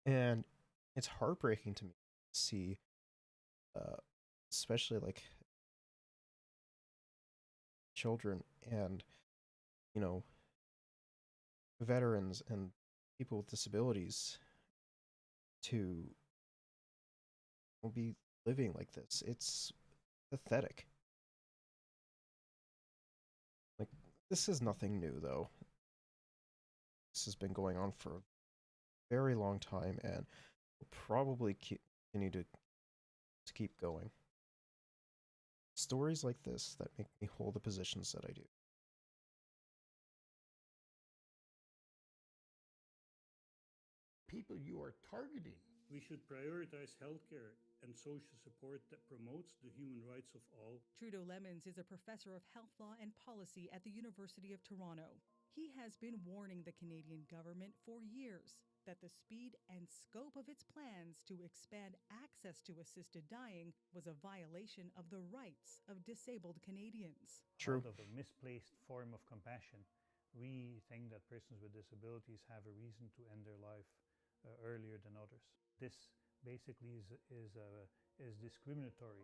And it's heartbreaking to me to see, especially like children and, veterans and people with disabilities to be living like this. It's pathetic. Like, this is nothing new, though. This has been going on for a very long time and will probably continue to keep going. Stories like this that make me hold the positions that I do. People you are targeting. We should prioritize healthcare and social support that promotes the human rights of all. Trudeau Lemons is a professor of health law and policy at the University of Toronto. He has been warning the Canadian government for years that the speed and scope of its plans to expand access to assisted dying was a violation of the rights of disabled Canadians. True. Out of a misplaced form of compassion, we think that persons with disabilities have a reason to end their life earlier than others. This basically is discriminatory.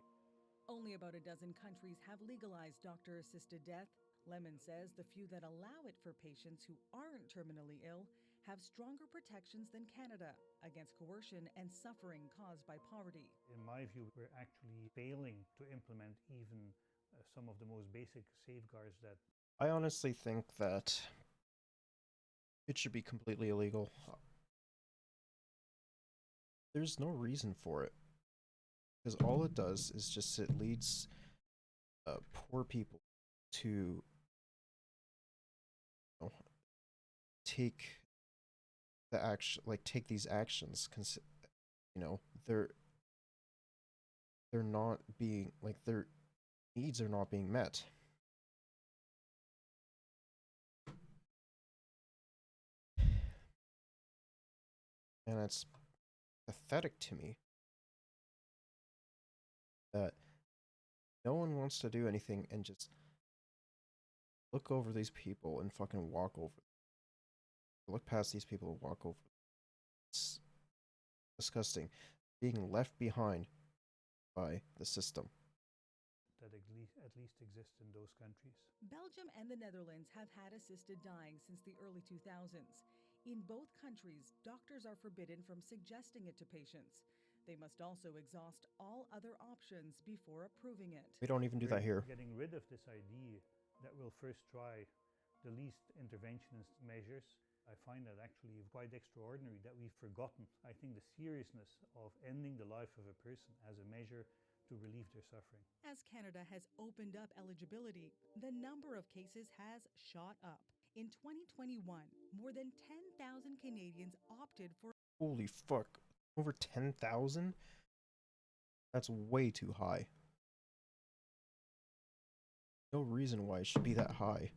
Only about a dozen countries have legalized doctor-assisted death. Lemon says the few that allow it for patients who aren't terminally ill have stronger protections than Canada against coercion and suffering caused by poverty. In my view, we're actually failing to implement even some of the most basic safeguards that... I honestly think that it should be completely illegal. There's no reason for it. Because all it does is just it leads poor people to take the action, like take these actions. They're not being, like, their needs are not being met. And it's pathetic to me that no one wants to do anything and just look over these people and fucking walk over. Look past these people and walk over. It's disgusting. being left behind by the system. That at least exists in those countries. Belgium and the Netherlands have had assisted dying since the early 2000s. In both countries, doctors are forbidden from suggesting it to patients. They must also exhaust all other options before approving it. We don't even do that here. Getting rid of this idea that we'll first try the least interventionist measures, I find that actually quite extraordinary that we've forgotten, I think, the seriousness of ending the life of a person as a measure to relieve their suffering. As Canada has opened up eligibility, the number of cases has shot up. In 2021, more than 10,000 Canadians opted for. Holy fuck. Over 10,000? That's way too high. No reason why it should be that high.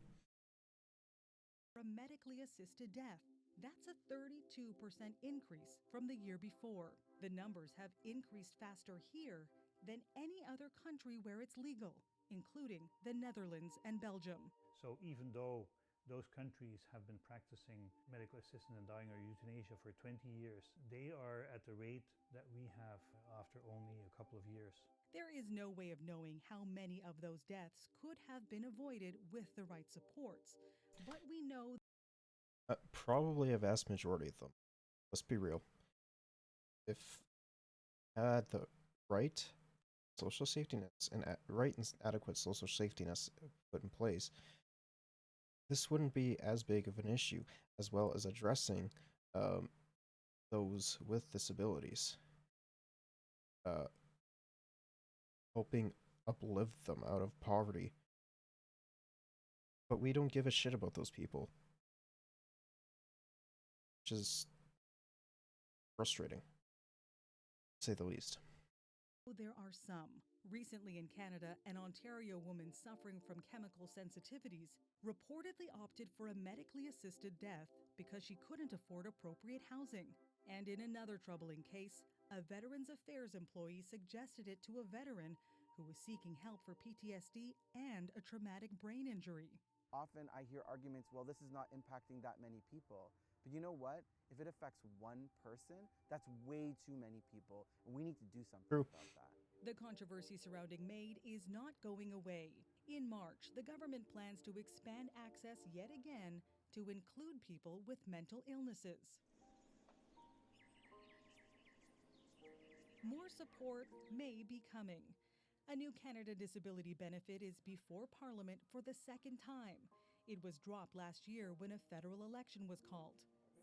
A medically assisted death. That's a 32% increase from the year before. The numbers have increased faster here than any other country where it's legal, including the Netherlands and Belgium. So even though those countries have been practicing medical assisted and dying or euthanasia for 20 years, they are at the rate that we have after only a couple of years. There is no way of knowing how many of those deaths could have been avoided with the right supports, but we know probably a vast majority of them. Let's be real. If had the right social safety nets and right and adequate social safety nets put in place, this wouldn't be as big of an issue, as well as addressing those with disabilities, helping uplift them out of poverty. But we don't give a shit about those people, which is frustrating, to say the least. there are some. Recently in Canada, an Ontario woman suffering from chemical sensitivities reportedly opted for a medically assisted death because she couldn't afford appropriate housing. And in another troubling case, a Veterans Affairs employee suggested it to a veteran who was seeking help for PTSD and a traumatic brain injury. Often I hear arguments, well, this is not impacting that many people. But you know what? If it affects one person, that's way too many people. And we need to do something about that. The controversy surrounding MAID is not going away. In March, the government plans to expand access yet again to include people with mental illnesses. More support may be coming. A new Canada Disability benefit is before Parliament for the second time. It was dropped last year when a federal election was called.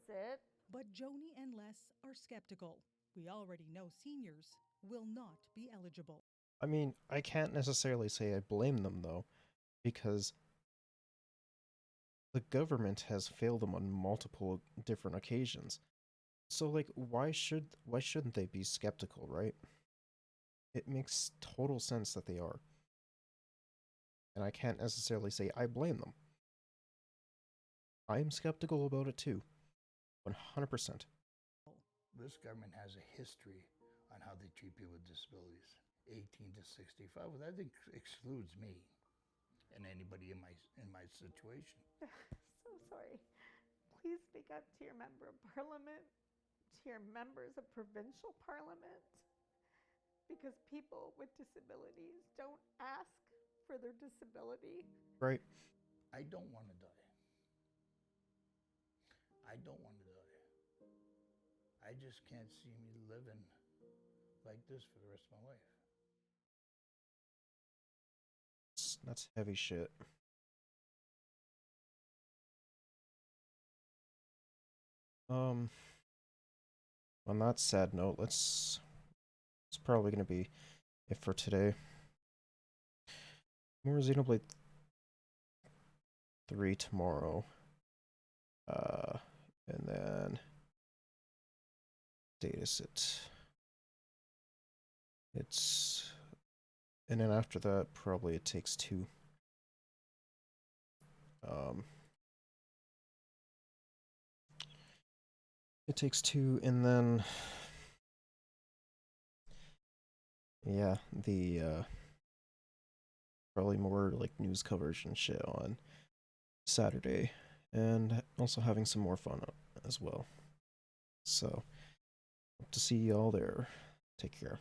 Sit. But Joni and Les are skeptical. We already know seniors will not be eligible. I mean, I can't necessarily say I blame them, though, because the government has failed them on multiple different occasions. So, like, why shouldn't they be skeptical, right? It makes total sense that they are. And I can't necessarily say I blame them. I am skeptical about it too. 100%. This government has a history on how they treat people with disabilities. 18 to 65. Well, that excludes me and anybody in my situation. So sorry. Please speak up to your member of parliament, to your members of provincial parliament, because people with disabilities don't ask for their disability. Right. I don't want to die. I don't want to die. I just can't see me living like this for the rest of my life. That's heavy shit. On that sad note, it's probably gonna be it for today. More Xenoblade 3 tomorrow. And then Dataset. And then after that, probably It Takes Two. It Takes Two, and then yeah, the probably more like news coverage and shit on Saturday, and also having some more fun as well. So, hope to see y'all there. Take care.